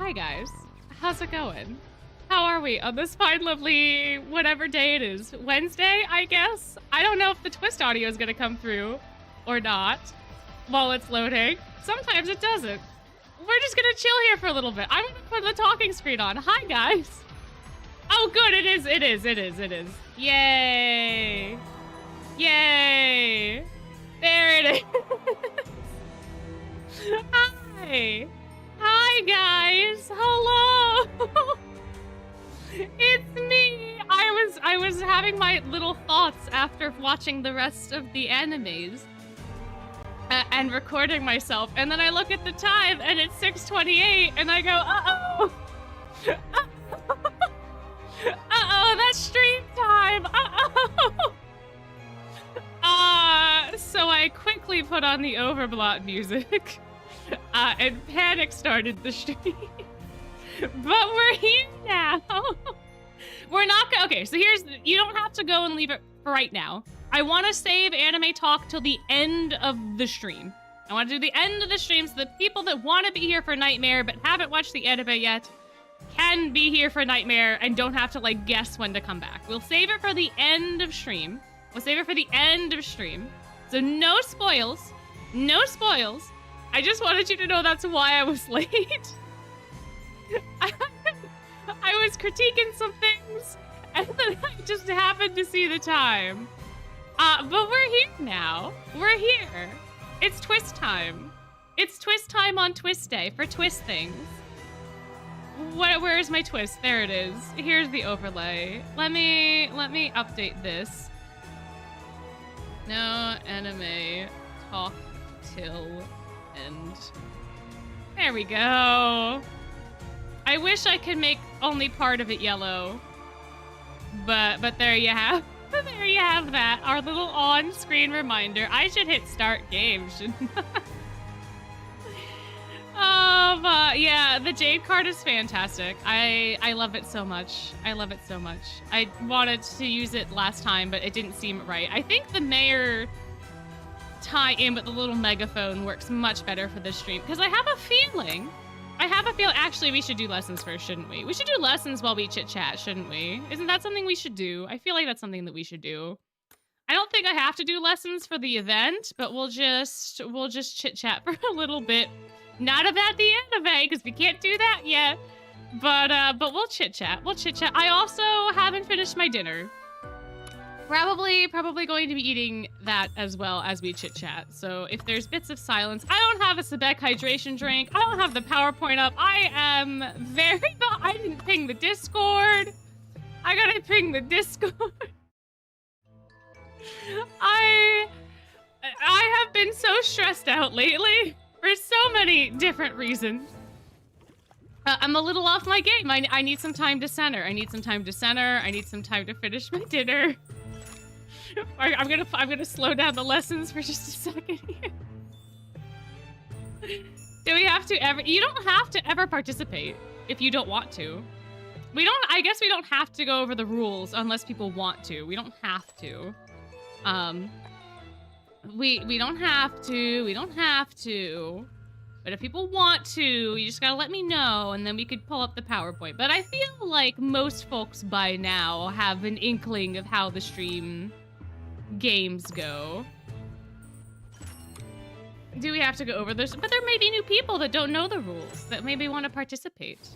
Hi guys, how's it going? How are we on this fine, lovely, whatever day it is? Wednesday, I guess? I don't know if the twist audio is gonna come through or not while it's loading. Sometimes it doesn't. We're just gonna chill here for a little bit. I'm gonna put the talking screen on. Hi guys. Oh good, it is. Yay. Yay. There it is. Hi. Hi guys. Hello. It's me. I was having my little thoughts after watching the rest of the animes and recording myself, and then I look at the time and it's 6:28 and I go, uh-oh. Uh-oh, that's stream time. Uh-oh. So I quickly put on the Overblot music and panic started the stream. But we're here now. We're not gonna, okay, so you don't have to go and leave it for right now. I want to save anime talk till the end of the stream. I want to do the end of the stream so that people that want to be here for Nightmare but haven't watched the anime yet can be here for Nightmare and don't have to like guess when to come back. We'll save it for the end of stream. So no spoils. No spoils. I just wanted you to know that's why I was late. I was critiquing some things and then I just happened to see the time. But we're here now. We're here. It's twist time. It's twist time on twist day for twist things. Where's my twist? There it is. Here's the overlay. Let me update this. No anime talk till end. There we go. I wish I could make only part of it yellow. But there you have. There you have that. Our little on-screen reminder. I should hit start game, shouldn't I? Yeah, the Jade card is fantastic. I love it so much. I love it so much. I wanted to use it last time, but it didn't seem right. I think the mayor tie-in with the little megaphone works much better for this stream, because I have a feeling, actually we should do lessons first, shouldn't we? We should do lessons while we chit-chat, shouldn't we? Isn't that something we should do? I feel like that's something that we should do. I don't think I have to do lessons for the event, but we'll just chit-chat for a little bit. Not about the anime, because we can't do that yet. But we'll chit-chat. I also haven't finished my dinner. Probably going to be eating that as well as we chit-chat. So if there's bits of silence, I don't have a Sebek hydration drink. I don't have the PowerPoint up. I am very... I didn't ping the Discord. I gotta ping the Discord. I have been so stressed out lately for so many different reasons. I'm a little off my game. I need some time to center. I need some time to finish my dinner. I'm gonna slow down the lessons for just a second here. Do we have to ever? You don't have to ever participate if you don't want to. I guess we don't have to go over the rules unless people want to. We don't have to. We don't have to. But if people want to, you just gotta let me know, and then we could pull up the PowerPoint. But I feel like most folks by now have an inkling of how the stream games go. Do we have to go over this? But there may be new people that don't know the rules, that maybe want to participate.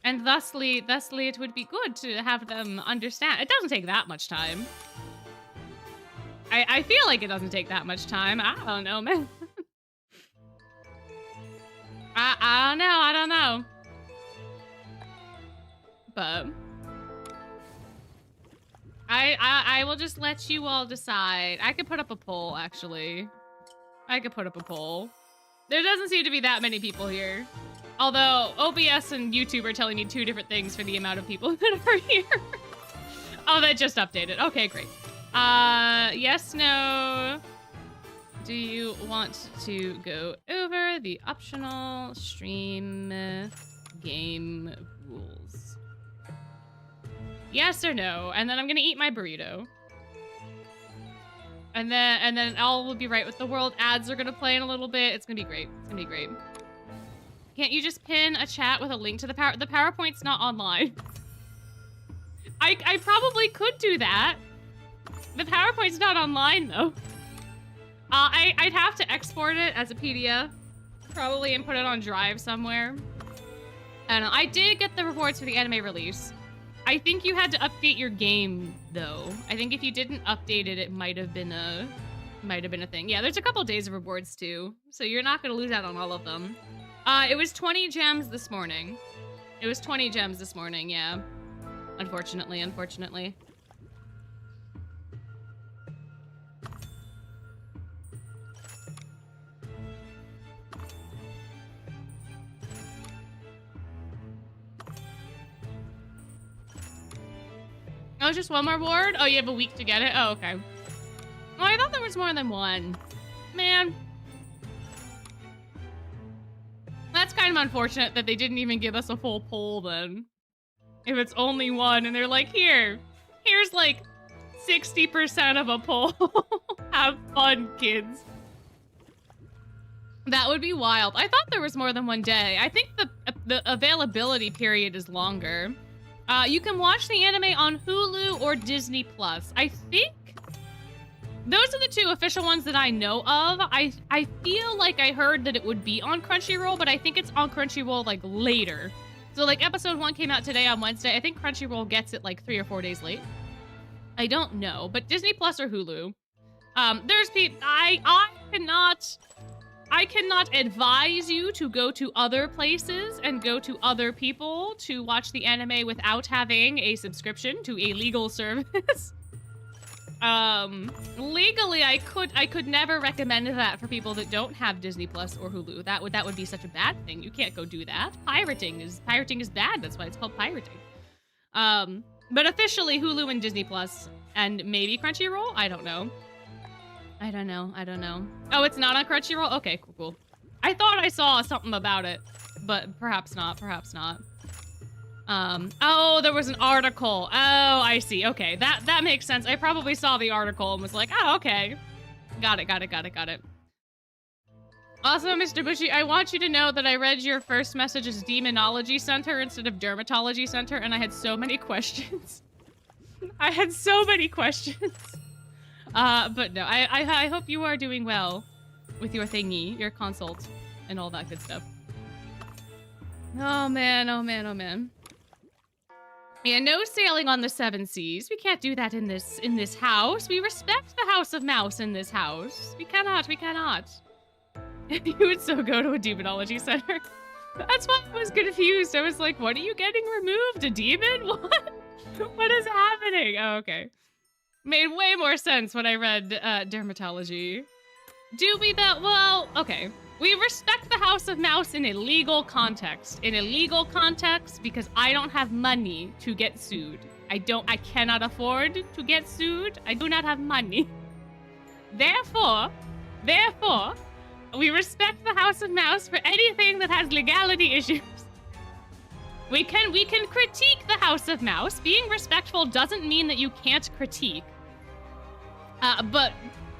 And thusly it would be good to have them understand. It doesn't take that much time. I feel like it doesn't take that much time. I don't know, man. I don't know. But I will just let you all decide. I could put up a poll, actually. I could put up a poll. There doesn't seem to be that many people here. Although OBS and YouTube are telling me two different things for the amount of people that are here. Oh, that just updated. Okay, great. Yes, no. Do you want to go over the optional stream game rules? Yes or no? And then I'm gonna eat my burrito. And then all will be right with the world. Ads are gonna play in a little bit. It's gonna be great. It's gonna be great. Can't you just pin a chat with a link to the PowerPoint's not online. I probably could do that. The PowerPoint's not online though. I'd have to export it as a PDF, probably, and put it on Drive somewhere. I don't know. I did get the rewards for the anime release. I think you had to update your game though. I think if you didn't update it, it might have been a thing. Yeah, there's a couple days of rewards too, so you're not gonna lose out on all of them. It was 20 gems this morning. It was 20 gems this morning, yeah. Unfortunately. Oh, just one more reward? Oh, you have a week to get it? Oh, okay. Oh, I thought there was more than one. Man. That's kind of unfortunate that they didn't even give us a full poll then. If it's only one and they're like, here's like 60% of a poll. Have fun, kids. That would be wild. I thought there was more than one day. I think the availability period is longer. You can watch the anime on Hulu or Disney Plus. I think those are the two official ones that I know of. I feel like I heard that it would be on Crunchyroll, but I think it's on Crunchyroll like later. So like episode 1 came out today on Wednesday. I think Crunchyroll gets it like 3 or 4 days late. I don't know, but Disney Plus or Hulu. There's people. I cannot advise you to go to other places and go to other people to watch the anime without having a subscription to a legal service. Legally, I could never recommend that for people that don't have Disney Plus or Hulu. That would be such a bad thing. You can't go do that. Pirating is bad. That's why it's called pirating. But officially Hulu and Disney Plus and maybe Crunchyroll. I don't know. Oh, it's not on Crunchyroll? Okay, cool. I thought I saw something about it, but perhaps not. Oh, there was an article. Oh, I see. Okay, that makes sense. I probably saw the article and was like, oh, okay. Got it. Also, Mr. Bushy, I want you to know that I read your first message as Demonology Center instead of Dermatology Center, and I had so many questions. But no, I hope you are doing well with your thingy, your consult, and all that good stuff. Oh man. Yeah, no sailing on the 7 seas. We can't do that in this house. We respect the House of Mouse in this house. We cannot. You would so go to a demonology center. That's why I was confused. I was like, what are you getting removed? A demon? What? What is happening? Oh, okay. Made way more sense when I read dermatology. Do we though? Well, okay. We respect the House of Mouse in a legal context. Because I don't have money to get sued. I cannot afford to get sued. I do not have money. Therefore, we respect the House of Mouse for anything that has legality issues. We can critique the House of Mouse. Being respectful doesn't mean that you can't critique. But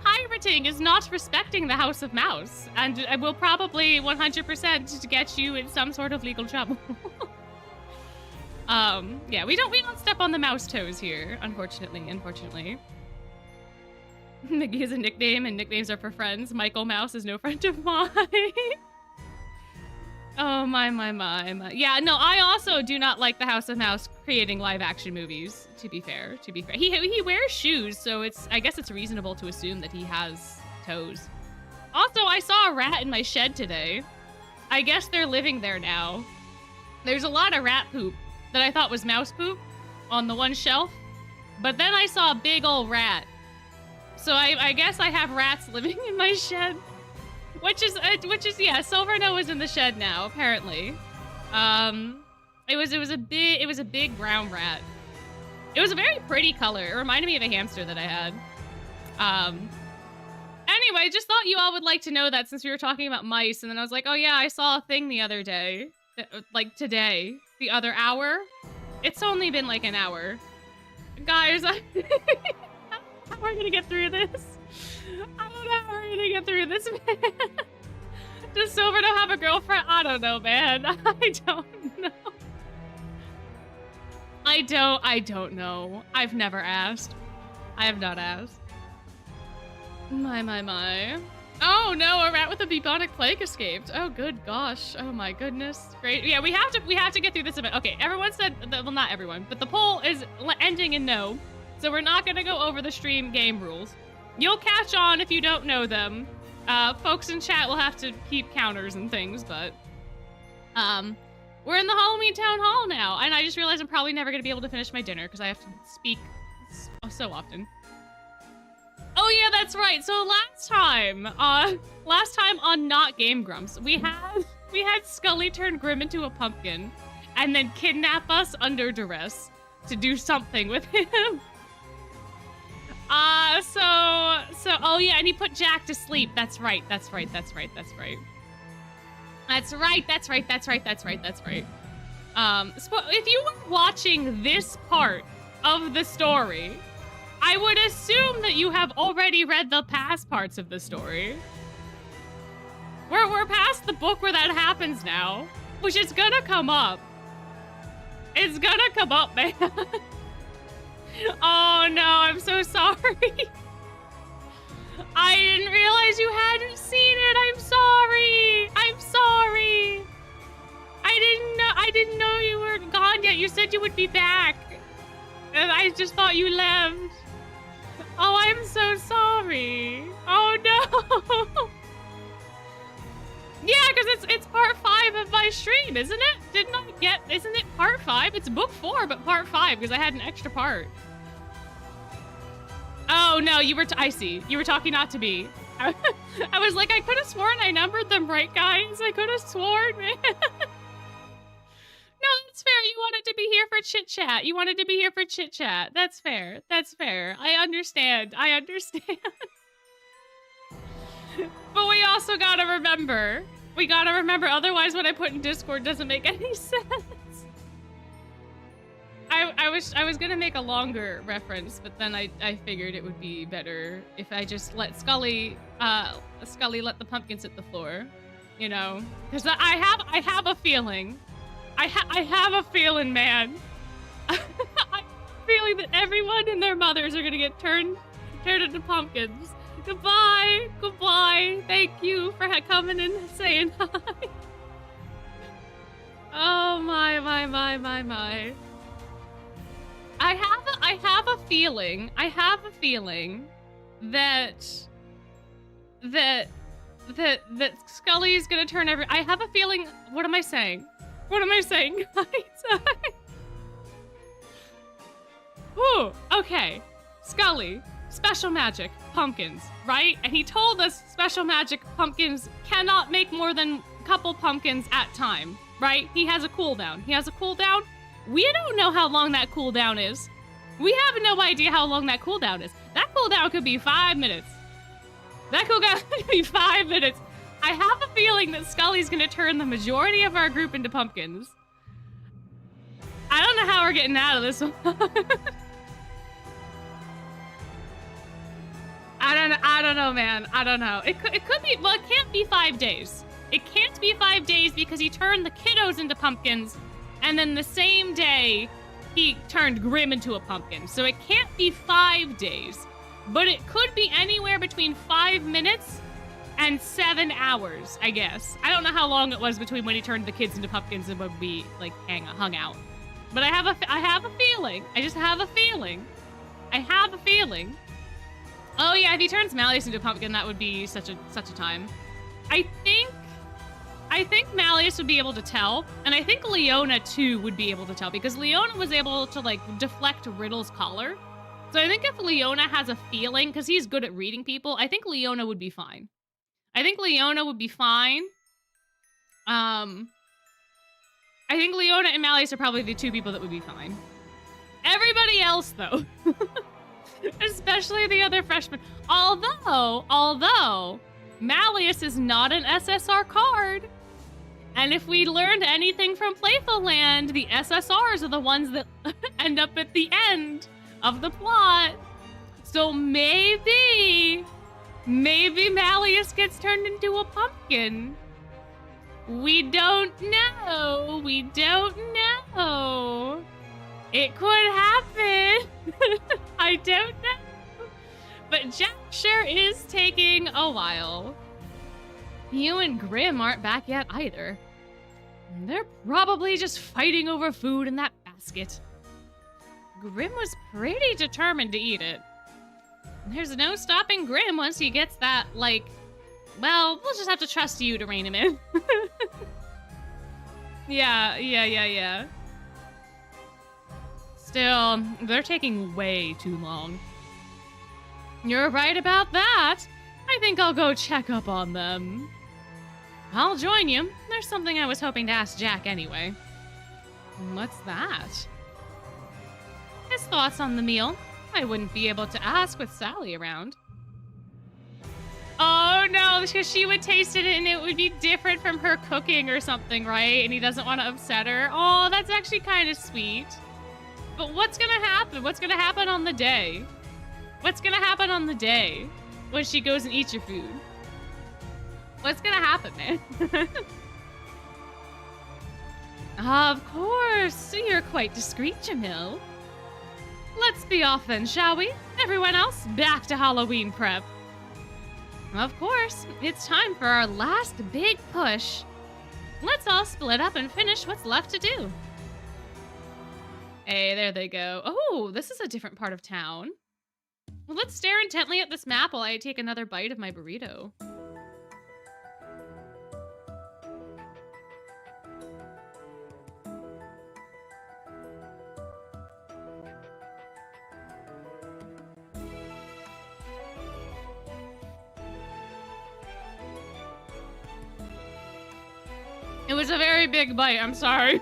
pirating is not respecting the House of Mouse, and I will probably 100% get you in some sort of legal trouble. Yeah, we don't step on the mouse toes here, unfortunately. Mickey is a nickname, and nicknames are for friends. Michael Mouse is no friend of mine. Oh, my. Yeah, no, I also do not like the House of Mouse creating live-action movies, to be fair. He wears shoes, so I guess it's reasonable to assume that he has toes. Also, I saw a rat in my shed today. I guess they're living there now. There's a lot of rat poop that I thought was mouse poop on the one shelf, but then I saw a big old rat. So I guess I have rats living in my shed. Which is yeah, Silver Noah's in the shed now, apparently. It was a big brown rat. It was a very pretty color. It reminded me of a hamster that I had. Anyway, just thought you all would like to know that since we were talking about mice, and then I was like, oh yeah, I saw a thing the other day. Like today. The other hour. It's only been like an hour. Guys, how are we gonna get through this? I don't know how we're gonna get through this, man. Does Silver don't have a girlfriend? I don't know, man. I don't know. I don't know. I've never asked. I have not asked. My. Oh no, a rat with a bubonic plague escaped. Oh good gosh. Oh my goodness. Great. Yeah, we have to get through this event. Okay, everyone said, well, not everyone, but the poll is ending in no. So we're not gonna go over the stream game rules. You'll catch on if you don't know them. Folks in chat will have to keep counters and things, but we're in the Halloween town hall now, and I just realized I'm probably never gonna be able to finish my dinner because I have to speak so often. Oh yeah, that's right. So last time on Not Game Grumps, we had Skully turn Grim into a pumpkin, and then kidnap us under duress to do something with him. Oh yeah, and he put Jack to sleep. That's right. If you were watching this part of the story, I would assume that you have already read the past parts of the story. We're past the book where that happens now, which is gonna come up. It's gonna come up, man. Oh no, I'm so sorry. I didn't realize you hadn't seen it. I'm sorry. I didn't know you weren't gone yet. You said you would be back. And I just thought you left. Oh, I'm so sorry. Oh no. Yeah, because it's part 5 of my stream, isn't it? Isn't it part 5? It's book 4, but part 5, because I had an extra part. Oh no, I see. You were talking not to me. I was like, I could have sworn I numbered them right, guys. I could have sworn, man. No, that's fair. You wanted to be here for chit chat. That's fair. I understand. But we also gotta remember. Otherwise what I put in Discord doesn't make any sense. I was gonna make a longer reference, but then I figured it would be better if I just let Skully let the pumpkins hit the floor, you know, because I have a feeling. I have a feeling, man. I'm feeling that everyone and their mothers are gonna get turned into pumpkins. Goodbye. Thank you for coming and saying hi. Oh my. I have a feeling that Skully's gonna turn I have a feeling. What am I saying, guys? Ooh, okay. Skully, special magic, pumpkins, right? And he told us special magic pumpkins cannot make more than a couple pumpkins at time, right? He has a cooldown. We don't know how long that cooldown is. We have no idea how long that cooldown is. That cooldown could be 5 minutes. I have a feeling that Skully's gonna turn the majority of our group into pumpkins. I don't know how we're getting out of this one. I don't know, man. I don't know. It could be, well, it can't be 5 days. It can't be 5 days because he turned the kiddos into pumpkins, and then the same day, he turned Grim into a pumpkin. So it can't be 5 days, but it could be anywhere between 5 minutes and 7 hours, I guess. I don't know how long it was between when he turned the kids into pumpkins and when we, like, hung out. But I have a feeling. I just have a feeling. Oh yeah, if he turns Malleus into a pumpkin, that would be such a time. I think Malleus would be able to tell, and I think Leona too would be able to tell, because Leona was able to, like, deflect Riddle's collar. So I think if Leona has a feeling, because he's good at reading people, I think Leona would be fine. I think Leona and Malleus are probably the 2 people that would be fine. Everybody else, though, especially the other freshmen, although Malleus is not an SSR card. And if we learned anything from Playful Land, the SSRs are the ones that end up at the end of the plot. So maybe Malleus gets turned into a pumpkin. We don't know. We don't know. It could happen. I don't know. But Jack sure is taking a while. You and Grim aren't back yet either. They're probably just fighting over food in that basket. Grim was pretty determined to eat it. There's no stopping Grim once he gets that, like, well, we'll just have to trust you to rein him in. Yeah. Still, they're taking way too long. You're right about that. I think I'll go check up on them. I'll join you. There's something I was hoping to ask Jack anyway. What's that? His thoughts on the meal. I wouldn't be able to ask with Sally around. Oh no, because she would taste it and it would be different from her cooking or something, right? And he doesn't want to upset her. Oh, that's actually kind of sweet. But what's gonna happen? What's gonna happen on the day? What's gonna happen on the day when she goes and eats your food? What's gonna happen, man? Of course, you're quite discreet, Jamil. Let's be off then, shall we? Everyone else, back to Halloween prep. Of course, it's time for our last big push. Let's all split up and finish what's left to do. Hey, there they go. Oh, this is a different part of town. Well, let's stare intently at this map while I take another bite of my burrito. It was a very big bite, I'm sorry.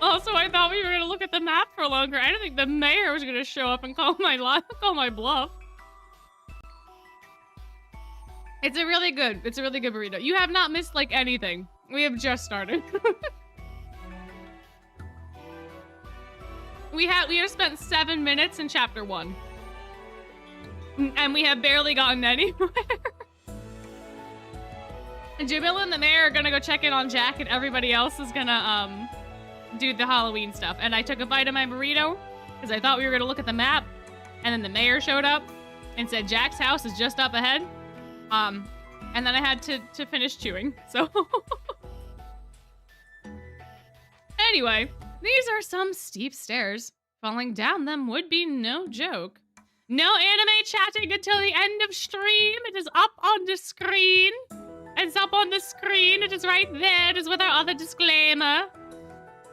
Also, I thought we were gonna look at the map for longer. I didn't think the mayor was gonna show up and call my bluff. It's a really good burrito. You have not missed like anything. We have just started. we have spent 7 minutes in chapter 1. And we have barely gotten anywhere. And Jamil and the mayor are gonna go check in on Jack, and everybody else is gonna do the Halloween stuff. And I took a bite of my burrito because I thought we were gonna look at the map, and then the mayor showed up and said Jack's house is just up ahead. And then I had to finish chewing. So anyway, these are some steep stairs. Falling down them would be no joke. No anime chatting until the end of stream. It is up on the screen. It's up on the screen. It is right there. It is with our other disclaimer.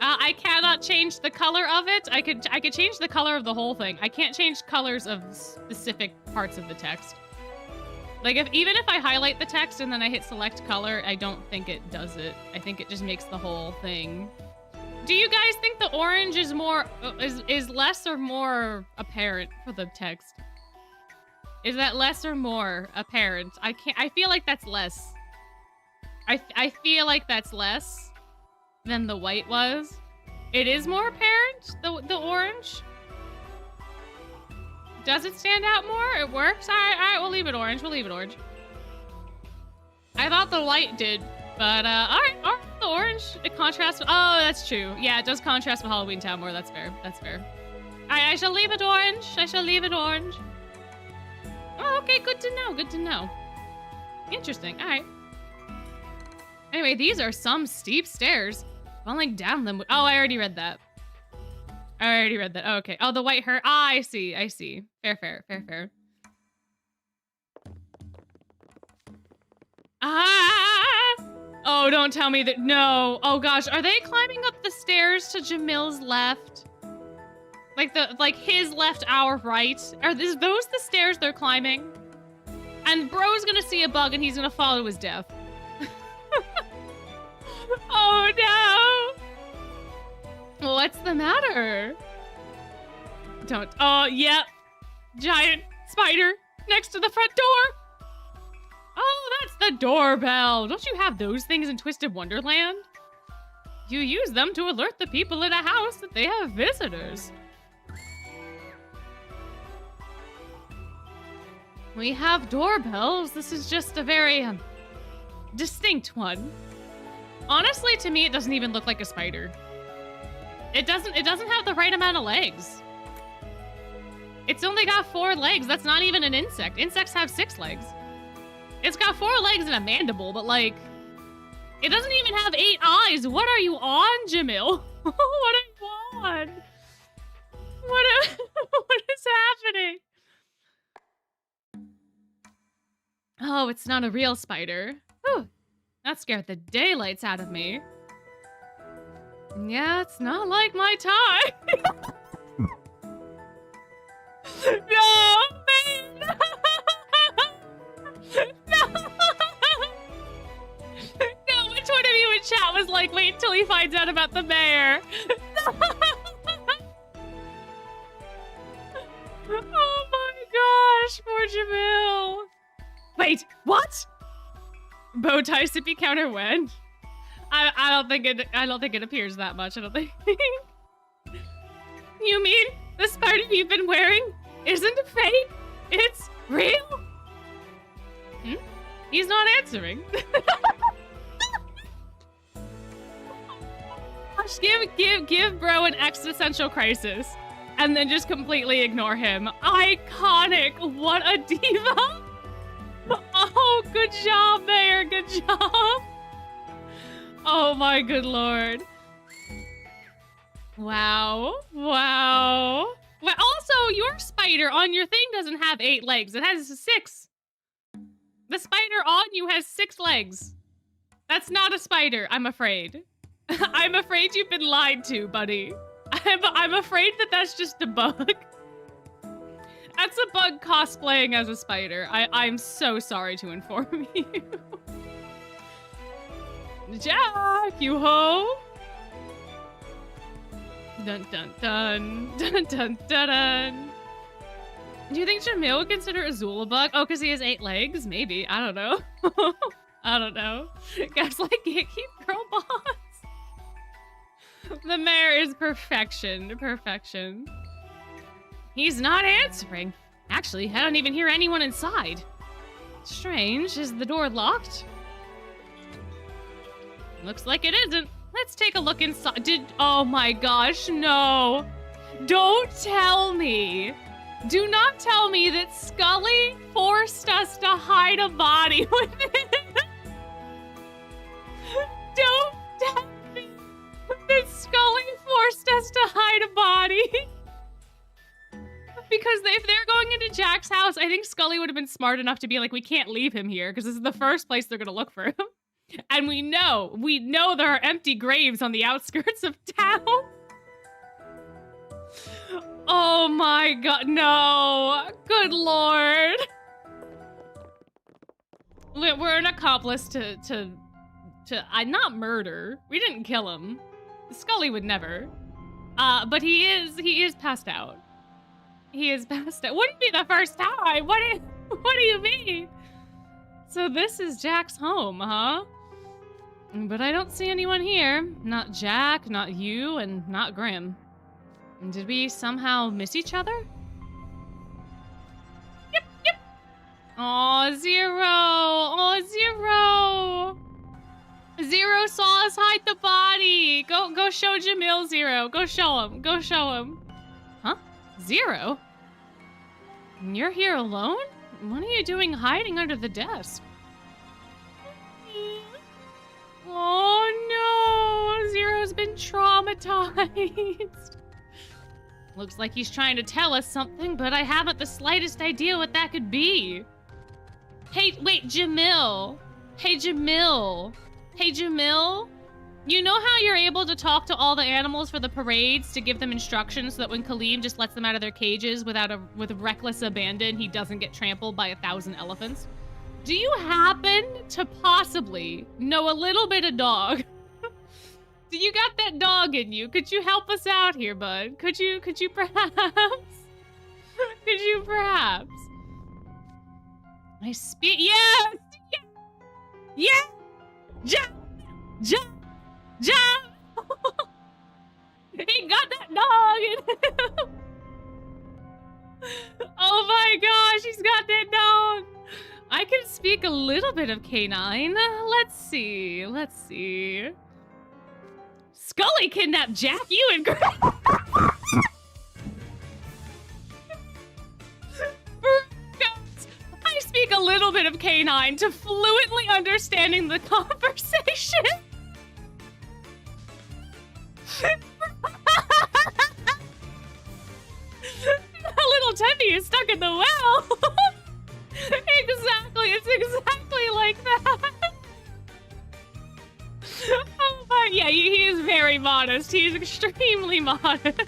I cannot change the color of it. I could change the color of the whole thing. I can't change colors of specific parts of the text. Like, even if I highlight the text and then I hit select color, I don't think it does it. I think it just makes the whole thing. Do you guys think the orange is more is less or more apparent for the text? Is that less or more apparent? I feel like that's less. I feel like that's less than the white was. It is more apparent, the orange. Does it stand out more? It works? All right, we'll leave it orange. We'll leave it orange. I thought the white did, but all right, the orange, it contrasts with, oh, that's true. Yeah, it does contrast with Halloween Town more. That's fair. That's fair. All right, I shall leave it orange. I shall leave it orange. Oh, okay, good to know. Good to know. Interesting. All right. Anyway, these are some steep stairs. Falling down them. Oh, I already read that. I already read that. Oh, okay. Oh, the white hair. Ah, I see. I see. Fair. Ah! Oh, don't tell me that. No. Oh gosh, are they climbing up the stairs to Jamil's left? Like his left, our right? Are those the stairs they're climbing? And bro's gonna see a bug and he's gonna fall to his death. Oh no! What's the matter? Don't. Oh, yep. Giant spider next to the front door. Oh, that's the doorbell. Don't you have those things in Twisted Wonderland? You use them to alert the people in a house that they have visitors. We have doorbells. This is just a very distinct one. Honestly, to me, it doesn't even look like a spider. It doesn't have the right amount of legs. It's only got 4 legs. That's not even an insect. Insects have 6 legs. It's got 4 legs and a mandible, but like, it doesn't even have 8 eyes. What are you on, Jamil? What are you on? What is happening? Oh, it's not a real spider. Whew. That scared the daylights out of me. Yeah, it's not like my type. No, man. No. No, which one of you in chat was like, wait till he finds out about the mayor? Oh my gosh, poor Jamil. Wait, what? Bow tie sippy counter when? I don't think it appears that much. I don't think. You mean the spider you've been wearing isn't fake? It's real? Hmm? He's not answering. Give bro an existential crisis and then just completely ignore him. Iconic. What a diva. Oh, good job, Mayor. Good job. Oh my good lord. Wow. Wow. Well, also, your spider on your thing doesn't have 8 legs. It has 6. The spider on you has 6 legs. That's not a spider, I'm afraid. I'm afraid you've been lied to, buddy. I'm afraid that that's just a bug. That's a bug cosplaying as a spider. I'm so sorry to inform you. Jack, you ho! Dun dun dun dun dun dun dun. Do you think Jamil would consider Azul a bug? Oh, because he has 8 legs? Maybe. I don't know. I don't know. Guys like keep girl boss. The mayor is perfection. Perfection. He's not answering. Actually, I don't even hear anyone inside. Strange. Is the door locked? Looks like it isn't. Let's take a look inside. Oh my gosh, no. Don't tell me. Do not tell me that Skully forced us to hide a body within. Don't tell me that Skully forced us to hide a body. Because if they're going into Jack's house, I think Skully would have been smart enough to be like, we can't leave him here because this is the first place they're gonna look for him. And we know there are empty graves on the outskirts of town. Oh my god, no. Good lord. We're an accomplice to not murder. We didn't kill him. Skully would never. But he is passed out. He is passed out. Wouldn't be the first time. What do you mean? So this is Jack's home, huh? But I don't see anyone here. Not Jack, not you, and not Grim. Did we somehow miss each other? Yep. Aw, Zero. Aw, Zero. Zero saw us hide the body. Go show Jamil, Zero. Go show him. Huh? Zero? You're here alone? What are you doing hiding under the desk? Oh no, Zero's been traumatized. Looks like he's trying to tell us something, but I haven't the slightest idea what that could be. Hey, wait, Jamil. Hey, Jamil. You know how you're able to talk to all the animals for the parades to give them instructions so that when Kaleem just lets them out of their cages with reckless abandon, he doesn't get trampled by 1,000 elephants? Do you happen to possibly know a little bit of dog? Do you got that dog in you? Could you help us out here, bud? Could you perhaps? Could you perhaps? I speak. Yes! Yeah! Jump! He got that dog in him. Oh my gosh, he's got that dog. I can speak a little bit of canine. Let's see. Skully kidnapped Jack, you and I speak a little bit of canine to fluently understanding the conversation. Little Teddy is stuck in the well. Exactly, it's exactly like that. Oh my, yeah, he is very modest. He's extremely modest.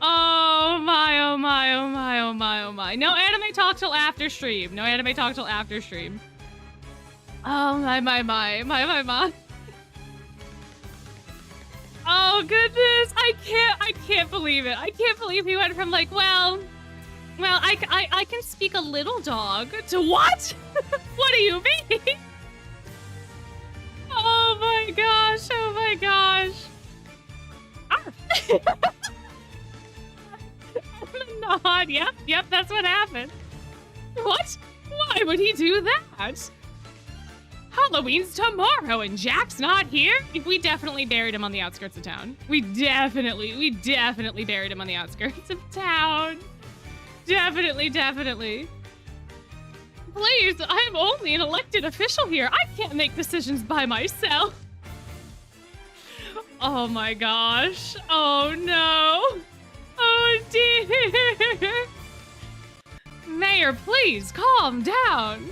Oh my, oh my, oh my, oh my, oh my. No anime talk till after stream. No anime talk till after stream. Oh my. Oh goodness, I can't believe it. I can't believe he went from like, well, I can speak a little dog to what? What do you mean? Oh my gosh, oh my gosh. Nod, yep, that's what happened. What? Why would he do that? Halloween's tomorrow and Jack's not here? We definitely buried him on the outskirts of town. We definitely buried him on the outskirts of town. Definitely. Please, I'm only an elected official here. I can't make decisions by myself. Oh my gosh. Oh no. Oh dear. Mayor, please calm down.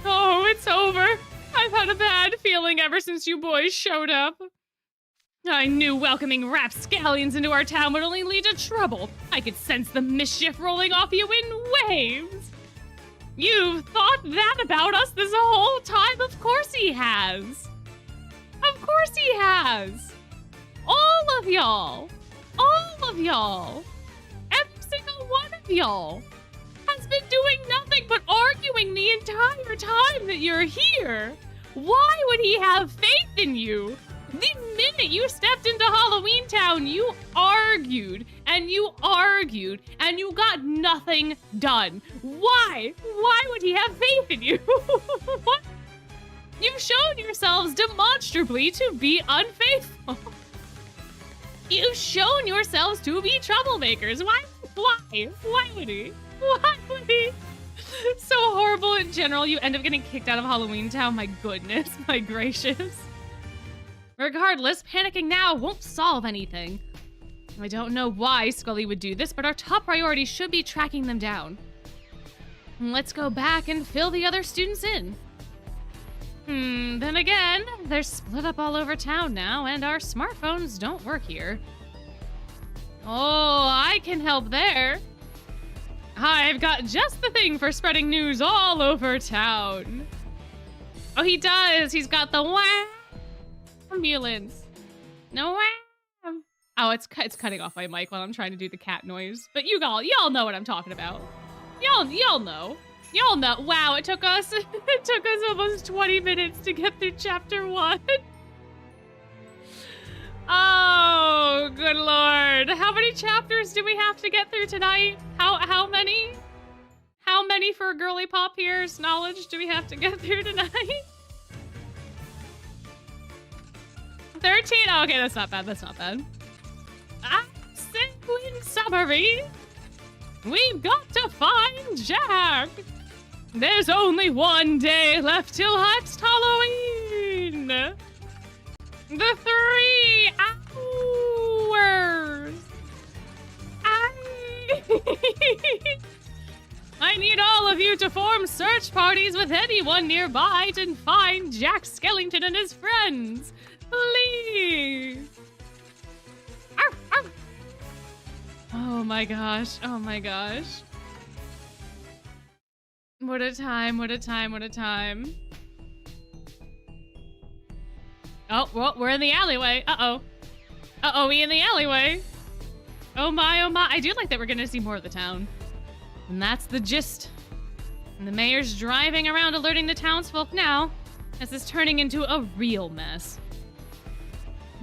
Oh, it's over. I've had a bad feeling ever since you boys showed up. I knew welcoming rapscallions into our town would only lead to trouble. I could sense the mischief rolling off you in waves. You've thought that about us this whole time? Of course he has. Of course he has. All of y'all. Every single one of y'all has been doing nothing but arguing the entire time that you're here. Why would he have faith in you? The minute you stepped into Halloween Town, you argued and you got nothing done. Why? Why would he have faith in you? What? You've shown yourselves demonstrably to be unfaithful. You've shown yourselves to be troublemakers. Why? Why would he? Why would he? So horrible in general. You end up getting kicked out of Halloween Town. My goodness, my gracious. Regardless, panicking now won't solve anything. I don't know why Skully would do this, but our top priority should be tracking them down. Let's go back and fill the other students in. Then again, they're split up all over town now, and our smartphones don't work here. Oh, I can help there. I've got just the thing for spreading news all over town. Oh, he does. He's got the wah ambulance. No wah. Oh, it's cutting off my mic while I'm trying to do the cat noise. But y'all know what I'm talking about. Y'all know. Y'all know. Wow, it took us almost 20 minutes to get through chapter 1. Oh, good lord. How many chapters do we have to get through tonight? How many? How many for Girly Pop here's knowledge do we have to get through tonight? 13? Oh, okay, that's not bad. In summary, we've got to find Jack. There's only one day left till next Halloween. The 3 hours. I need all of you to form search parties with anyone nearby to find Jack Skellington and his friends. Please. Arf, arf. Oh my gosh. What a time. Oh, well, we're in the alleyway. Uh-oh, we in the alleyway. Oh my. I do like that we're gonna see more of the town. And that's the gist. And the mayor's driving around alerting the townsfolk now. This is turning into a real mess.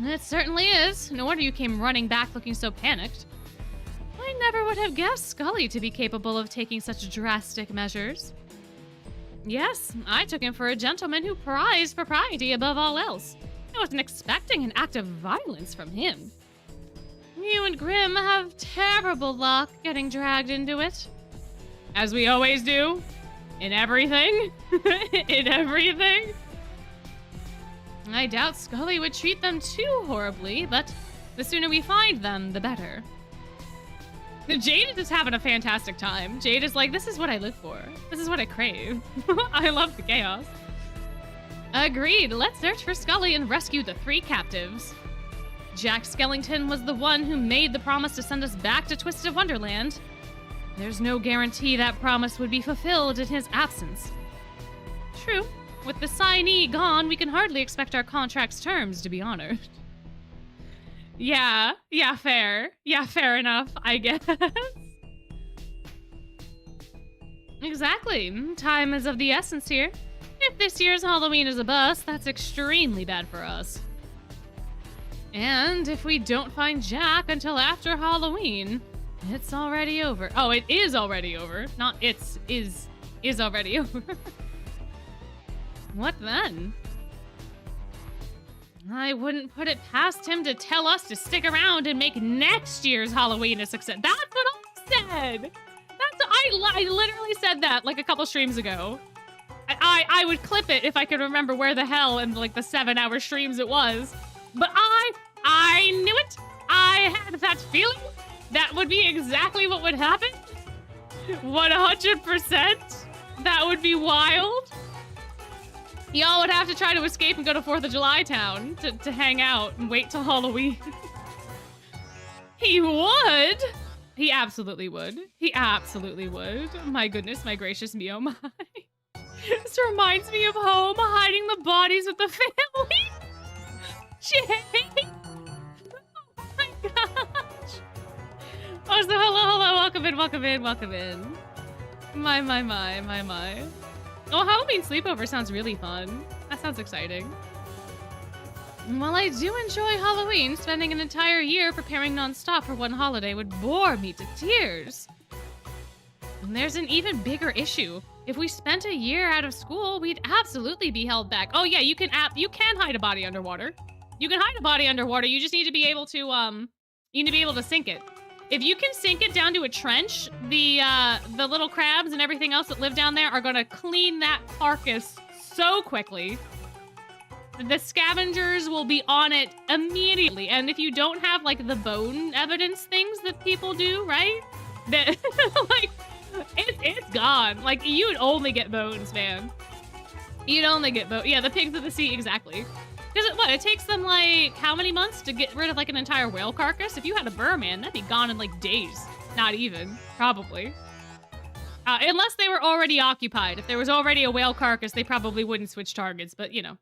It certainly is. No wonder you came running back looking so panicked. I never would have guessed Skully to be capable of taking such drastic measures. Yes, I took him for a gentleman who prized propriety above all else. I wasn't expecting an act of violence from him. You and Grim have terrible luck getting dragged into it. As we always do. In everything. In everything. I doubt Skully would treat them too horribly, but the sooner we find them, the better. Jade is just having a fantastic time. Jade is like, this is what I live for. This is what I crave. I love the chaos. Agreed. Let's search for Skully and rescue the 3 captives. Jack Skellington was the one who made the promise to send us back to Twisted Wonderland. There's no guarantee that promise would be fulfilled in his absence. True. With the signee gone, we can hardly expect our contract's terms to be honored. Yeah, fair. Yeah, fair enough, I guess. Exactly. Time is of the essence here. If this year's Halloween is a bust, that's extremely bad for us. And if we don't find Jack until after Halloween, it's already over. Oh, it is already over. Not it's, is already over. What then? I wouldn't put it past him to tell us to stick around and make next year's Halloween a success. That's what I said. I literally said that like a couple streams ago. I would clip it if I could remember where the hell in like the 7-hour streams it was. But I knew it. I had that feeling that would be exactly what would happen. 100%. That would be wild. Y'all would have to try to escape and go to 4th of July town to hang out and wait till Halloween. He would. He absolutely would. He absolutely would. My goodness, my gracious me, oh my. This reminds me of home, hiding the bodies with the family. Jay. Oh my gosh. Oh, so hello. Welcome in. My. Oh, Halloween sleepover sounds really fun. That sounds exciting. While I do enjoy Halloween, spending an entire year preparing nonstop for one holiday would bore me to tears. And there's an even bigger issue. If we spent a year out of school, we'd absolutely be held back. Oh yeah, you can hide a body underwater. You can hide a body underwater. You just need to be able to sink it. If you can sink it down to a trench, the little crabs and everything else that live down there are gonna clean that carcass so quickly. The scavengers will be on it immediately. And if you don't have like the bone evidence things that people do, right? That like it's gone. Like you'd only get bones, man. You'd only get bones. Yeah, the pigs of the sea, exactly. Because it takes them like how many months to get rid of like an entire whale carcass? If you had a merman, that'd be gone in like days. Not even, probably. Unless they were already occupied. If there was already a whale carcass, they probably wouldn't switch targets, but you know.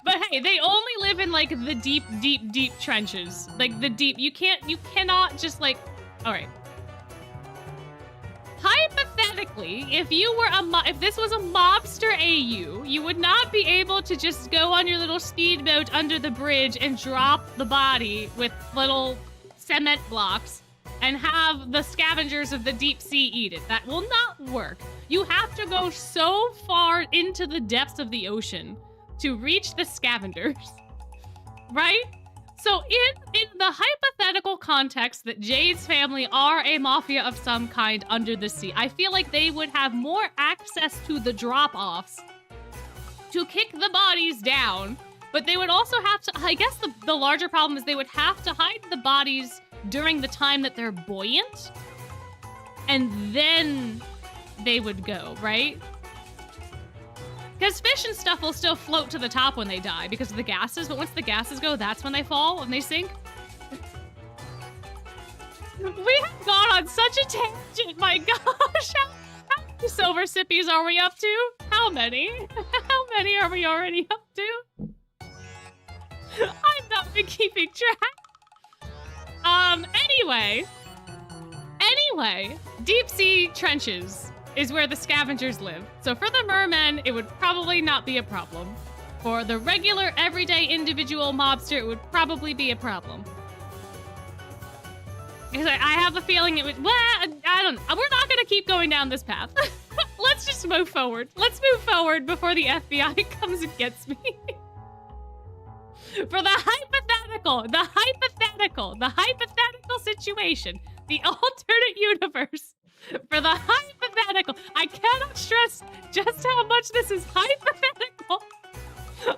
But hey, they only live in like the deep trenches. Like the deep, you cannot just like, all right. Hypothetically, if you were if this was a mobster AU, you would not be able to just go on your little speedboat under the bridge and drop the body with little cement blocks and have the scavengers of the deep sea eat it. That will not work. You have to go so far into the depths of the ocean to reach the scavengers, right? So in the hypothetical context that Jade's family are a mafia of some kind under the sea, I feel like they would have more access to the drop-offs to kick the bodies down, but they would also have to, I guess the larger problem is they would have to hide the bodies during the time that they're buoyant, and then they would go, right? Because fish and stuff will still float to the top when they die because of the gases, but once the gases go, that's when they fall and they sink. We have gone on such a tangent, my gosh! How many silver sippies are we up to? How many? How many are we already up to? I've not been keeping track. Anyway, deep sea trenches is where the scavengers live. So for the mermen, it would probably not be a problem. For the regular, everyday, individual mobster, it would probably be a problem. Because I have a feeling it would. Well, I don't know. We're not going to keep going down this path. Let's just move forward. Let's move forward before the FBI comes and gets me. For the hypothetical situation, the alternate universe, for the hypothetical, I cannot stress just how much this is hypothetical.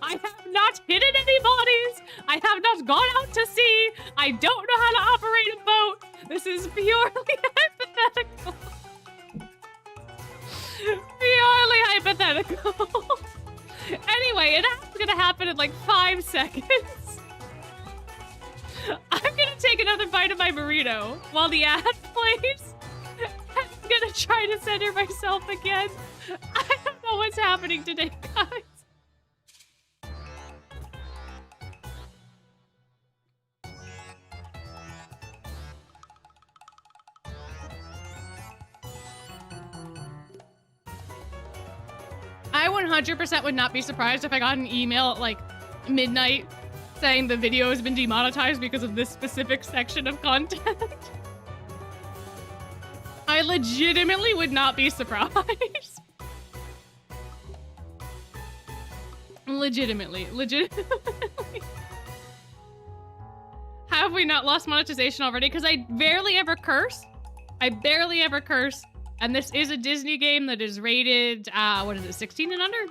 I have not hidden any bodies. I have not gone out to sea. I don't know how to operate a boat. This is purely hypothetical. Purely hypothetical. Anyway, it's gonna happen in like 5 seconds. I'm gonna take another bite of my burrito while the ad plays. I'm gonna try to center myself again. I don't know what's happening today, guys. I 100% would not be surprised if I got an email at like midnight saying the video has been demonetized because of this specific section of content. I legitimately would not be surprised. Legitimately. Have we not lost monetization already? Because I barely ever curse. And this is a Disney game that is rated, what is it, 16 and under?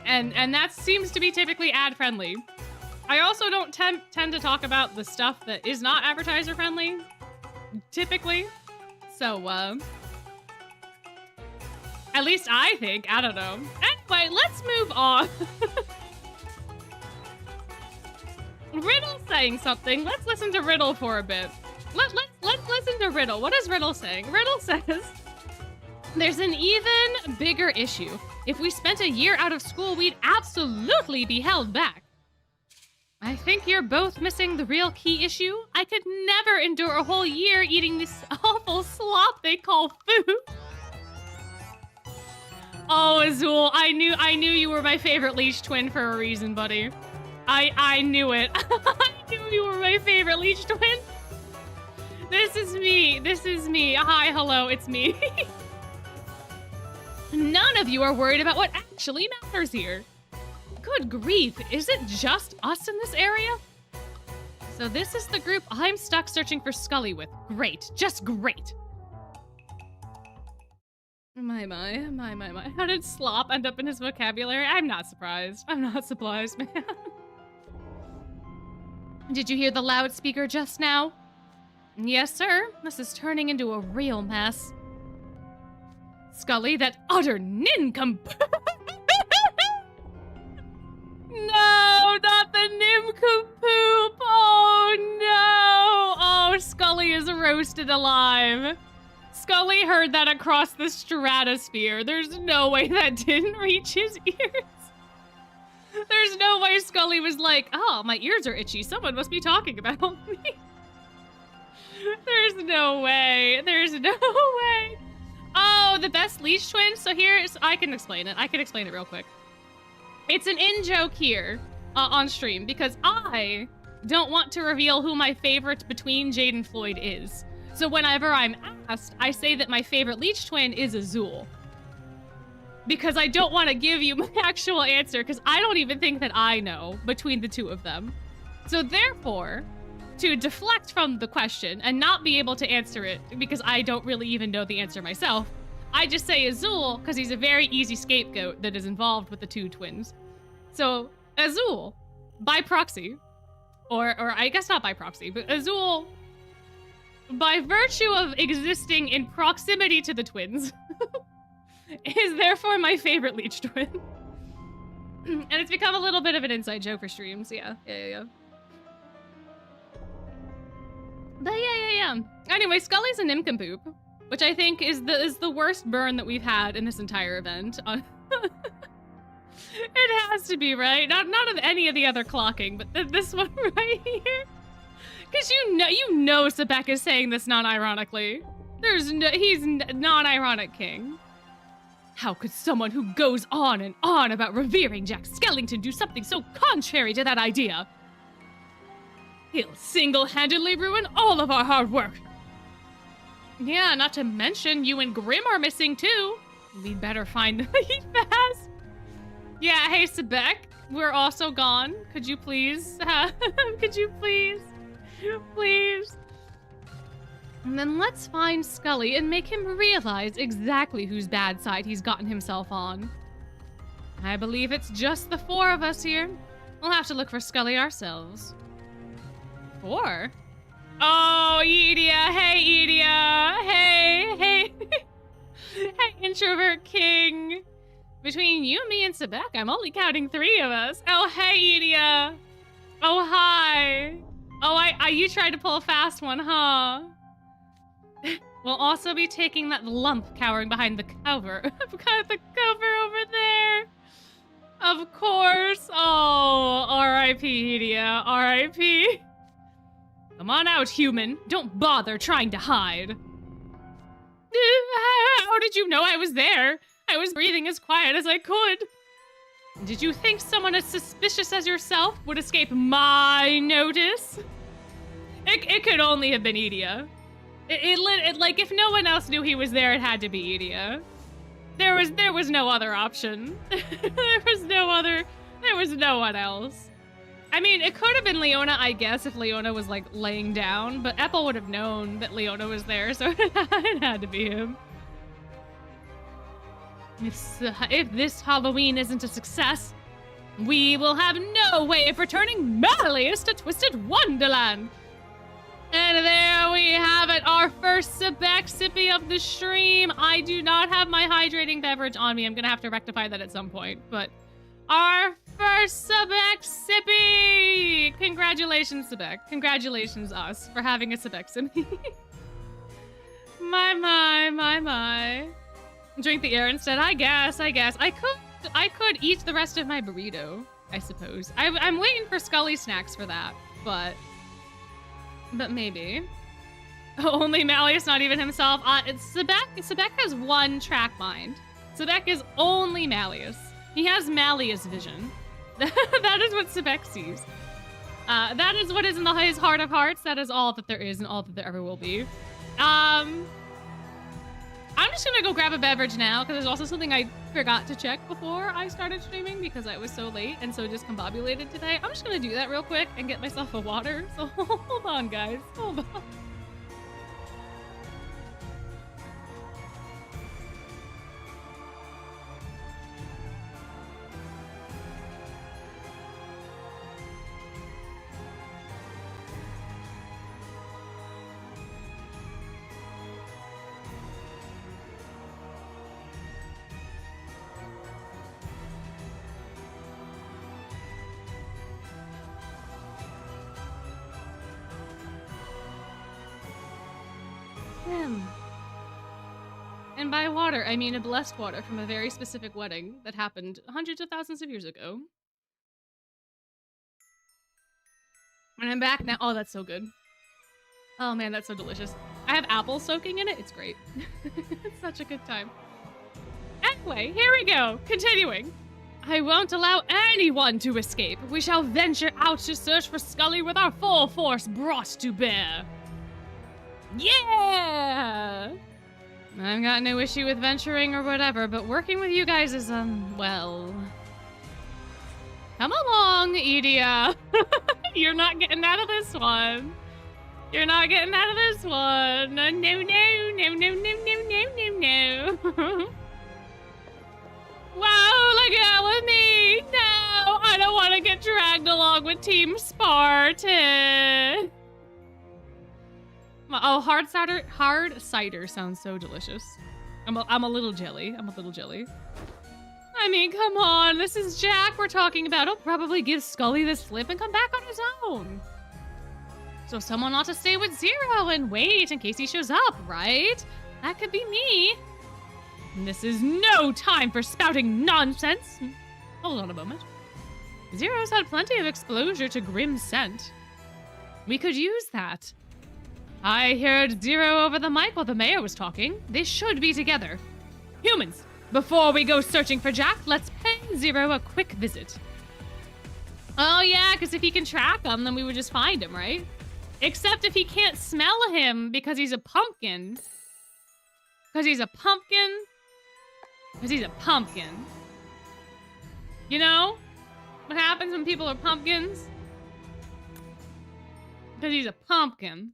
And that seems to be typically ad friendly. I also don't tend to talk about the stuff that is not advertiser friendly, typically. So, at least I think, I don't know. Anyway, let's move on. Riddle saying something. Let's listen to Riddle for a bit. Let's listen to Riddle. What is Riddle saying? Riddle says, there's an even bigger issue. If we spent a year out of school, we'd absolutely be held back. I think you're both missing the real key issue. I could never endure a whole year eating this awful slop they call food. Oh, Azul, I knew you were my favorite leash twin for a reason, buddy. I knew it. I knew you were my favorite leash twin. This is me. Hi, hello, it's me. None of you are worried about what actually matters here. Good grief, is it just us in this area? So this is the group I'm stuck searching for Skully with. Great, just great. My. How did slop end up in his vocabulary? I'm not surprised, man. Did you hear the loudspeaker just now? Yes, sir. This is turning into a real mess. Skully, that utter nincompoop. No, not the nincompoop. Oh, no. Oh, Skully is roasted alive. Skully heard that across the stratosphere. There's no way that didn't reach his ears. There's no way Skully was like, oh, my ears are itchy. Someone must be talking about me. There's no way. Oh, the best leash twin? So I can explain it. Real quick. It's an in-joke here on stream because I don't want to reveal who my favorite between Jade and Floyd is. So whenever I'm asked, I say that my favorite leech twin is Azul. Because I don't want to give you my actual answer because I don't even think that I know between the two of them. So therefore, to deflect from the question and not be able to answer it because I don't really even know the answer myself, I just say Azul because he's a very easy scapegoat that is involved with the two twins. So Azul, by proxy, or I guess not by proxy, but Azul, by virtue of existing in proximity to the twins, is therefore my favorite leech twin. And it's become a little bit of an inside joke for streams. Yeah. But yeah. Anyway, Skully's a nincompoop, which I think is the worst burn that we've had in this entire event. It has to be, right? Not of any of the other clocking, but this one right here. Because you know Sebek is saying this non-ironically. He's non-ironic king. How could someone who goes on and on about revering Jack Skellington do something so contrary to that idea? He'll single-handedly ruin all of our hard work. Yeah, not to mention you and Grim are missing too. We'd better find them fast. Yeah, hey, Sebek, we're also gone. Could you please? Could you please? Please. And then let's find Skully and make him realize exactly whose bad side he's gotten himself on. I believe it's just the 4 of us here. We'll have to look for Skully ourselves. 4? Oh, Edia. Hey, Edia. Hey. Hey, introvert king. Between you, me, and Sebek, I'm only counting 3 of us. Oh, hey, Edia. Oh, hi. Oh, you tried to pull a fast one, huh? We'll also be taking that lump cowering behind the cover. I've got the cover over there. Of course. Oh, R.I.P. Edia. R.I.P. Come on out, human. Don't bother trying to hide. How did you know I was there? I was breathing as quiet as I could. Did you think someone as suspicious as yourself would escape my notice? It could only have been Edia. Like, if no one else knew he was there, it had to be Edia. There was no other option. There was no one else. I mean, it could have been Leona, I guess, if Leona was, like, laying down, but Ethel would have known that Leona was there, so it had to be him. If this Halloween isn't a success, we will have no way of returning Malleus to Twisted Wonderland. And there we have it, our first Sebek sippy of the stream. I do not have my hydrating beverage on me. I'm gonna have to rectify that at some point, but our first Sebek sippy! Congratulations, Sebek. Congratulations, us, for having a Sebek sippy. My. Drink the air instead, I guess. I could eat the rest of my burrito, I suppose. I'm waiting for Skully snacks for that, but maybe. Only Malleus, not even himself. Sebek has one track mind. Sebek is only Malleus. He has Malleus vision. That is what Sebek sees. That is what is in his heart of hearts. That is all that there is and all that there ever will be. I'm just gonna go grab a beverage now, because there's also something I forgot to check before I started streaming because I was so late and so discombobulated today. I'm just gonna do that real quick and get myself a water. So hold on, guys. Hold on. And by water, I mean a blessed water from a very specific wedding that happened hundreds of thousands of years ago. And I'm back now. Oh, that's so good. Oh man, that's so delicious. I have apples soaking in it. It's great. It's such a good time. Anyway, here we go. Continuing. I won't allow anyone to escape. We shall venture out to search for Skully with our full force brought to bear. Yeah! I've got no issue with venturing or whatever, but working with you guys is, well... Come along, Edia. You're not getting out of this one. You're not getting out of this one. No. Wow, look out with me. No, I don't want to get dragged along with Team Spartan. Oh, hard cider sounds so delicious. I'm a little jelly. I mean, come on. This is Jack we're talking about. He'll probably give Skully the slip and come back on his own. So someone ought to stay with Zero and wait in case he shows up, right? That could be me. And this is no time for spouting nonsense. Hold on a moment. Zero's had plenty of exposure to grim scent. We could use that. I heard Zero over the mic while the mayor was talking. They should be together. Humans, before we go searching for Jack, let's pay Zero a quick visit. Oh yeah, because if he can track him, then we would just find him, right? Except if he can't smell him because he's a pumpkin. Because he's a pumpkin. Because he's a pumpkin. You know? What happens when people are pumpkins? Because he's a pumpkin.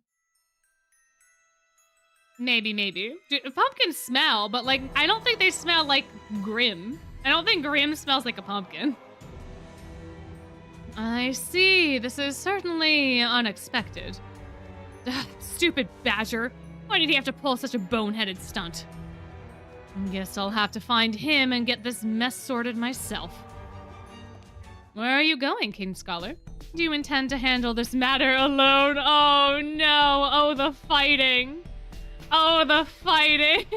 Maybe. Dude, pumpkins smell, but like, I don't think they smell like Grim. I don't think Grim smells like a pumpkin. I see. This is certainly unexpected. Ugh, stupid badger. Why did he have to pull such a boneheaded stunt? Guess I'll have to find him and get this mess sorted myself. Where are you going, King Scholar? Do you intend to handle this matter alone? Oh no! Oh, the fighting! Oh, the fighting!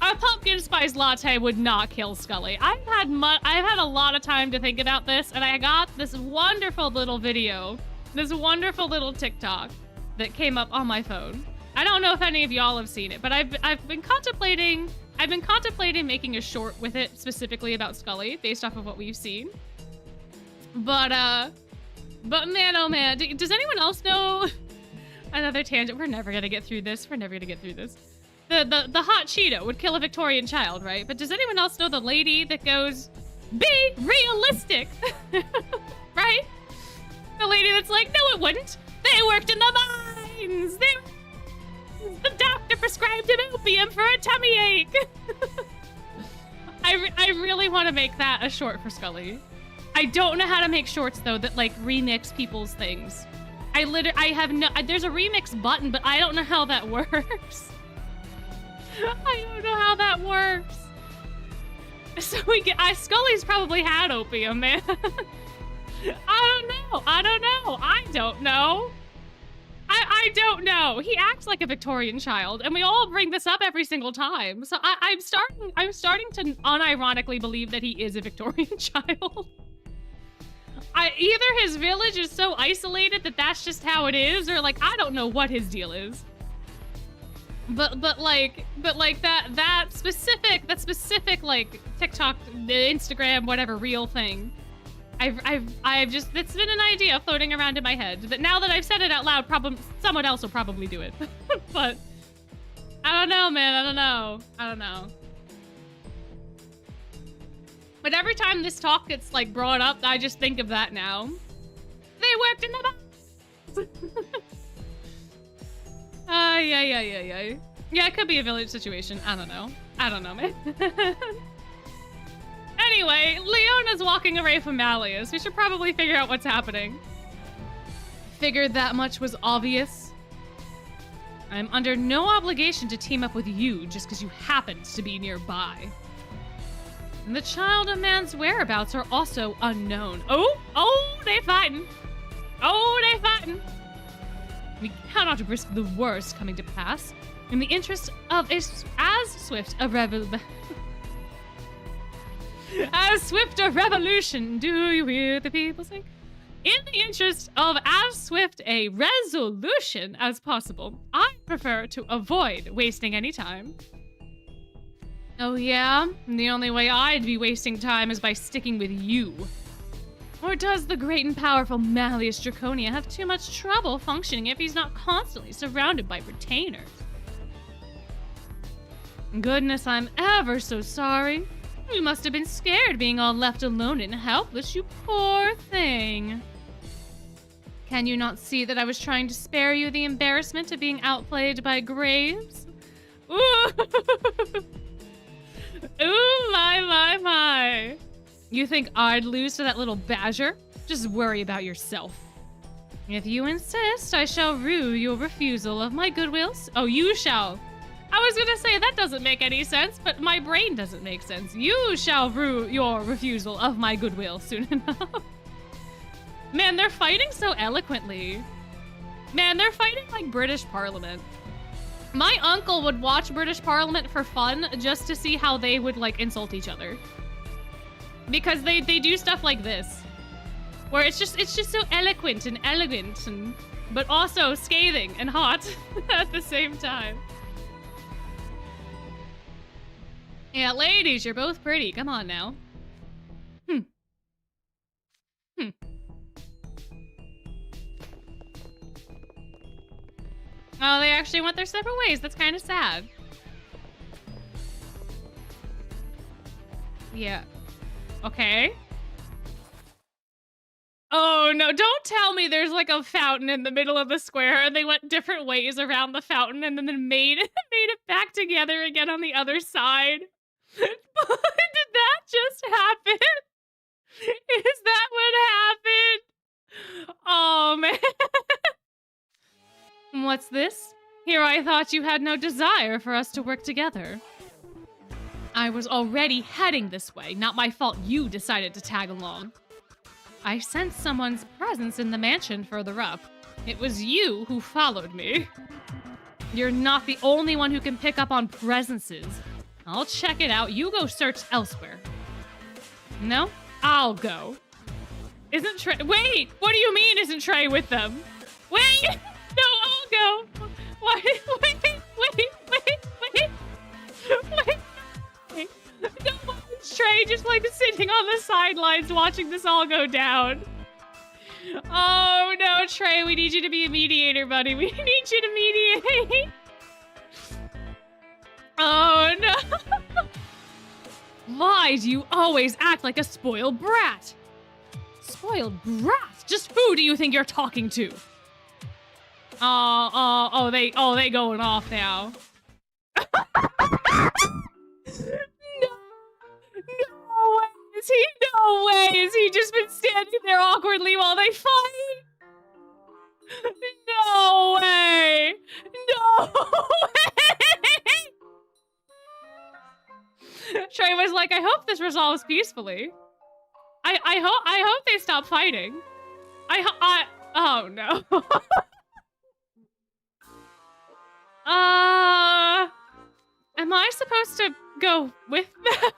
A pumpkin spice latte would not kill Skully. I've had a lot of time to think about this, and I got this wonderful little video, this wonderful little TikTok that came up on my phone. I don't know if any of y'all have seen it, but I've been contemplating making a short with it specifically about Skully based off of what we've seen. But man, oh man, does anyone else know? Another tangent. We're never gonna get through this. The hot Cheeto would kill a Victorian child, right? But does anyone else know the lady that goes, "Be realistic," right? The lady that's like, "No, it wouldn't. They worked in the mines. The doctor prescribed him opium for a tummy ache." I really want to make that a short for Skully. I don't know how to make shorts though that like remix people's things. There's a remix button, but I don't know how that works. I don't know how that works. So Skully's probably had opium, man. I don't know. I don't know. He acts like a Victorian child, and we all bring this up every single time. So I'm starting to unironically believe that he is a Victorian child. Either his village is so isolated that that's just how it is, or like I don't know what his deal is. But like that specific like TikTok, Instagram, whatever reel thing. I've just, it's been an idea floating around in my head that now that I've said it out loud, someone else will probably do it. But I don't know, man. I don't know. But every time this talk gets like brought up, I just think of that now. They worked in the yeah. Yeah, it could be a village situation. I don't know, man. Anyway, Leona's walking away from Malleus. We should probably figure out what's happening. Figured that much was obvious. I'm under no obligation to team up with you just because you happened to be nearby. And the child of man's whereabouts are also unknown. Oh, they fighting. We cannot risk the worst coming to pass. In the interest of as swift a revolution, do you hear the people sing? In the interest of as swift a resolution as possible, I prefer to avoid wasting any time. Oh yeah? The only way I'd be wasting time is by sticking with you. Or does the great and powerful Malleus Draconia have too much trouble functioning if he's not constantly surrounded by retainers? Goodness, I'm ever so sorry. You must have been scared being all left alone and helpless, you poor thing. Can you not see that I was trying to spare you the embarrassment of being outplayed by Graves? Ooh! Ooh, my. You think I'd lose to that little badger? Just worry about yourself. If you insist, I shall rue your refusal of my goodwill. Oh, you shall. I was gonna say that doesn't make any sense, but my brain doesn't make sense. You shall rue your refusal of my goodwill soon enough. Man, they're fighting so eloquently. Man, they're fighting like British Parliament. My uncle would watch British Parliament for fun just to see how they would like insult each other. Because they do stuff like this. Where it's just so eloquent and elegant but also scathing and hot at the same time. Yeah, ladies, you're both pretty. Come on now. Oh, they actually went their separate ways. That's kind of sad. Yeah. Okay. Oh, no. Don't tell me there's like a fountain in the middle of the square and they went different ways around the fountain and then made it back together again on the other side. Did that just happen? Is that what happened? Oh, man. What's this? Here I thought you had no desire for us to work together. I was already heading this way. Not my fault you decided to tag along. I sensed someone's presence in the mansion further up. It was you who followed me. You're not the only one who can pick up on presences. I'll check it out. You go search elsewhere. No? I'll go. Isn't Trey... Wait! What do you mean isn't Trey with them? Wait! No, I'll go. Wait. No, Trey just like sitting on the sidelines watching this all go down. Oh no, Trey, we need you to be a mediator, buddy. We need you to mediate. Oh no. Why do you always act like a spoiled brat? Spoiled brat? Just who do you think you're talking to? They going off now. No way is he just been standing there awkwardly while they fight? No way! No way! Trey was like, I hope this resolves peacefully. I hope they stop fighting. Oh no. Am I supposed to go with them?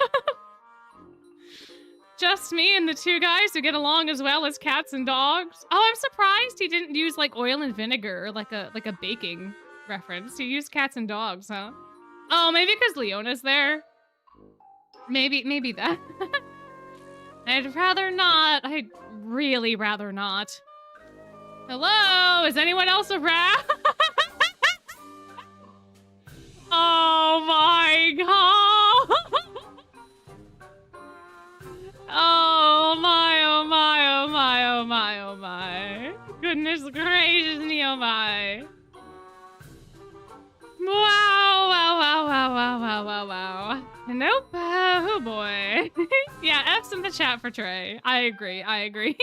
Just me and the two guys who get along as well as cats and dogs? Oh, I'm surprised he didn't use like oil and vinegar or like a baking reference. He used cats and dogs, huh? Oh, maybe because Leona's there. Maybe that. I'd rather not. I'd really rather not. Hello? Is anyone else around? Oh my god! Oh my, oh my, oh my, oh my, oh my. Goodness gracious me, oh my. Wow, wow, wow, wow, wow, wow, wow, wow. Nope. Oh boy. Yeah, F's in the chat for Trey. I agree. I agree.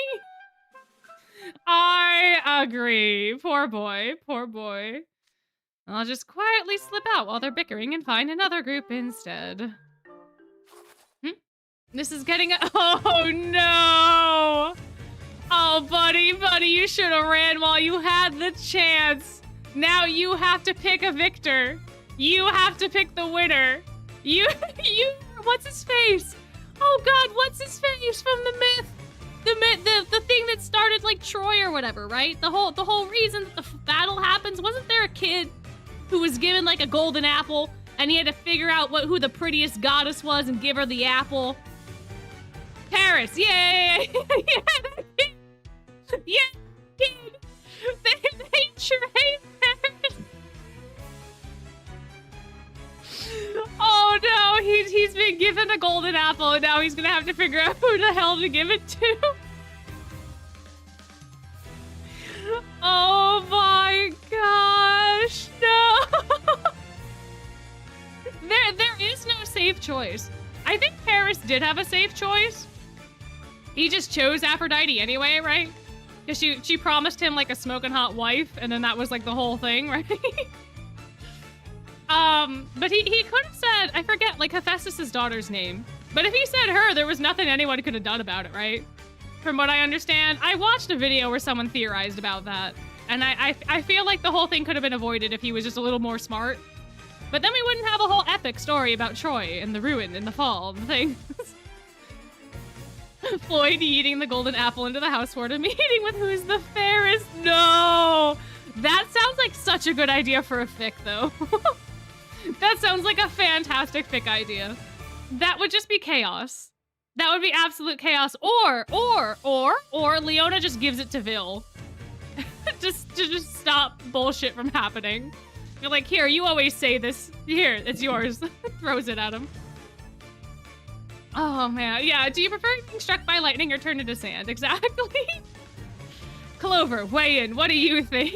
Poor boy. Poor boy. I'll just quietly slip out while they're bickering and find another group instead. This is getting oh no! Oh, buddy, you should have ran while you had the chance. Now you have to pick a victor. You have to pick the winner. What's his face? Oh God, what's his face from the myth? The thing that started like Troy or whatever, right? The whole reason that the battle happens, wasn't there a kid who was given like a golden apple and he had to figure out who the prettiest goddess was and give her the apple? Paris, yay! Yeah, kid. They trade Paris. Oh no, he's been given a golden apple and now he's gonna have to figure out who the hell to give it to. Oh my gosh, no! There is no safe choice. I think Paris did have a safe choice. He just chose Aphrodite anyway, right? Because she promised him like a smoking hot wife, and then that was like the whole thing, right? But he could have said, I forget, like Hephaestus's daughter's name. But if he said her, there was nothing anyone could have done about it, right? From what I understand. I watched a video where someone theorized about that. And I feel like the whole thing could have been avoided if he was just a little more smart. But then we wouldn't have a whole epic story about Troy and the ruin and the fall and things. Floyd eating the golden apple into the house for a meeting with who's the fairest. No! That sounds like such a good idea for a fic, though. That sounds like a fantastic fic idea. That would just be chaos. That would be absolute chaos. Or Leona just gives it to Vil. just to just stop bullshit from happening. You're like, here, you always say this. Here, it's yours. Throws it at him. Oh, man. Yeah, do you prefer being struck by lightning or turned into sand? Exactly. Clover, weigh in. What do you think?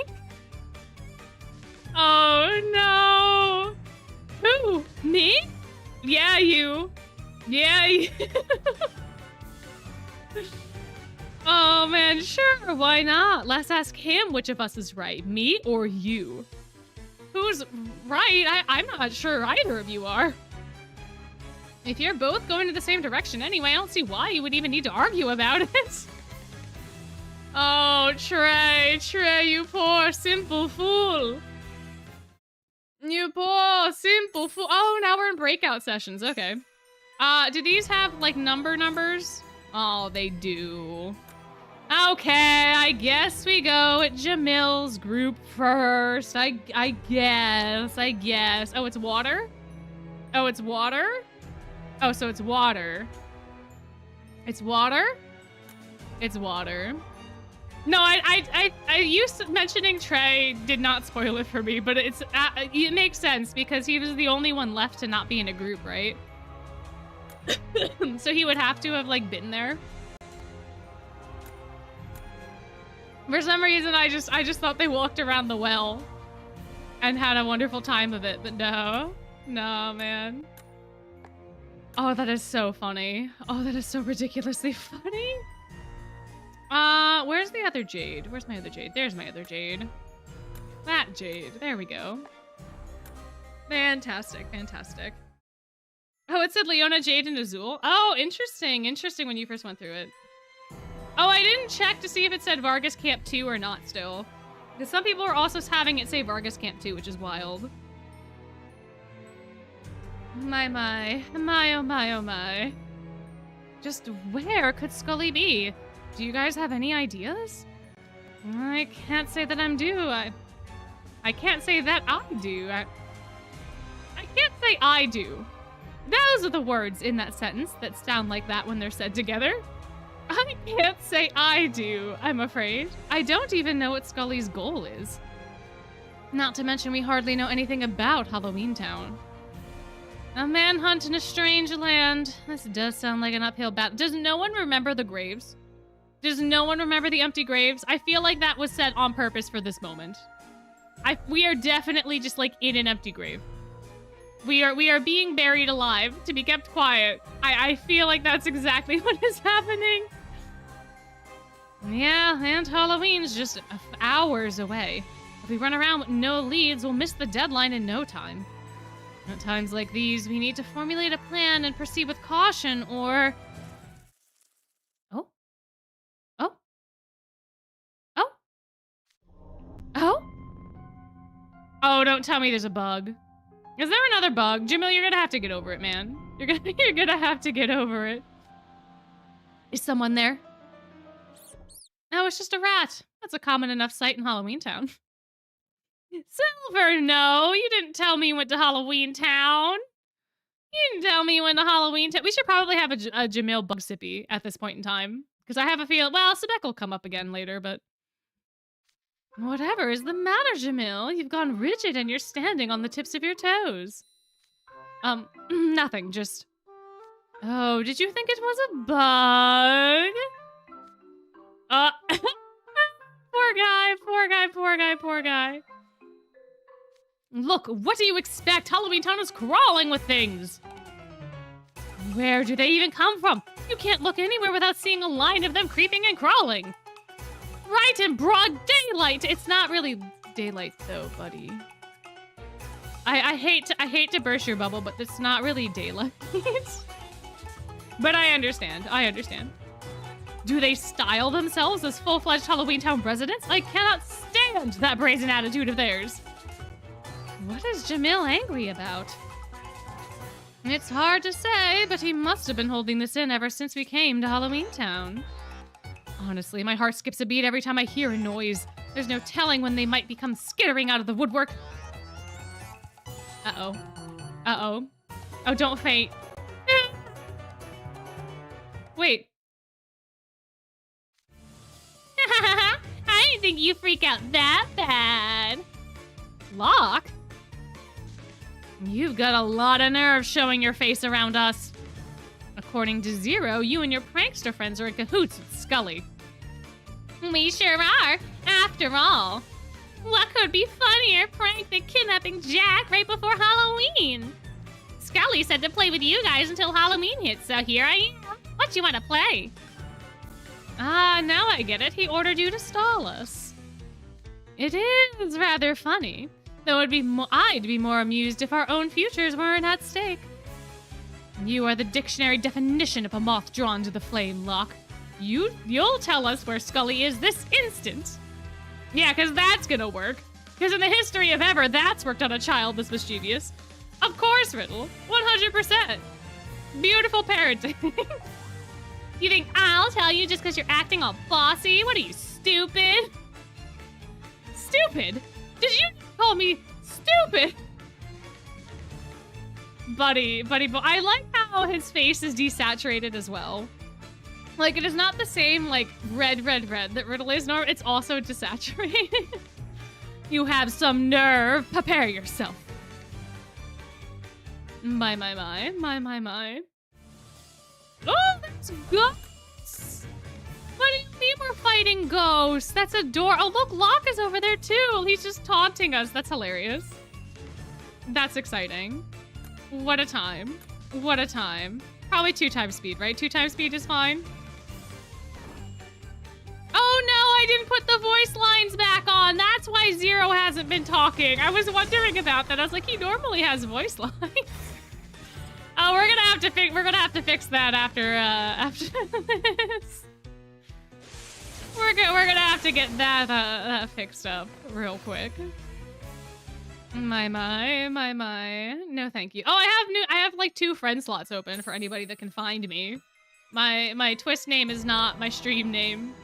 Oh, no. Who? Me? Yeah, you. Yeah, you. Oh, man, sure. Why not? Let's ask him which of us is right, me or you. Who's right? I'm not sure either of you are. If you're both going in the same direction anyway, I don't see why you would even need to argue about it. Oh, Trey, you poor simple fool. You poor simple fool. Oh, now we're in breakout sessions. Okay. Do these have like numbers? Oh, they do. Okay, I guess we go at Jamil's group first. I guess. Oh, it's water? Oh, it's water? Oh, so it's water. It's water? It's water. No, you mentioning Trey did not spoil it for me, but it makes sense because he was the only one left to not be in a group, right? So he would have to have like been there. For some reason, I just thought they walked around the well and had a wonderful time of it, but no, man. Oh, that is so funny. Oh, that is so ridiculously funny. Where's the other Jade? Where's my other Jade? There's my other Jade. That Jade. There we go. Fantastic. Oh, it said Leona, Jade, and Azul. Oh, interesting when you first went through it. Oh, I didn't check to see if it said Vargas Camp 2 or not still. Because some people are also having it say Vargas Camp 2, which is wild. My. Oh my. Just where could Skully be? Do you guys have any ideas? I can't say that I'm due. I can't say that I do. I can't say I do. Those are the words in that sentence that sound like that when they're said together. I can't say I do, I'm afraid. I don't even know what Skully's goal is. Not to mention we hardly know anything about Halloween Town. A manhunt in a strange land. This does sound like an uphill battle. Does no one remember the graves? Does no one remember the empty graves? I feel like that was said on purpose for this moment. We are definitely just like in an empty grave. We are being buried alive to be kept quiet. I feel like that's exactly what is happening. Yeah, and Halloween's just hours away. If we run around with no leads, we'll miss the deadline in no time. At times like these, we need to formulate a plan and proceed with caution, or... Oh, don't tell me there's a bug. Is there another bug? Jamil, you're gonna have to get over it, man. You're gonna have to get over it. Is someone there? No, it's just a rat. That's a common enough sight in Halloween Town. Silver, no, you didn't tell me you went to Halloween Town. You didn't tell me you went to Halloween Town. We should probably have a Jamil bug sippy at this point in time. Because I have a feeling, well, Sebek will come up again later, but... Whatever is the matter, Jamil? You've gone rigid and you're standing on the tips of your toes. Nothing, just... Oh, did you think it was a bug? Poor guy. Look, what do you expect? Halloween Town is crawling with things. Where do they even come from? You can't look anywhere without seeing a line of them creeping and crawling. Right in broad daylight. It's not really daylight though, buddy. I hate to burst your bubble, but it's not really daylight. But I understand. Do they style themselves as full-fledged Halloween Town residents? I cannot stand that brazen attitude of theirs. What is Jamil angry about? It's hard to say, but he must have been holding this in ever since we came to Halloween Town. Honestly, my heart skips a beat every time I hear a noise. There's no telling when they might become skittering out of the woodwork. Uh-oh. Oh, don't faint. Wait. I think you freak out that bad. Locke? You've got a lot of nerve showing your face around us. According to Zero, you and your prankster friends are in cahoots with Skully. We sure are, after all. What could be funnier prank than kidnapping Jack right before Halloween? Skully said to play with you guys until Halloween hits, so here I am. What you want to play? Ah, now I get it. He ordered you to stall us. It is rather funny, though I'd be more amused if our own futures weren't at stake. You are the dictionary definition of a moth drawn to the flame, Locke. You'll tell us where Skully is this instant. Yeah, because that's gonna work. Because in the history of ever, that's worked on a child this mischievous. Of course, Riddle. 100%. Beautiful parenting. You think I'll tell you just because you're acting all bossy? What are you, stupid? Stupid? Did you call me stupid? Buddy, I like how his face is desaturated as well. Like, it is not the same, like, red that Riddle is, nor it's also desaturated. You have some nerve. Prepare yourself. My. Oh, that's ghosts! What do you mean we're fighting ghosts? That's a door. Oh, look, Locke is over there, too. He's just taunting us. That's hilarious. That's exciting. What a time. What a time. Probably 2 times speed, right? 2 times speed is fine. Oh no, I didn't put the voice lines back on. That's why Zero hasn't been talking. I was wondering about that. I was like, he normally has voice lines. Oh, we're gonna have to fix that after this. We're gonna have to get that fixed up real quick. My. No, thank you. Oh, I have like 2 friend slots open for anybody that can find me. My Twist name is not my stream name.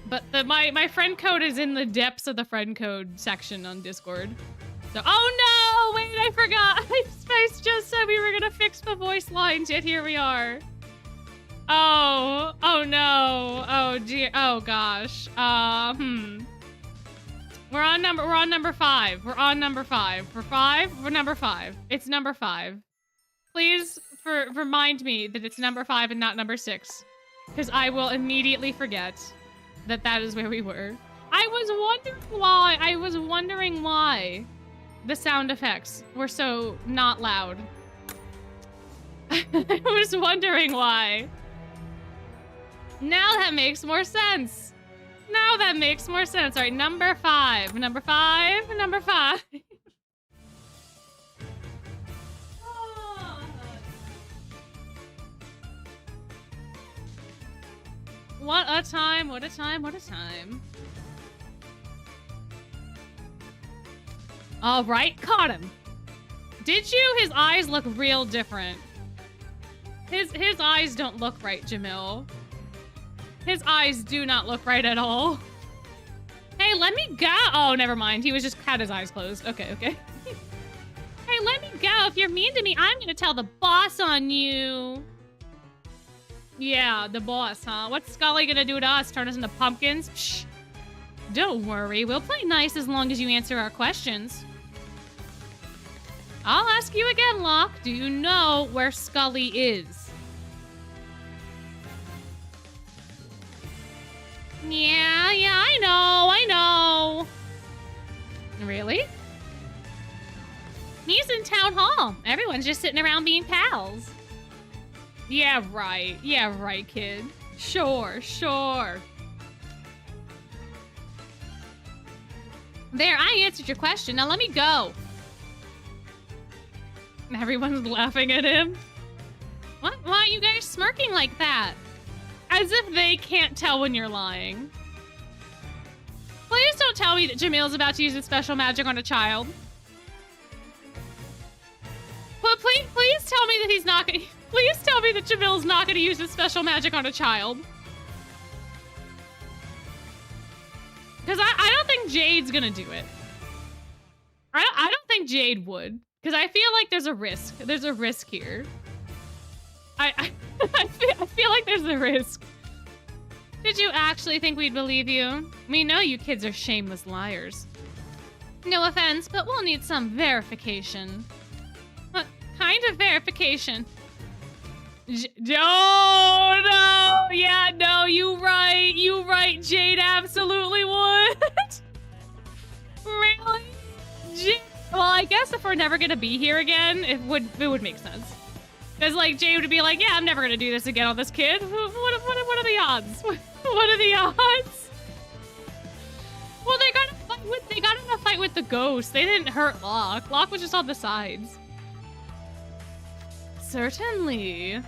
But my friend code is in the depths of the friend code section on Discord. So, oh no! Wait, I forgot. Spice just said we were gonna fix the voice lines, yet here we are. Oh no. Oh dear. Oh gosh. We're on number 5. We're on number 5. For 5, we're number 5. It's number 5. Please remind me that it's number 5 and not number 6, because I will immediately forget that is where we were. I was wondering why the sound effects were so not loud. I was wondering why. Now that makes more sense. Now that makes more sense. All right, number 5. Number 5. Number 5. What a time, what a time, what a time. All right, caught him. Did you? His eyes look real different. His eyes don't look right, Jamil. His eyes do not look right at all. Hey, let me go. Oh, never mind. He was just had his eyes closed. Okay. Hey, let me go. If you're mean to me, I'm gonna tell the boss on you. Yeah, the boss, huh? What's Skully gonna do to us? Turn us into pumpkins? Psh. Don't worry, we'll play nice as long as you answer our questions. I'll ask you again, Locke. Do you know where Skully is? Yeah, I know. Really? He's in town hall. Everyone's just sitting around being pals. Yeah, right, kid. Sure. There, I answered your question. Now let me go. Everyone's laughing at him. What? Why are you guys smirking like that? As if they can't tell when you're lying. Please don't tell me that Jamil's about to use his special magic on a child. But please tell me that he's not gonna... Please tell me that Jamil's not gonna use his special magic on a child. Because I don't think Jade's gonna do it. I don't think Jade would. Because I feel like there's a risk. There's a risk here. I feel like there's a risk. Did you actually think we'd believe you? We know you kids are shameless liars. No offense, but we'll need some verification. What kind of verification? Oh, no! Yeah, no, you right, Jade absolutely would. Really? Well, I guess if we're never gonna be here again, it would make sense. Because, like, Jade would be like, yeah, I'm never gonna do this again on this kid. What are the odds? What are the odds? Well, they got in a fight with the ghost. They didn't hurt Locke. Locke was just on the sides. Certainly.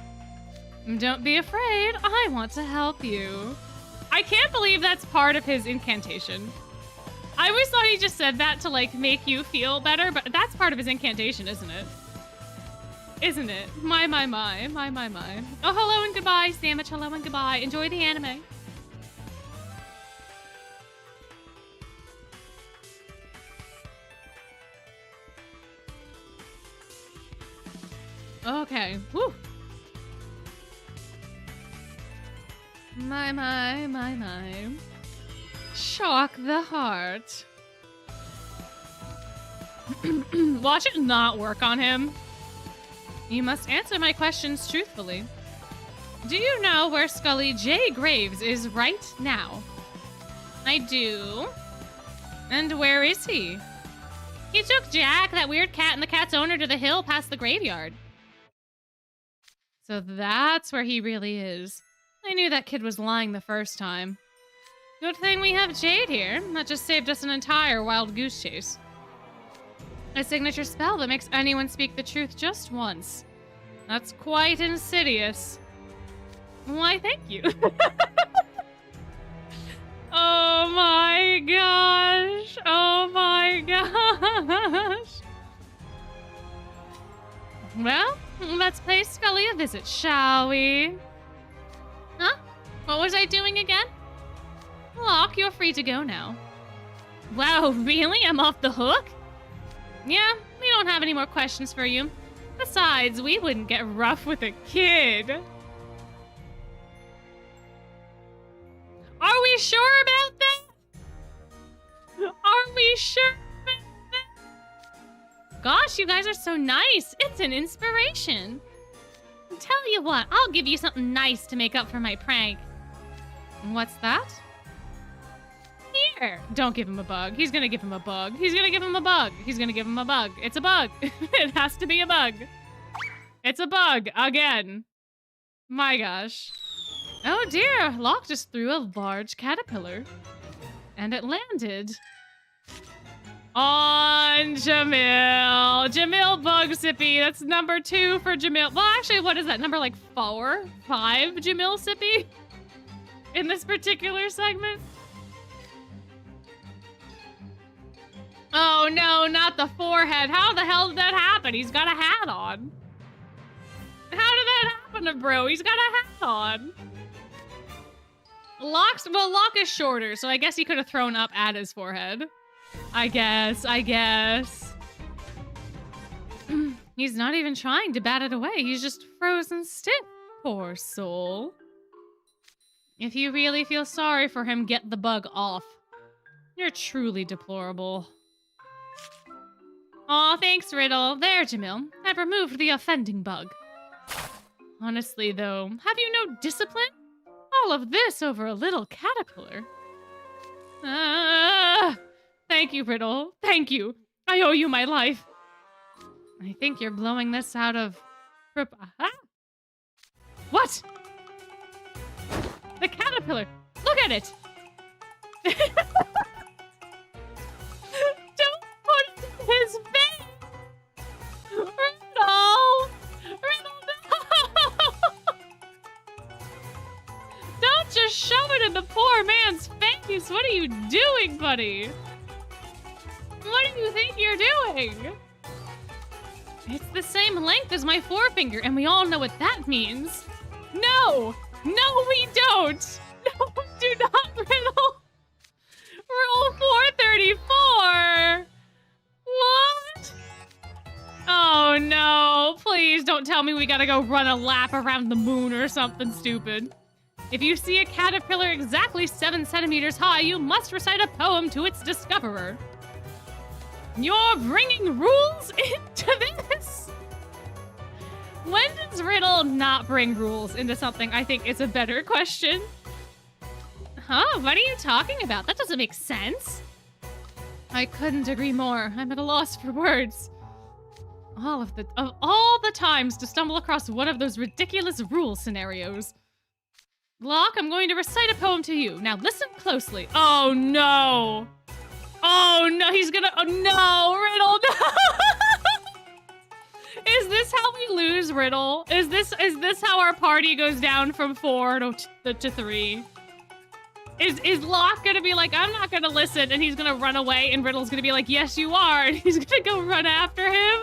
Don't be afraid. I want to help you. I can't believe that's part of his incantation. I always thought he just said that to, like, make you feel better, but that's part of his incantation, isn't it? Isn't it? My. Oh, hello and goodbye, Sandwich. Hello and goodbye. Enjoy the anime. Okay. Woo. My. Shock the heart. Watch it not work on him. You must answer my questions truthfully. Do you know where Skully J. Graves is right now? I do. And where is he? He took Jack, that weird cat, and the cat's owner to the hill past the graveyard. So that's where he really is. I knew that kid was lying the first time. Good thing we have Jade here. That just saved us an entire wild goose chase. A signature spell that makes anyone speak the truth just once. That's quite insidious. Why, thank you. Oh my gosh. Oh my gosh. Well, let's pay Skully a visit, shall we? Huh? What was I doing again? Locke, you're free to go now. Wow, really? I'm off the hook? Yeah, we don't have any more questions for you. Besides, we wouldn't get rough with a kid. Are we sure about that? Are we sure about that? Gosh, you guys are so nice. It's an inspiration. Tell you what, I'll give you something nice to make up for my prank. What's that? Here. Don't give him a bug. He's gonna give him a bug. He's gonna give him a bug. He's gonna give him a bug. It's a bug. It has to be a bug. It's a bug. Again. My gosh. Oh dear. Locke just threw a large caterpillar. And it landed on Jamil. Jamil Bug Sippy. That's number 2 for Jamil. Well, actually, what is that? Number like 4? 5 Jamil Sippy? In this particular segment? Oh no, not the forehead. How the hell did that happen? He's got a hat on. How did that happen to bro? He's got a hat on. Locke is shorter, so I guess he could have thrown up at his forehead. I guess. He's not even trying to bat it away. He's just frozen stiff. Poor soul. If you really feel sorry for him, get the bug off. You're truly deplorable. Aw, thanks, Riddle. There, Jamil. I've removed the offending bug. Honestly, though, have you no discipline? All of this over a little caterpillar. Thank you, Riddle. Thank you. I owe you my life. I think you're blowing this out of... What? The caterpillar. Look at it. Don't put it in his face. Riddle. No. Don't just shove it in the poor man's face. What are you doing, buddy? What do you think you're doing? It's the same length as my forefinger, and we all know what that means. No! No, we don't! No, do not, Riddle! Rule 434! What? Oh no, please don't tell me we gotta go run a lap around the moon or something stupid. If you see a caterpillar exactly 7 centimeters high, you must recite a poem to its discoverer. You're bringing rules into this? When does Riddle not bring rules into something? I think it's a better question. Huh? What are you talking about? That doesn't make sense. I couldn't agree more. I'm at a loss for words. Of all the times to stumble across one of those ridiculous rule scenarios. Locke, I'm going to recite a poem to you. Now listen closely. Oh no. Oh no, he's gonna, oh no, Riddle, no. Is this how we lose, Riddle? Is this how our party goes down from 4 to 3? Is Locke gonna be like, I'm not gonna listen, and he's gonna run away, and Riddle's gonna be like, yes, you are, and he's gonna go run after him?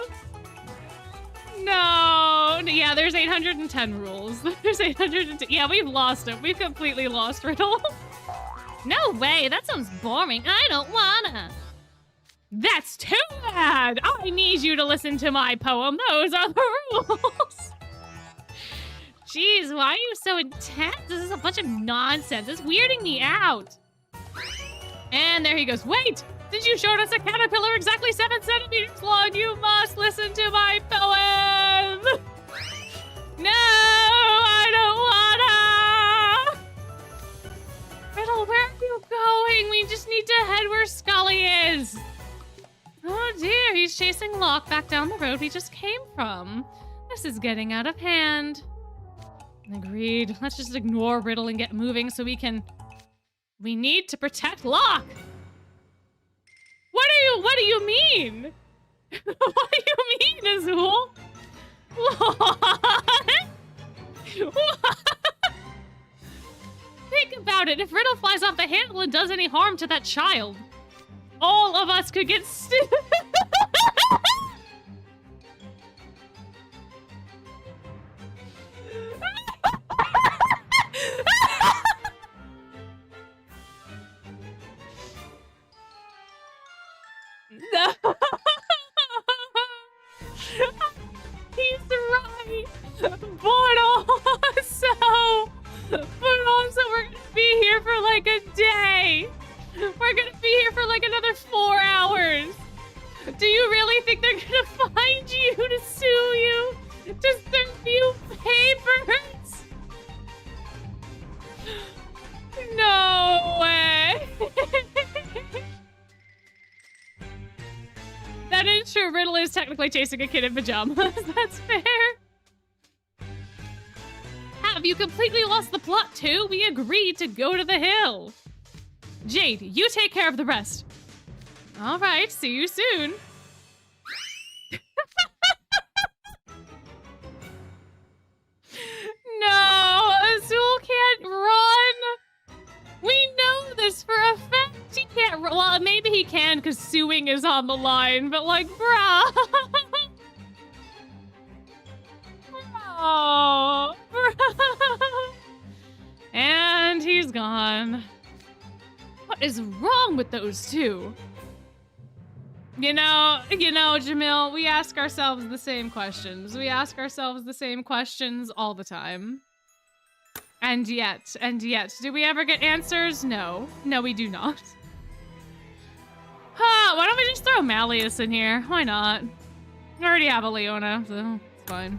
No. Yeah, there's 810 rules. There's 810. Yeah, we've lost him. We've completely lost Riddle. No way. That sounds boring. I don't wanna. That's too bad. I need you to listen to my poem. Those are the rules. Jeez, why are you so intense? This is a bunch of nonsense. It's weirding me out. And there he goes. Wait! Since you showed us a caterpillar exactly 7 centimeters long, you must listen to my poem! No! I don't wanna! Riddle, where are you going? We just need to head where Skully is! Oh dear, he's chasing Locke back down the road we just came from. This is getting out of hand. Agreed. Let's just ignore Riddle and get moving so we need to protect Locke! What do you mean? What do you mean, Azul? What? Think about it. If Riddle flies off the handle and does any harm to that child, all of us could get No. He's right. But also we're gonna be here for like a day. We're gonna be here for like another 4 hours. Do you really think they're gonna find you to sue you? To serve you papers? No way. That is true. Riddle is technically chasing a kid in pajamas. That's fair. Have you completely lost the plot too? We agreed to go to the hill. Jade, you take care of the rest. All right, see you soon. No, Azul can't run. We know this for a fact. He can't run. Well, maybe he can because suing is on the line, but like, bruh. Oh, bruh. And he's gone. What is wrong with those two? You know, Jamil, we ask ourselves the same questions. We ask ourselves the same questions all the time. And yet, do we ever get answers? No. No, we do not. Why don't we just throw Malleus in here? Why not? I already have a Leona, so it's fine.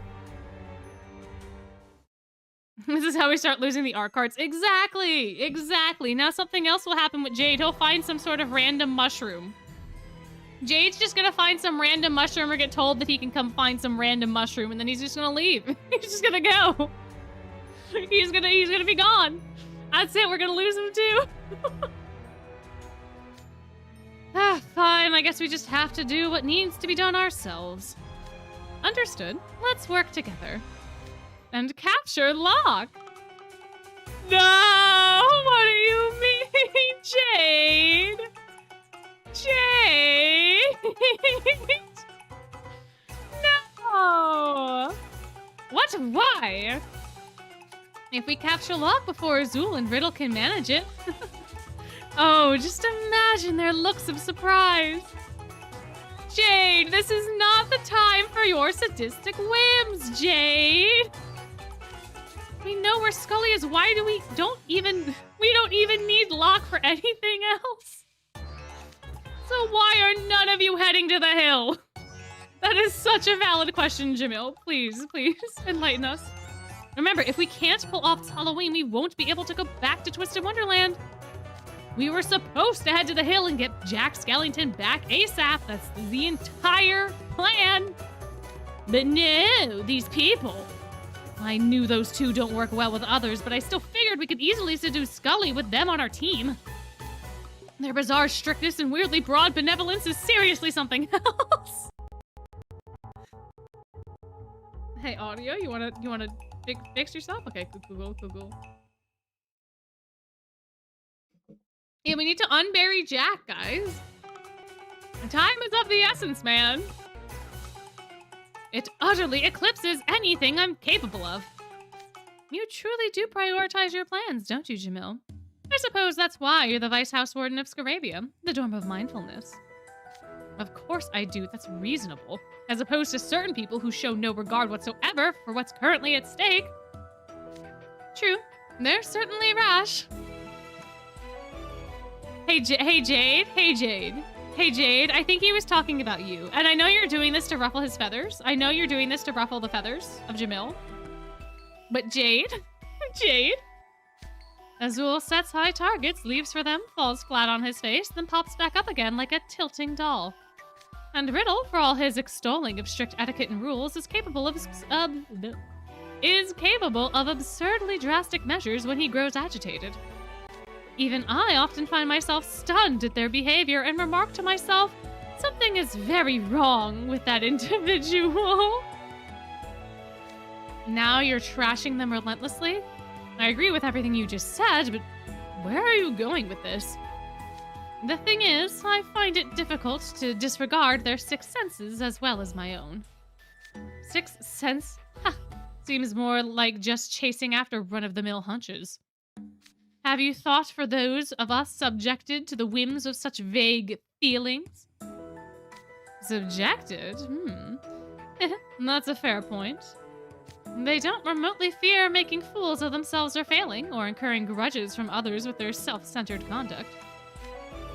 This is how we start losing the art cards. Exactly! Exactly! Now something else will happen with Jade. He'll find some sort of random mushroom. Jade's just gonna find some random mushroom or get told that he can come find some random mushroom and then he's just gonna leave. He's just gonna go. He's gonna be gone. That's it, we're gonna lose him too. Fine, I guess we just have to do what needs to be done ourselves. Understood. Let's work together. And capture Locke. No! What do you mean, Jade? Jade! No! What? Why? If we capture Locke before Azul and Riddle can manage it. Oh, just imagine their looks of surprise. Jade, this is not the time for your sadistic whims, Jade. We know where Skully is. Why do we don't even need Locke for anything else? So why are none of you heading to the hill? That is such a valid question, Jamil. Please, please enlighten us. Remember, if we can't pull off Halloween, we won't be able to go back to Twisted Wonderland. We were supposed to head to the hill and get Jack Skellington back ASAP. That's the entire plan. But no, these people. I knew those two don't work well with others, but I still figured we could easily seduce Skully with them on our team. Their bizarre strictness and weirdly broad benevolence is seriously something else. Hey, audio, you wanna fix yourself? Okay, cool. Yeah, we need to unbury Jack, guys. Time is of the essence, man. It utterly eclipses anything I'm capable of. You truly do prioritize your plans, don't you, Jamil? I suppose that's why you're the Vice House Warden of Scarabia, the Dorm of Mindfulness. Of course I do, that's reasonable. As opposed to certain people who show no regard whatsoever for what's currently at stake. True, they're certainly rash. Hey Jade, I think he was talking about you. And I know you're doing this to ruffle his feathers. I know you're doing this to ruffle the feathers of Jamil. But Jade? Azul sets high targets, leaves for them, falls flat on his face, then pops back up again like a tilting doll. And Riddle, for all his extolling of strict etiquette and rules, is capable of absurdly drastic measures when he grows agitated. Even I often find myself stunned at their behavior and remark to myself, something is very wrong with that individual. Now you're trashing them relentlessly? I agree with everything you just said, but where are you going with this? The thing is, I find it difficult to disregard their sixth senses as well as my own. Sixth sense? Ha! Seems more like just chasing after run-of-the-mill hunches. Have you thought for those of us subjected to the whims of such vague feelings? Subjected? That's a fair point. They don't remotely fear making fools of themselves or failing, or incurring grudges from others with their self-centered conduct.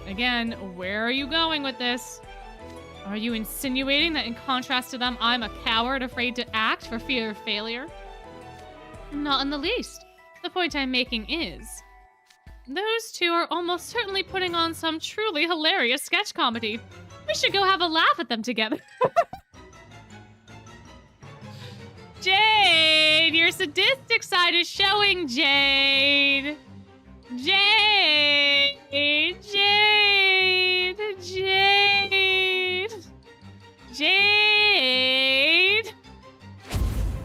Again, where are you going with this? Are you insinuating that in contrast to them, I'm a coward afraid to act for fear of failure? Not in the least. The point I'm making is, those two are almost certainly putting on some truly hilarious sketch comedy. We should go have a laugh at them together. Jade, your sadistic side is showing, Jade. Jade.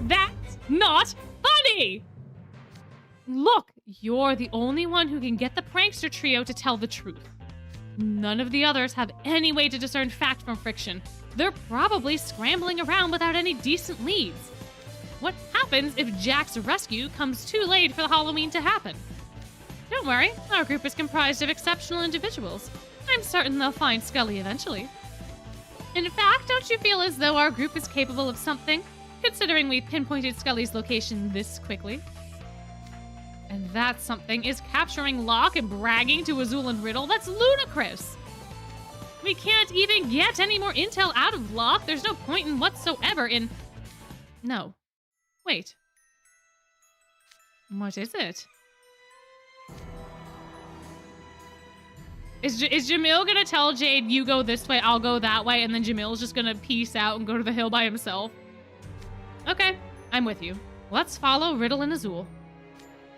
That's not funny. Look, you're the only one who can get the prankster trio to tell the truth. None of the others have any way to discern fact from fiction. They're probably scrambling around without any decent leads. What happens if Jack's rescue comes too late for the Halloween to happen? Don't worry, our group is comprised of exceptional individuals. I'm certain they'll find Skully eventually. In fact, don't you feel as though our group is capable of something, considering we pinpointed Skully's location this quickly? And that something is capturing Locke and bragging to Azul and Riddle? That's ludicrous! We can't even get any more intel out of Locke. There's no point in whatsoever in... No. Wait. What is it? Is Jamil gonna tell Jade, you go this way, I'll go that way, and then Jamil's just gonna peace out and go to the hill by himself? Okay, I'm with you. Let's follow Riddle and Azul.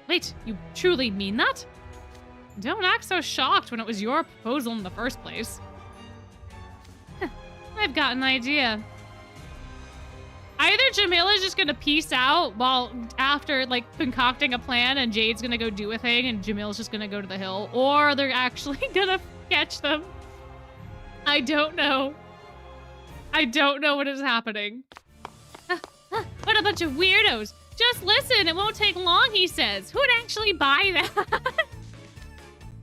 Wait, you truly mean that? Don't act so shocked when it was your proposal in the first place. I've got an idea. Either Jamil is just gonna peace out while after like concocting a plan and Jade's gonna go do a thing and Jamil's just gonna go to the hill, or they're actually gonna catch them. I don't know. I don't know what is happening. What a bunch of weirdos. Just listen, it won't take long, he says. Who'd actually buy that?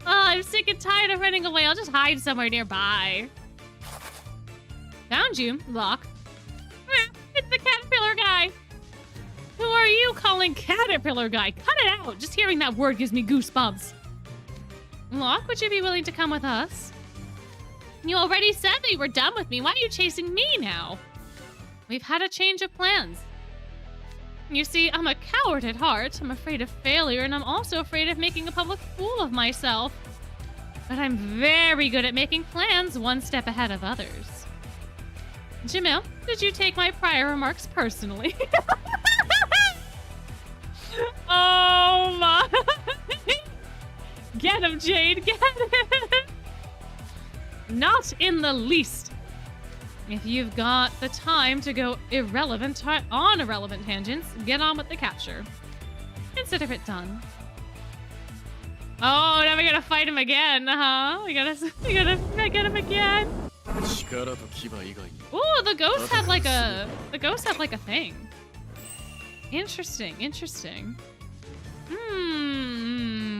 Oh, I'm sick and tired of running away. I'll just hide somewhere nearby. Found you, Locke. It's the caterpillar guy. Who are you calling Caterpillar Guy? Cut it out! Just hearing that word gives me goosebumps. Locke, would you be willing to come with us? You already said that you were done with me. Why are you chasing me now? We've had a change of plans. You see, I'm a coward at heart. I'm afraid of failure, and I'm also afraid of making a public fool of myself. But I'm very good at making plans one step ahead of others. Jamil, did you take my prior remarks personally? Oh my. Get him, Jade, get him. Not in the least. If you've got the time to go on irrelevant tangents, get on with the capture. Consider it done. Oh, now we gotta fight him again, huh? We gotta get him again. Ooh, the ghost had like a thing. Interesting, interesting.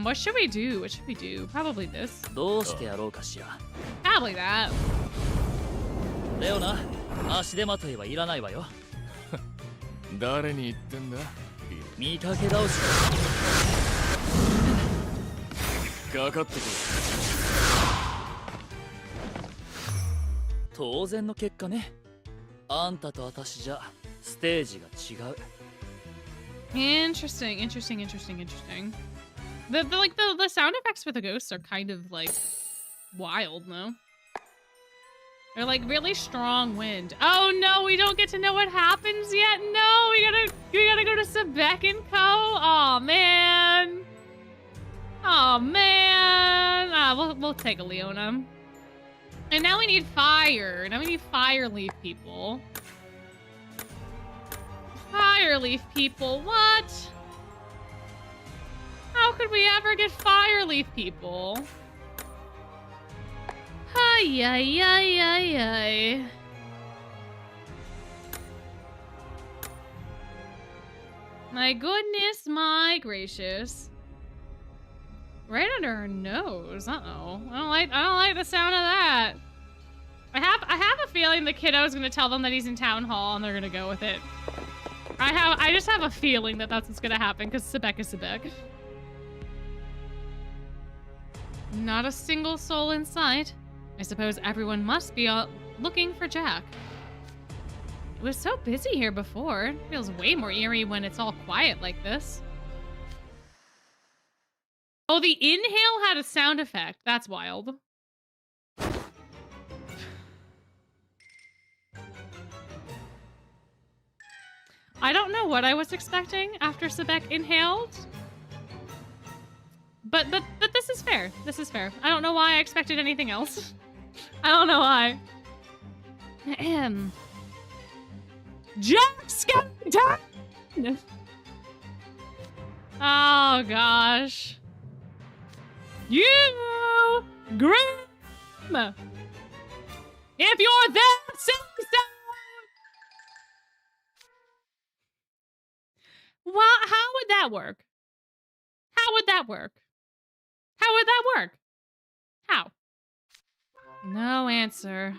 What should we do? What should we do? Probably this. Probably that. レオナ、足手まといはいらないわよ。誰に言ってんだ？見かけ倒し。かかってくる。当然の結果ね。あんたと私じゃステージが違う。Interesting. The sound effects for the ghosts are kind of like wild, no? They're like really strong wind. Oh no, we don't get to know what happens yet. No, we gotta go to Sebek and Co. Aw man. Aw man. We'll take a Leona. And now we need fire. Now we need fire leaf people. Fire leaf people, what? How could we ever get fire leaf people? Ay, ay, ay, ay, ay. My goodness, my gracious. Right under her nose. Uh-oh. I don't like the sound of that. I have a feeling the kiddo's gonna tell them that he's in town hall and they're gonna go with it. I just have a feeling that that's what's gonna happen because Sebek is Sebek. Not a single soul in sight. I suppose everyone must be looking for Jack. It was so busy here before. It feels way more eerie when it's all quiet like this. Oh, the inhale had a sound effect. That's wild. I don't know what I was expecting after Sebek inhaled. But this is fair. This is fair. I don't know why I expected anything else. I don't know why. Jack Skeleton! Oh gosh. You Grim! If you're there, say so! Well, how would that work? How would that work? How would that work? How? No answer.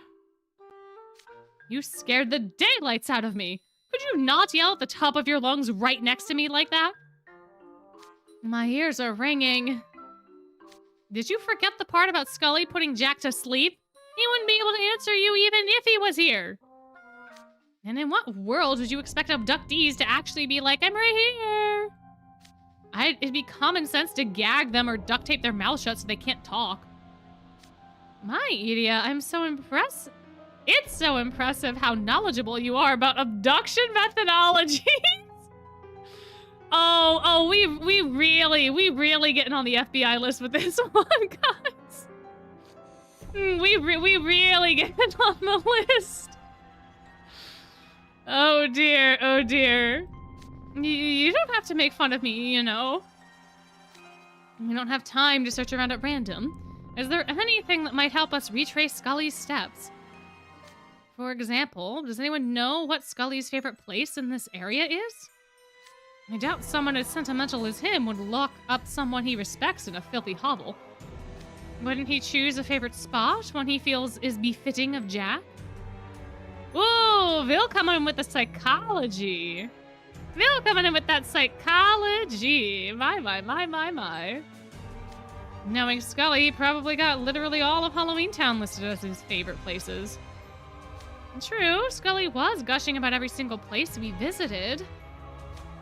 You scared the daylights out of me. Could you not yell at the top of your lungs right next to me like that? My ears are ringing. Did you forget the part about Skully putting Jack to sleep? He wouldn't be able to answer you even if he was here. And in what world would you expect abductees to actually be like, I'm right here? It'd be common sense to gag them or duct tape their mouth shut so they can't talk. My Idia, I'm so impressed. It's so impressive how knowledgeable you are about abduction methodologies. Oh, we really getting on the FBI list with this one, guys. We really getting on the list. Oh dear, oh dear. You don't have to make fun of me, you know. We don't have time to search around at random. Is there anything that might help us retrace Skully's steps? For example, does anyone know what Skully's favorite place in this area is? I doubt someone as sentimental as him would lock up someone he respects in a filthy hovel. Wouldn't he choose a favorite spot when he feels is befitting of Jack? Ooh, Vil coming with the psychology. Bill coming in with that psychology. My. Knowing Skully, he probably got literally all of Halloween Town listed as his favorite places. True, Skully was gushing about every single place we visited.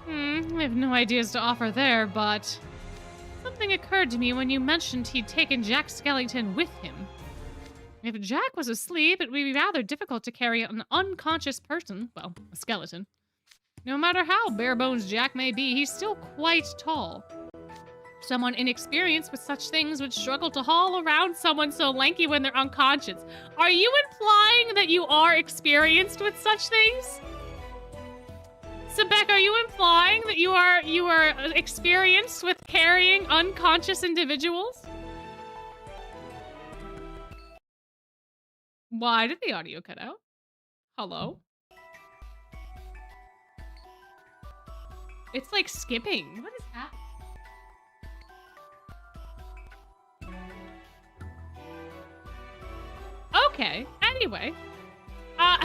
I have no ideas to offer there, but something occurred to me when you mentioned he'd taken Jack Skellington with him. If Jack was asleep, it would be rather difficult to carry an unconscious person, well, a skeleton. No matter how bare bones Jack may be, he's still quite tall. Someone inexperienced with such things would struggle to haul around someone so lanky when they're unconscious. Are you implying that you are experienced with such things? Sebek, are you implying that you are experienced with carrying unconscious individuals? Why did the audio cut out? Hello? It's like skipping. What is happening? Okay. Anyway, are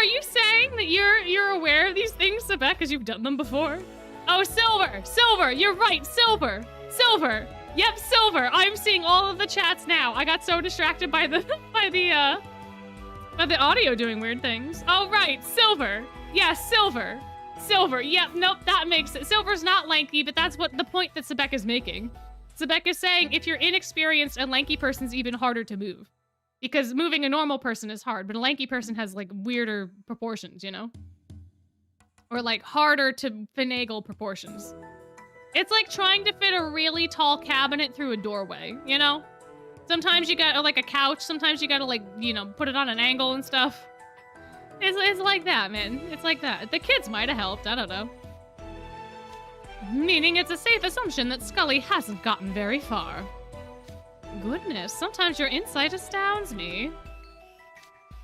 you saying that you're aware of these things, Sebek, because you've done them before? Oh, Silver. You're right, Silver. Yep, Silver. I'm seeing all of the chats now. I got so distracted by the audio doing weird things. Oh, right, Silver. Yeah, Silver. Yep, nope, that makes it. Silver's not lanky, but that's what the point that Sebek is making. Sebek is saying if you're inexperienced, a lanky person's even harder to move. Because moving a normal person is hard, but a lanky person has, like, weirder proportions, you know? Or, like, harder to finagle proportions. It's like trying to fit a really tall cabinet through a doorway, you know? Sometimes you got, like, a couch. Sometimes you gotta, like, you know, put it on an angle and stuff. It's like that, man. It's like that. The kids might have helped. I don't know. Meaning it's a safe assumption that Skully hasn't gotten very far. Goodness, sometimes your insight astounds me.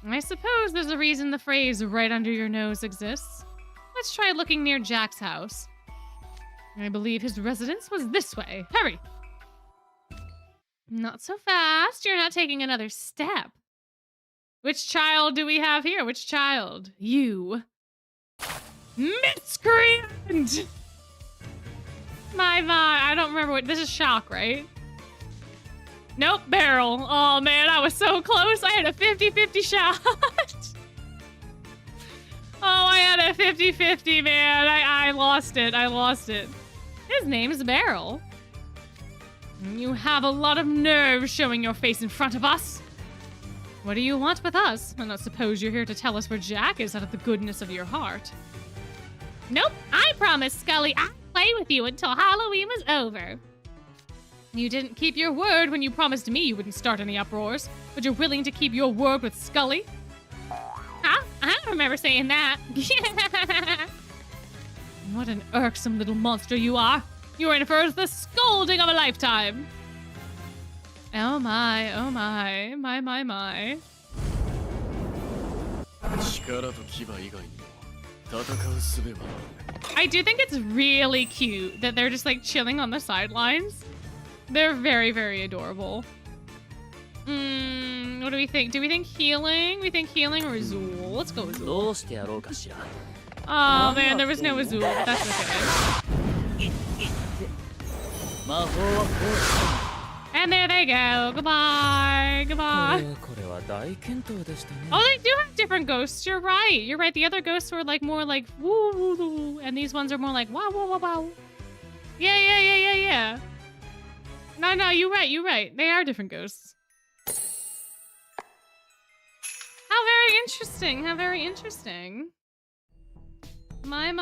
I suppose there's a reason the phrase right under your nose exists. Let's try looking near Jack's house. I believe his residence was this way. Hurry! Not so fast. You're not taking another step. Which child do we have here? Which child? You. Miscreant! My, I don't remember what... This is Shock, right? Nope, Barrel. Oh, man, I was so close. I had a 50-50 shot. Oh, I had a 50-50, man. I lost it. His name's Barrel. You have a lot of nerve showing your face in front of us. What do you want with us? I don't suppose you're here to tell us where Jack is out of the goodness of your heart. Nope, I promised Skully I'd play with you until Halloween was over. You didn't keep your word when you promised me you wouldn't start any uproars, but you're willing to keep your word with Skully? Huh? I don't remember saying that. What an irksome little monster you are. You're in for the scolding of a lifetime. Oh my. My. 力と牙以外にも戦う術は I do think it's really cute that they're just like chilling on the sidelines. They're very, very adorable. What do we think? Do we think healing? We think healing or Azul? Let's go Azul. どうしてやろうかしら Oh man, there was no Azul, but that's okay. 魔法はこ And there they go. Goodbye. これは大健闘でしたね Oh, they do have different ghosts. You're right. The other ghosts were like more like woo woo woo, and these ones are more like wow wow wow wow. Yeah. No, you're right. They are different ghosts. How very interesting. My.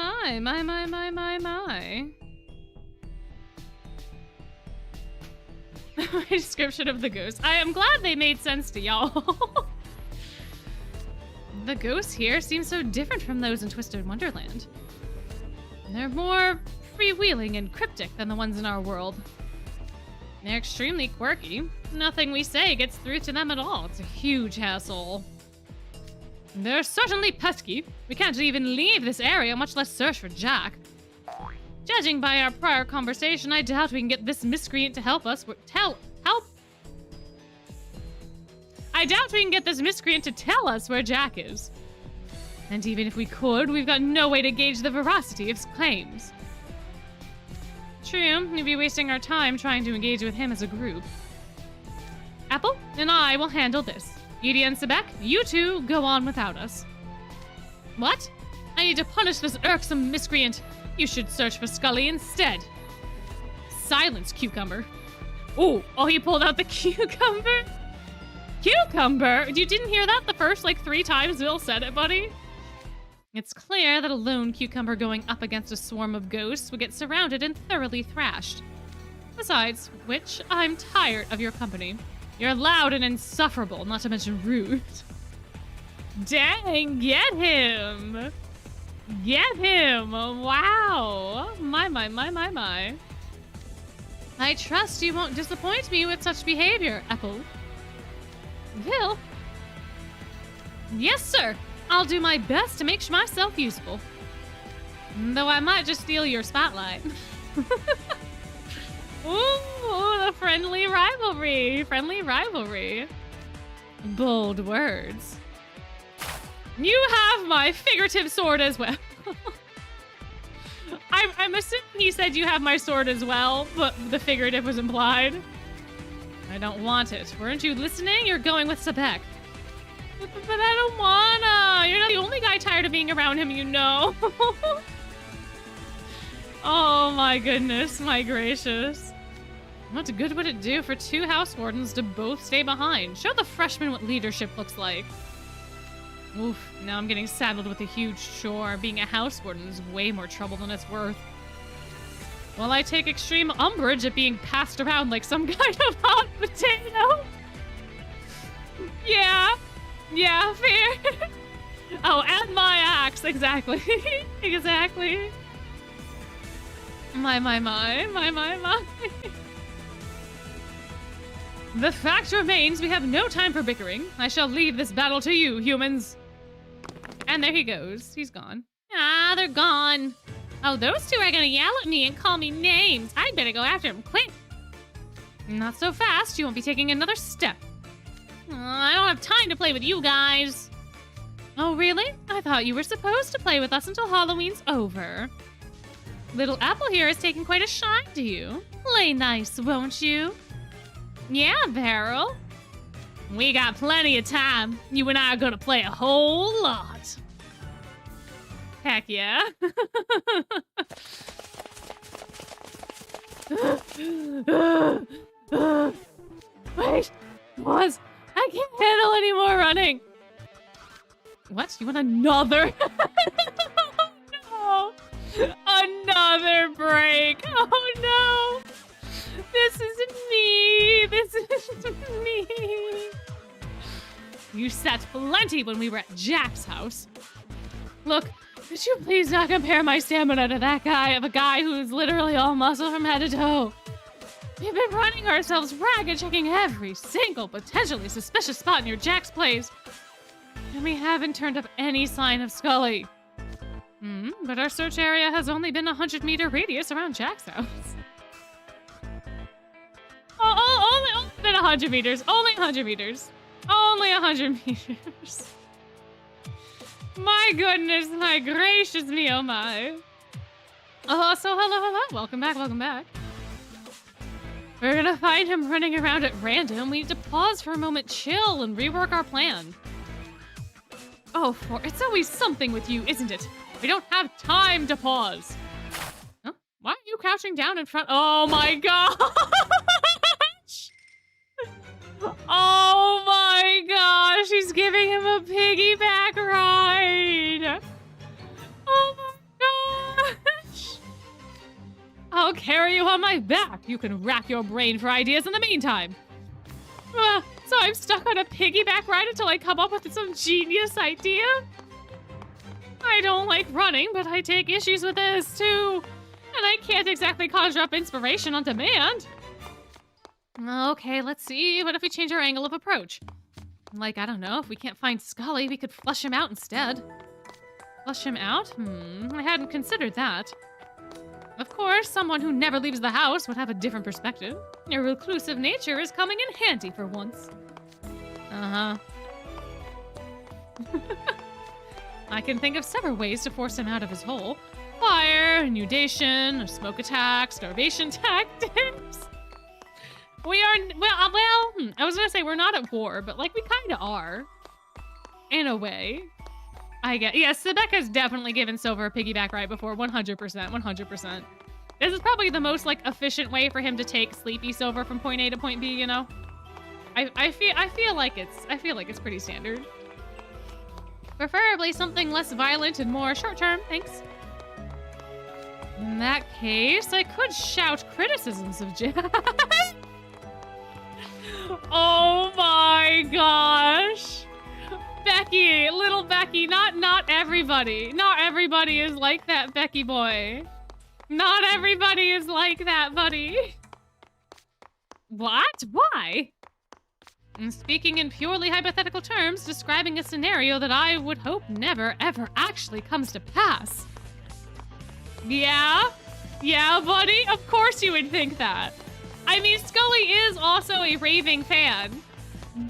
My description of the ghosts. I am glad they made sense to y'all. The ghosts here seem so different from those in Twisted Wonderland. They're more freewheeling and cryptic than the ones in our world. They're extremely quirky. Nothing we say gets through to them at all. It's a huge hassle. They're certainly pesky. We can't even leave this area, much less search for Jack. Judging by our prior conversation, I doubt we can get this miscreant to help us. I doubt we can get this miscreant to tell us where Jack is. And even if we could, we've got no way to gauge the veracity of his claims. True, we'd be wasting our time trying to engage with him as a group. Apple and I will handle this. Edie and Sebek, you two go on without us. What? I need to punish this irksome miscreant. You should search for Skully instead. Silence, Cucumber. Oh, he pulled out the cucumber? Cucumber? You didn't hear that the first, 3 times Bill said it, buddy? It's clear that a lone cucumber going up against a swarm of ghosts would get surrounded and thoroughly thrashed. Besides which, I'm tired of your company. You're loud and insufferable, not to mention rude. Dang, get him! Get him! Wow! My. I trust you won't disappoint me with such behavior, Apple. Will? Yes, sir! I'll do my best to make myself useful. Though I might just steal your spotlight. Ooh, the friendly rivalry. Friendly rivalry. Bold words. You have my figurative sword as well. I'm assuming he said you have my sword as well, but the figurative was implied. I don't want it. Weren't you listening? You're going with Sebek. But I don't wanna. You're not the only guy tired of being around him, you know. Oh my goodness, my gracious. What good would it do for 2 house wardens to both stay behind? Show the freshmen what leadership looks like. Oof, now I'm getting saddled with a huge chore. Being a house warden is way more trouble than it's worth. Well, I take extreme umbrage at being passed around like some kind of hot potato. Yeah, fair. Oh, and my axe, exactly. Exactly. My. The fact remains we have no time for bickering. I shall leave this battle to you, humans. And there he goes. He's gone. Ah, they're gone. Oh, those 2 are gonna yell at me and call me names. I'd better go after them quick. Not so fast. You won't be taking another step. I don't have time to play with you guys. Oh, really? I thought you were supposed to play with us until Halloween's over. Little Apple here has taken quite a shine to you. Play nice, won't you? Yeah, Beryl. We got plenty of time. You and I are gonna play a whole lot. Heck yeah. Wait, pause. I can't handle any more running. What? You want another? No. Another break. Oh no. This isn't me. This isn't me. You sat plenty when we were at Jack's house. Look, could you please not compare my stamina to that guy of a guy who's literally all muscle from head to toe? We've been running ourselves ragged, checking every single potentially suspicious spot near Jack's place. And we haven't turned up any sign of Skully. But our search area has only been a 100-meter radius around Jack's house. Only been 100 meters. Only 100 meters. Only 100 meters. My goodness, my gracious me, oh my. Oh, so hello. Welcome back. We're gonna find him running around at random. We need to pause for a moment, chill, and rework our plan. Oh, it's always something with you, isn't it? We don't have time to pause. Huh? Why are you crouching down in front? Oh my gosh! Oh my gosh, he's giving him a piggyback ride. Oh my gosh. I'll carry you on my back. You can rack your brain for ideas in the meantime. So I'm stuck on a piggyback ride until I come up with some genius idea? I don't like running, but I take issues with this too. And I can't exactly conjure up inspiration on demand. Okay, let's see. What if we change our angle of approach? Like, I don't know, if we can't find Skully, we could flush him out instead. Flush him out? I hadn't considered that. Of course, someone who never leaves the house would have a different perspective. Your reclusive nature is coming in handy for once. Uh-huh. I can think of several ways to force him out of his hole. Fire, nudation, smoke attack, starvation tactics. We are, I was gonna say we're not at war, but like we kind of are. In a way. I get, yeah, Sebek has definitely given Silver a piggyback ride before, 100%, 100%. This is probably the most like efficient way for him to take Sleepy Silver from point A to point B, you know? I feel like it's pretty standard. Preferably something less violent and more short-term, thanks. In that case, I could shout criticisms of Jack. Oh my gosh. Becky, little Becky, not everybody. Not everybody is like that, Becky boy. Not everybody is like that, buddy. What? Why? And speaking in purely hypothetical terms, describing a scenario that I would hope never, ever actually comes to pass. Yeah? Yeah, buddy? Of course you would think that. I mean, Skully is also a raving fan.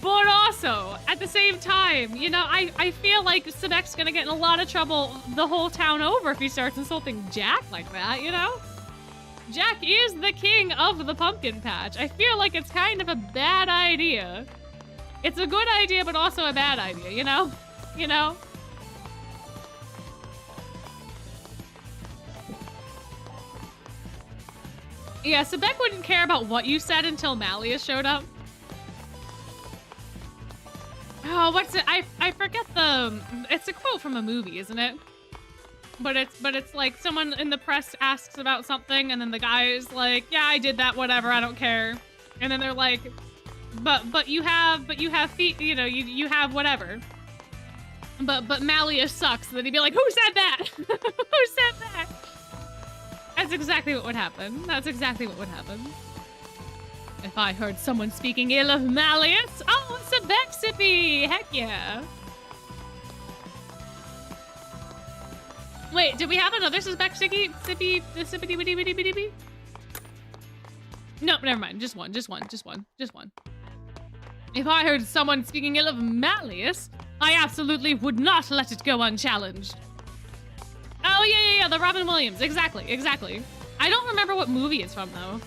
But also, at the same time, you know, I feel like Sebek's gonna get in a lot of trouble the whole town over if he starts insulting Jack like that, you know? Jack is the king of the pumpkin patch. I feel like it's kind of a bad idea. It's a good idea, but also a bad idea, you know? You know? Yeah, Sebek wouldn't care about what you said until Malleus showed up. Oh, what's it? I forget the. It's a quote from a movie, isn't it? But it's like someone in the press asks about something, and then the guy is like, "Yeah, I did that. Whatever. I don't care." And then they're like, "But you have feet. You know, you have whatever." But Malleus sucks. Then he'd be like, "Who said that? Who said that?" That's exactly what would happen. That's exactly what would happen. If I heard someone speaking ill of Malleus, oh, Sebek Sippy! Heck yeah! Wait, did we have another Sebek Sippy? No, never mind. Just one. If I heard someone speaking ill of Malleus, I absolutely would not let it go unchallenged. Oh, yeah, the Robin Williams. Exactly. I don't remember what movie it's from, though.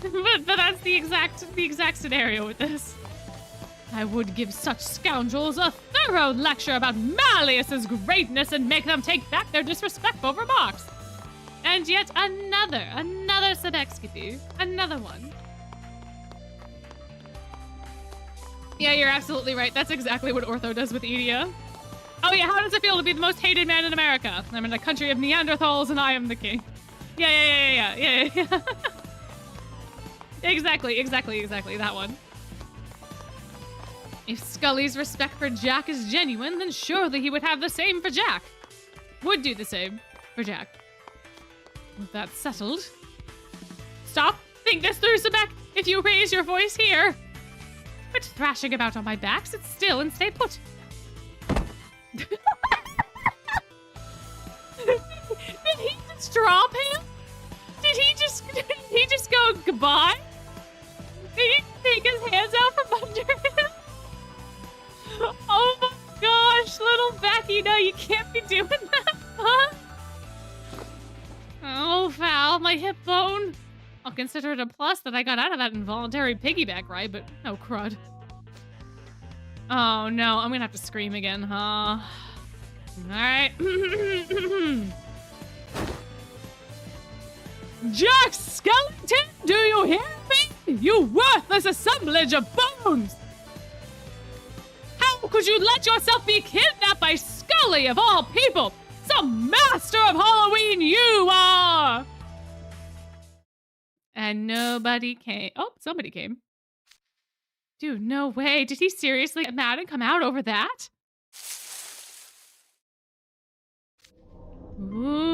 but that's the exact scenario with this. I would give such scoundrels a thorough lecture about Malleus's greatness and make them take back their disrespectful remarks. And yet another Sebek Skippy. Another one. Yeah, you're absolutely right. That's exactly what Ortho does with Edia. Oh yeah, how does it feel to be the most hated man in America? I'm in a country of Neanderthals and I am the king. Yeah. Exactly, that one. If Skully's respect for Jack is genuine, then surely he would have the same for Jack. Would do the same for Jack. With that settled. Stop! Think this through, Sebek! If you raise your voice here! Quit thrashing about on my back, sit still and stay put. Did he just drop him? Did he just go goodbye? Did he take his hands out from under him? Oh my gosh, little Becky, no, you can't be doing that, huh? Oh, foul, my hip bone. I'll consider it a plus that I got out of that involuntary piggyback ride, but no crud. Oh no, I'm gonna have to scream again, huh? Alright. Jack Skeleton, do you hear me? You worthless assemblage of bones! How could you let yourself be kidnapped by Skully of all people? Some master of Halloween you are! And nobody came. Oh, somebody came. Dude, no way. Did he seriously get mad and come out over that? Ooh.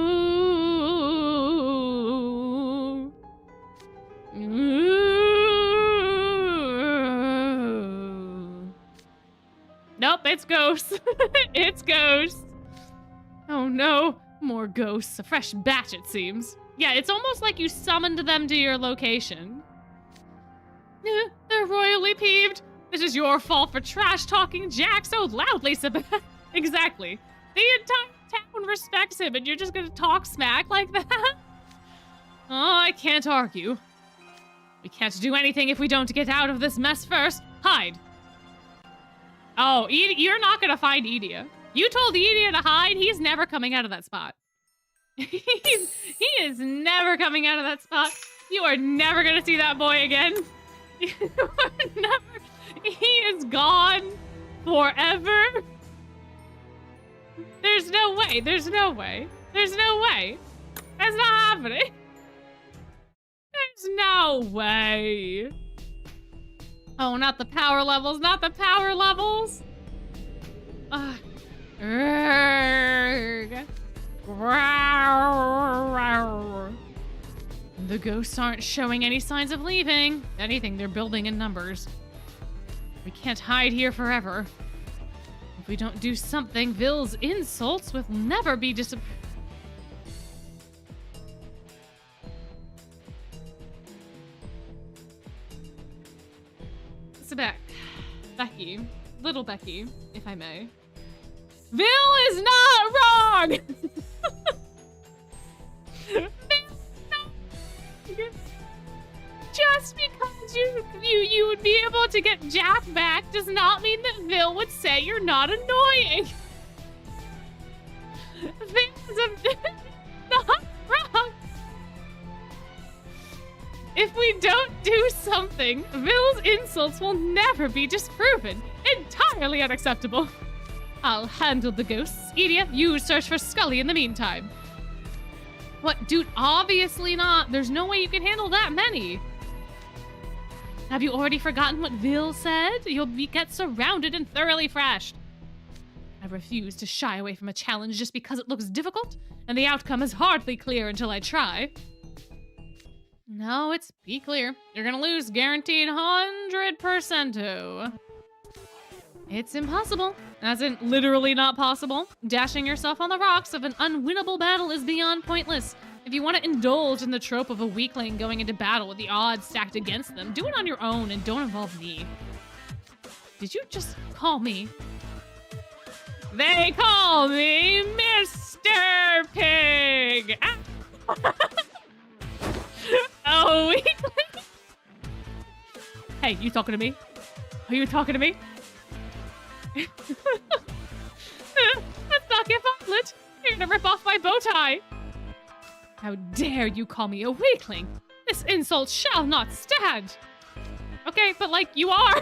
Ooh. Nope, it's ghosts. It's ghosts. Oh no, more ghosts. A fresh batch, it seems. Yeah, it's almost like you summoned them to your location. They're royally peeved. This is your fault for trash-talking Jack so loudly, Exactly. The entire town respects him, and you're just gonna talk smack like that? Oh, I can't argue. We can't do anything if we don't get out of this mess first. Hide. Oh, you're not gonna find Edia. You told Edia to hide. He's never coming out of that spot. He is never coming out of that spot. You are never gonna see that boy again. You are never. He is gone forever. There's no way. There's no way. There's no way. That's not happening. There's no way. Oh, not the power levels. Not the power levels. The ghosts aren't showing any signs of leaving. If anything, they're building in numbers. We can't hide here forever. If we don't do something, Ville's insults will never be disapproved. So Becky, little Becky, if I may. Ville is not wrong! Just because you would be able to get Jack back does not mean that Ville would say you're not annoying. Ville is not wrong. If we don't do something, Ville's insults will never be disproven. Entirely unacceptable. I'll handle the ghosts. Edia, you search for Skully in the meantime. What, dude? Obviously not. There's no way you can handle that many. Have you already forgotten what Ville said? You'll get surrounded and thoroughly thrashed. I refuse to shy away from a challenge just because it looks difficult, and the outcome is hardly clear until I try. No, it's be clear. You're gonna lose, guaranteed 100%. It's impossible, as in literally not possible. Dashing yourself on the rocks of an unwinnable battle is beyond pointless. If you want to indulge in the trope of a weakling going into battle with the odds stacked against them, do it on your own and don't involve me. Did you just call me? They call me Mr. Pig! Ah. Oh, weakling! Hey, you talking to me? Are you talking to me? Let's not get violent. You're gonna rip off my bow tie. How dare you call me a weakling? This insult shall not stand. Okay, but like you are.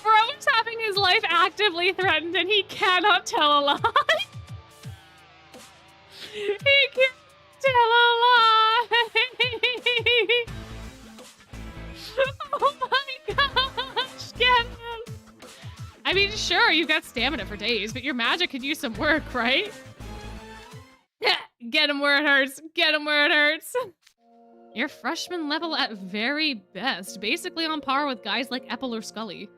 Bro is having his life actively threatened and he cannot tell a lie. He can't tell a lie. Oh my gosh, get him. I mean, sure, you've got stamina for days, but your magic could use some work, right? Get him where it hurts. Get him where it hurts. You're freshman level at very best, basically on par with guys like Epple or Skully.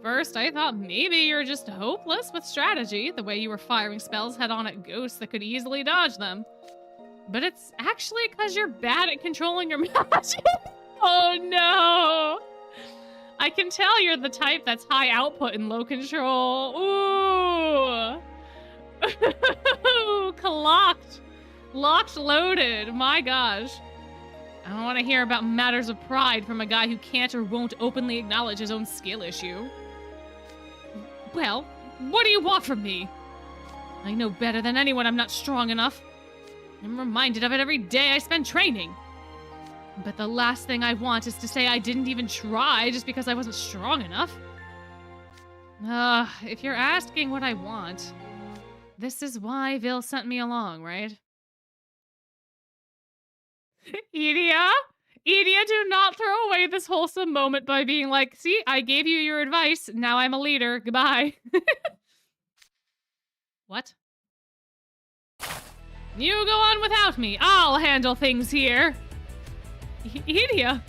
First, I thought maybe you're just hopeless with strategy, the way you were firing spells head-on at ghosts that could easily dodge them. But it's actually because you're bad at controlling your magic. Oh no! I can tell you're the type that's high output and low control. Ooh! Clocked. Locked, loaded. My gosh. I don't want to hear about matters of pride from a guy who can't or won't openly acknowledge his own skill issue. Well, what do you want from me? I know better than anyone I'm not strong enough. I'm reminded of it every day I spend training. But the last thing I want is to say I didn't even try just because I wasn't strong enough. If you're asking what I want, this is why Ville sent me along, right? Edia? Edia, do not throw away this wholesome moment by being like, see, I gave you your advice, now I'm a leader, goodbye. What? You go on without me, I'll handle things here. Edia?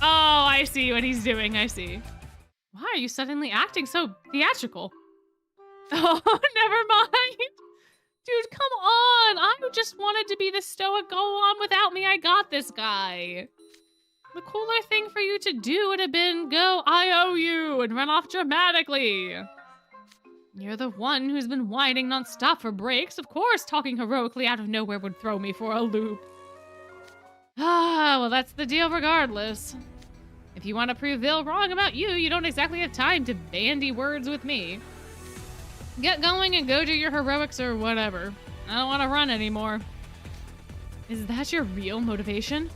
Oh, I see what he's doing, I see. Why are you suddenly acting so theatrical? Oh, never mind. Dude, come on. I just wanted to be the stoic, go on without me, I got this guy. The cooler thing for you to do would have been go, I owe you, and run off dramatically. You're the one who's been whining nonstop for breaks. Of course, talking heroically out of nowhere would throw me for a loop. Ah, well, that's the deal regardless. If you want to prove Vil wrong about you, you don't exactly have time to bandy words with me. Get going and go do your heroics or whatever. I don't want to run anymore. Is that your real motivation?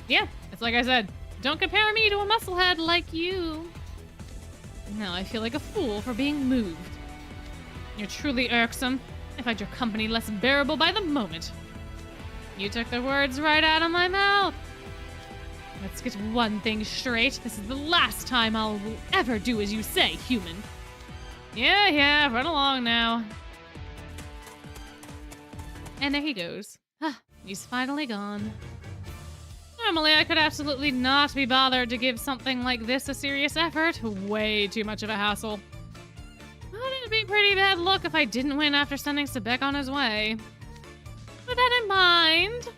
Yeah, it's like I said. Don't compare me to a musclehead like you. Now I feel like a fool for being moved. You're truly irksome. I find your company less bearable by the moment. You took the words right out of my mouth. Let's get one thing straight. This is the last time I'll ever do as you say, human. Yeah, run along now. And there he goes. Ah, he's finally gone. Normally, I could absolutely not be bothered to give something like this a serious effort. Way too much of a hassle. But it'd be a pretty bad look if I didn't win after sending Sebek on his way. With that in mind,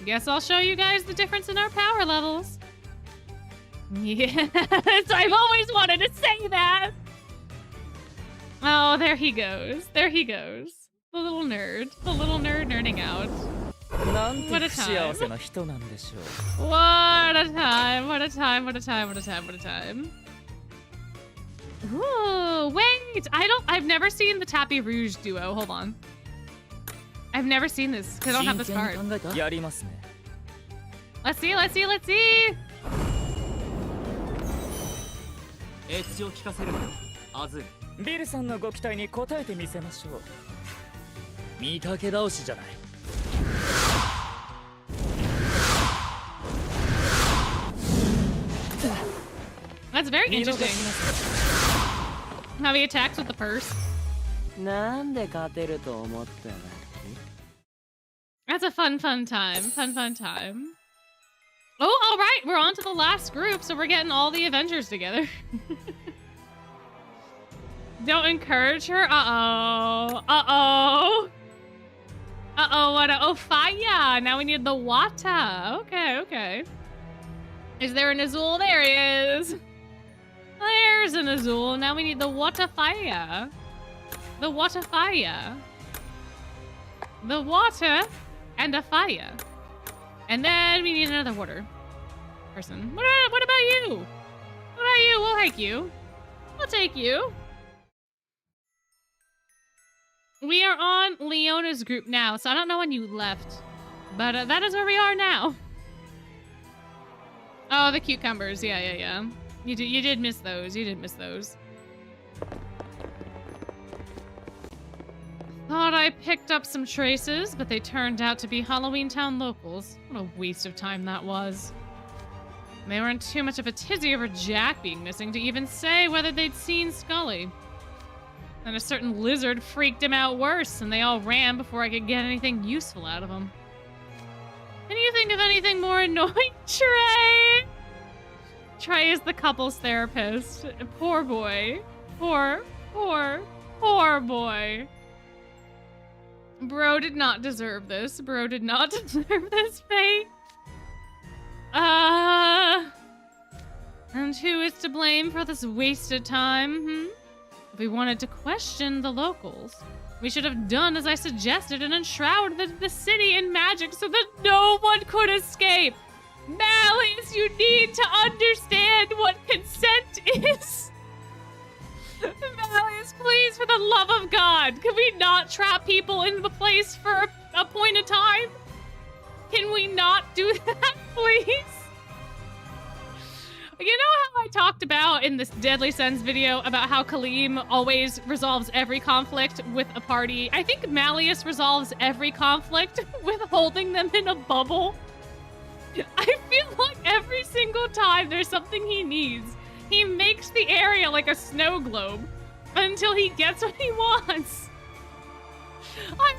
guess I'll show you guys the difference in our power levels. Yes, I've always wanted to say that! Oh, there he goes. There he goes. The little nerd. The little nerd nerding out. What a time. What a time. What a time. What a time. What a time. What a time. Ooh, wait. I've never seen the Tapis Rouge duo. Hold on. I've never seen this because I don't have this card. Let's see. Let's see. Let's see. エッジを聞かせるアズビルさんのご期待に応えてみせましょう見かけ倒しじゃない That's very interesting. How he attacks with the purse. That's a fun time. Fun time. Oh, all right. We're on to the last group, so we're getting all the Avengers together. Don't encourage her. Uh-oh. Uh-oh. Uh-oh, what? Oh, fire. Now we need the water. Okay. Is there an Azul? There he is. There's an Azul. Now we need the water fire. The water fire. The water and a fire. And then we need another water person. What about you? What about you? We'll take you. We'll take you. We are on Leona's group now, so I don't know when you left. But that is where we are now. Oh, the cucumbers. Yeah. You did miss those. You did miss those. Thought I picked up some traces, but they turned out to be Halloween Town locals. What a waste of time that was. They were in too much of a tizzy over Jack being missing to even say whether they'd seen Skully. And a certain lizard freaked him out worse, and they all ran before I could get anything useful out of them. Can you think of anything more annoying, Trey? Trey is the couples therapist. Poor boy. Poor boy. Bro did not deserve this. Bro did not deserve this fate. And who is to blame for this wasted time, If we wanted to question the locals, we should have done as I suggested and enshrouded the city in magic so that no one could escape. Malleus, you need to understand what consent is. Malleus, please, for the love of God, can we not trap people in the place for a appointed time? Can we not do that, please? You know how I talked about in this Deadly Sins video about how Kaleem always resolves every conflict with a party? I think Malleus resolves every conflict with holding them in a bubble. I feel like every single time there's something he needs, he makes the area like a snow globe until he gets what he wants. I'm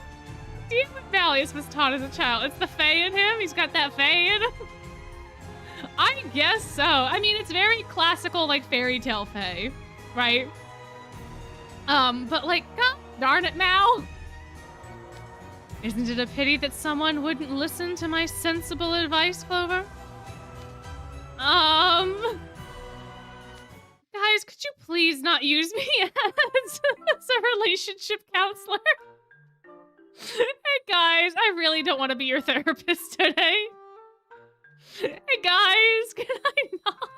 dealing with Malleus was taught as a child. It's the Fae in him. He's got that Fae in him. I guess so. I mean, it's very classical, like, fairy tale Fae, right? But like, god darn it, Mal. Isn't it a pity that someone wouldn't listen to my sensible advice, Clover? Guys, could you please not use me as a relationship counselor? Hey guys, I really don't want to be your therapist today. Hey guys, can I not?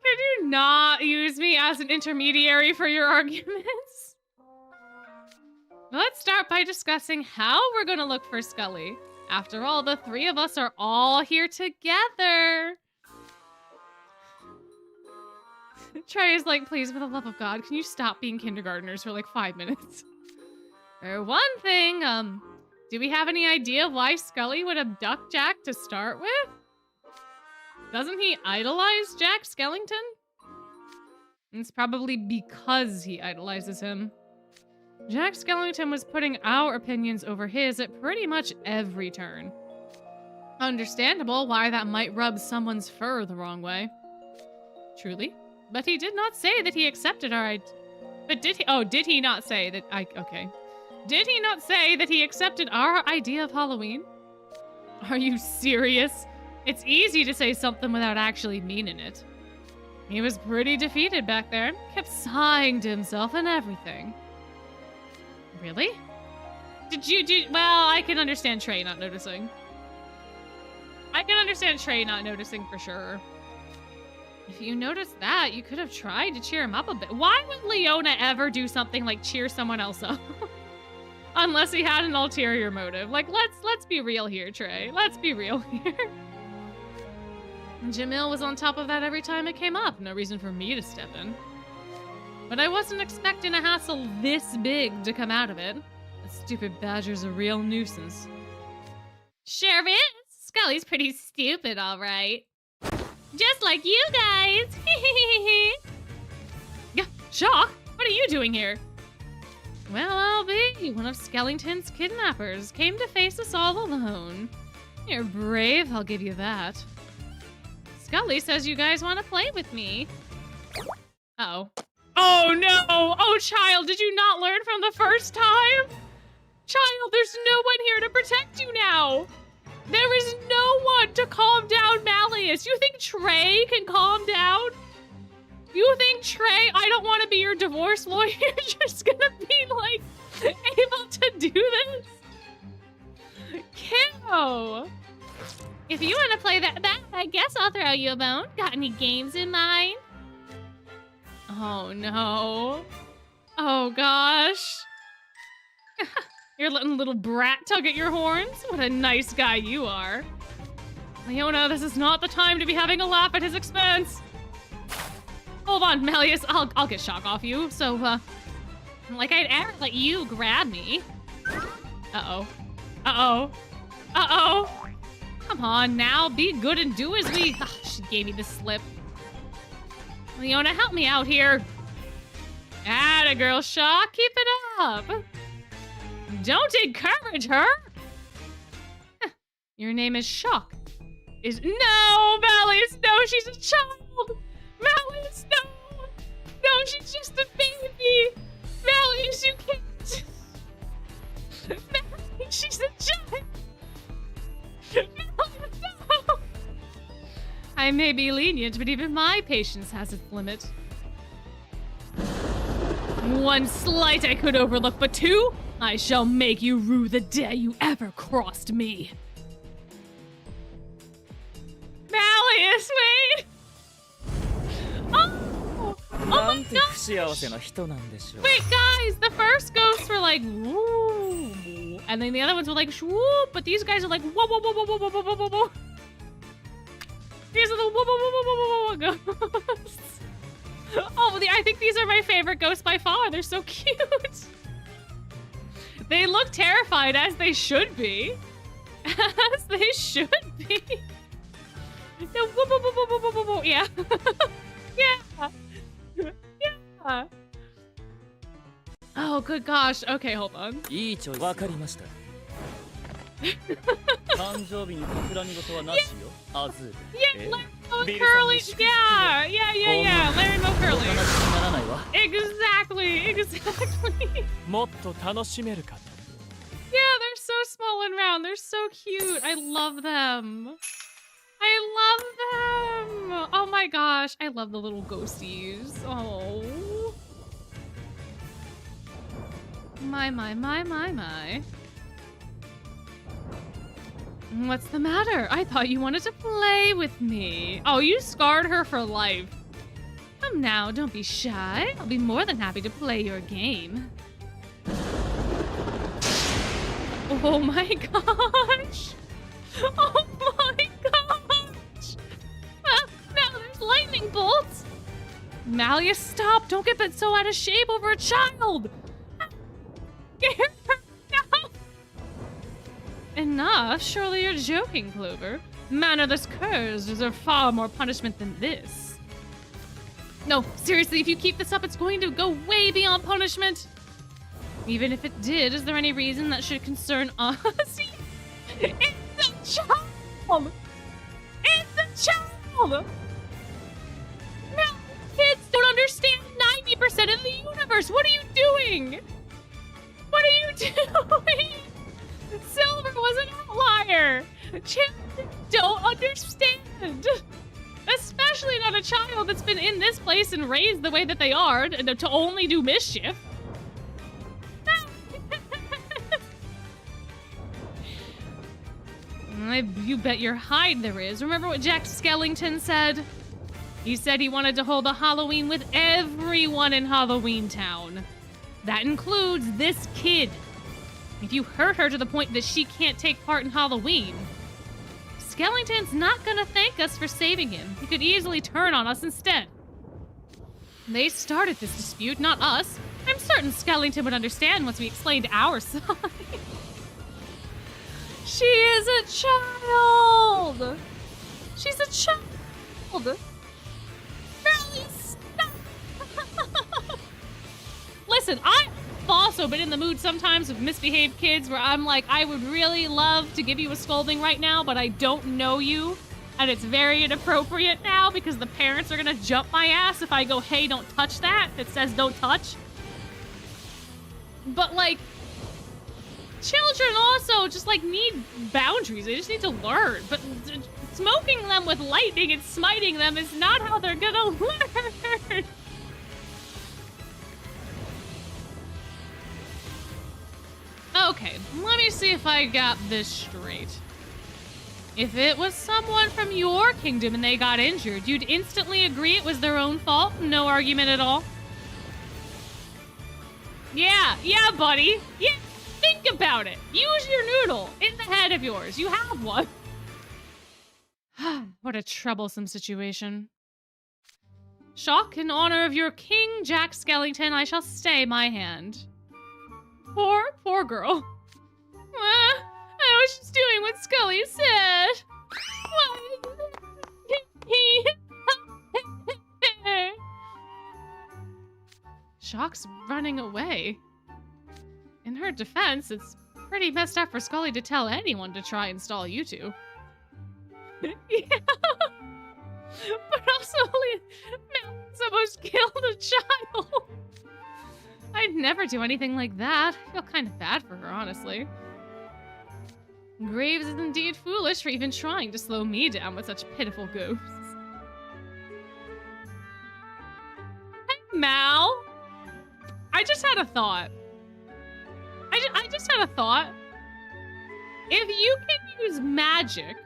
Can you not use me as an intermediary for your arguments? Let's start by discussing how we're going to look for Skully. After all, the three of us are all here together. Trey is like, please, for the love of God, can you stop being kindergartners for like 5 minutes? For one thing, do we have any idea why Skully would abduct Jack to start with? Doesn't he idolize Jack Skellington? It's probably because he idolizes him. Jack Skellington was putting our opinions over his at pretty much every turn. Understandable why that might rub someone's fur the wrong way. Truly. But he did not say that he accepted our But did he? Oh, did he not say that okay. Did he not say that he accepted our idea of Halloween? Are you serious? It's easy to say something without actually meaning it. He was pretty defeated back there. Kept sighing to himself and everything. Really? Well, I can understand Trey not noticing. I can understand Trey not noticing for sure. If you noticed that, you could have tried to cheer him up a bit. Why would Leona ever do something like cheer someone else up? Unless he had an ulterior motive. Like, let's be real here, Trey. Let's be real here. Jamil was on top of that every time it came up. No reason for me to step in. But I wasn't expecting a hassle this big to come out of it. That stupid badger's a real nuisance. Sure is. Skully's pretty stupid, all right. Just like you guys. Yeah, Shock, what are you doing here? Well, I'll be. One of Skellington's kidnappers came to face us all alone. You're brave, I'll give you that. Skully says you guys want to play with me. Uh-oh. Oh no! Oh, child, did you not learn from the first time? Child, there's no one here to protect you now. There is no one to calm down Malleus. You think Trey can calm down? You think Trey, I don't want to be your divorce lawyer, just gonna be like able to do this? Kiddo! If you want to play that, I guess I'll throw you a bone. Got any games in mind? Oh no. Oh gosh. You're letting a little brat tug at your horns? What a nice guy you are. Leona, this is not the time to be having a laugh at his expense. Hold on, Malleus, I'll get Shock off you, so, like I'd ever let you grab me. Uh-oh. Uh-oh. Uh-oh. Come on now, be good and do as we... Ugh, she gave me the slip. Leona, help me out here. Atta girl, Shock, keep it up. Don't encourage her. Your name is Shock. No, Malleus, no, she's a child. Malleus, no. No, she's just a baby. Malleus, you can't. Malleus, she's a child. Malleus, no. I may be lenient, but even my patience has its limit. One slight I could overlook, but two, I shall make you rue the day you ever crossed me. Malleus, wait! Oh! Oh my gosh! Wait, guys, the first ghosts were like, woo, and then the other ones were like, swoop, but these guys are like, whoa, whoa, whoa, whoa, whoa, whoa, whoa, whoa, whoa. These are the whoa, whoa, whoa, whoa, whoa, whoa, whoa, ghosts. Oh, I think these are my favorite ghosts by far. They're so cute. They look terrified, as they should be. As they should be. No, whoa, whoa, whoa, whoa, whoa, whoa, whoa. Yeah. Yeah. Yeah. Oh, good gosh. Okay, hold on. Yeah, Larry Curly. Yeah. Larry Mo Curly. Exactly. Yeah, they're so small and round. They're so cute. I love them. Oh my my gosh. I love the little ghosties. Oh. My. What's the matter? I thought you wanted to play with me. Oh, you scarred her for life. Come now, don't be shy. I'll be more than happy to play your game. Oh my gosh. Oh my gosh. Now there's lightning bolts. Malleus, stop. Don't get so out of shape over a child. Get her. No. Enough. Surely you're joking, Clover. Mannerless curs deserve far more punishment than this. No, seriously, if you keep this up, it's going to go way beyond punishment. Even if it did, is there any reason that should concern us? It's a child! It's a child! No, kids don't understand 90% of the universe. What are you doing? What are you doing? Silver was an outlier. Children don't understand. Especially not a child that's been in this place and raised the way that they are to only do mischief. You bet your hide there is. Remember what Jack Skellington said? He said he wanted to hold a Halloween with everyone in Halloween Town. That includes this kid. If you hurt her to the point that she can't take part in Halloween, Skellington's not gonna thank us for saving him. He could easily turn on us instead. They started this dispute, not us. I'm certain Skellington would understand once we explained our side. She is a child! She's a child! Barely stop! Listen, I've also been in the mood sometimes with misbehaved kids where I'm like, I would really love to give you a scolding right now, but I don't know you. And it's very inappropriate now because the parents are gonna jump my ass if I go, hey, don't touch that. It says don't touch. But like, children also just like need boundaries. They just need to learn. But smoking them with lightning and smiting them is not how they're gonna learn. Okay, let me see if I got this straight. If it was someone from your kingdom and they got injured, you'd instantly agree it was their own fault? No argument at all? Yeah, buddy. Yeah, think about it. Use your noodle in the head of yours. You have one. What a troublesome situation. Shock, in honor of your king, Jack Skellington, I shall stay my hand. Poor girl. I was just doing what Skully said. Shock's running away. In her defense, it's pretty messed up for Skully to tell anyone to try and stall you two. Yeah. But also, Mel's almost killed a child. I'd never do anything like that. I feel kind of bad for her, honestly. Graves is indeed foolish for even trying to slow me down with such pitiful ghosts. Hey, Mal. I just had a thought. I just had a thought. If you can use magic,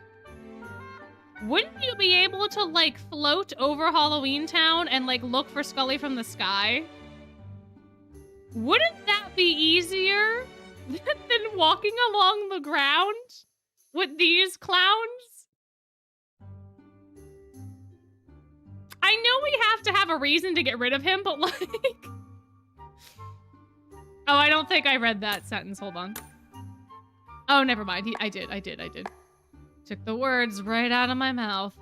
wouldn't you be able to, like, float over Halloween Town and, like, look for Skully from the sky? Wouldn't that be easier than walking along the ground with these clowns? I know we have to have a reason to get rid of him, but like... Oh, I don't think I read that sentence. Hold on. Oh, never mind. I did. Took the words right out of my mouth.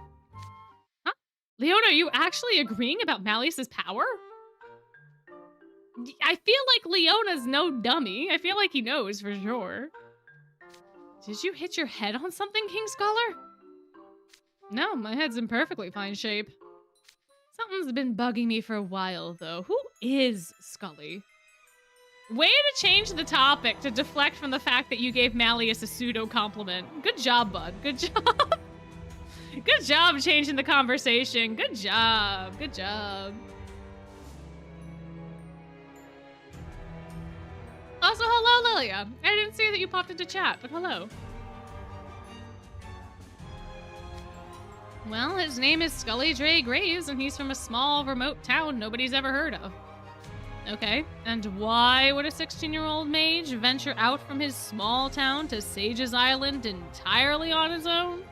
Huh? Leona, are you actually agreeing about Malleus's power? I feel like Leona's no dummy. I feel like he knows for sure. Did you hit your head on something, King Scholar? No, my head's in perfectly fine shape. Something's been bugging me for a while, though. Who is Skully? Way to change the topic to deflect from the fact that you gave Malleus a pseudo compliment. Good job, bud. Good job. Good job changing the conversation. Good job. Good job. Also, hello, Lilia. I didn't see that you popped into chat, but hello. Well, his name is Skully Dre Graves, and he's from a small, remote town nobody's ever heard of. Okay, and why would a 16-year-old mage venture out from his small town to Sage's Island entirely on his own?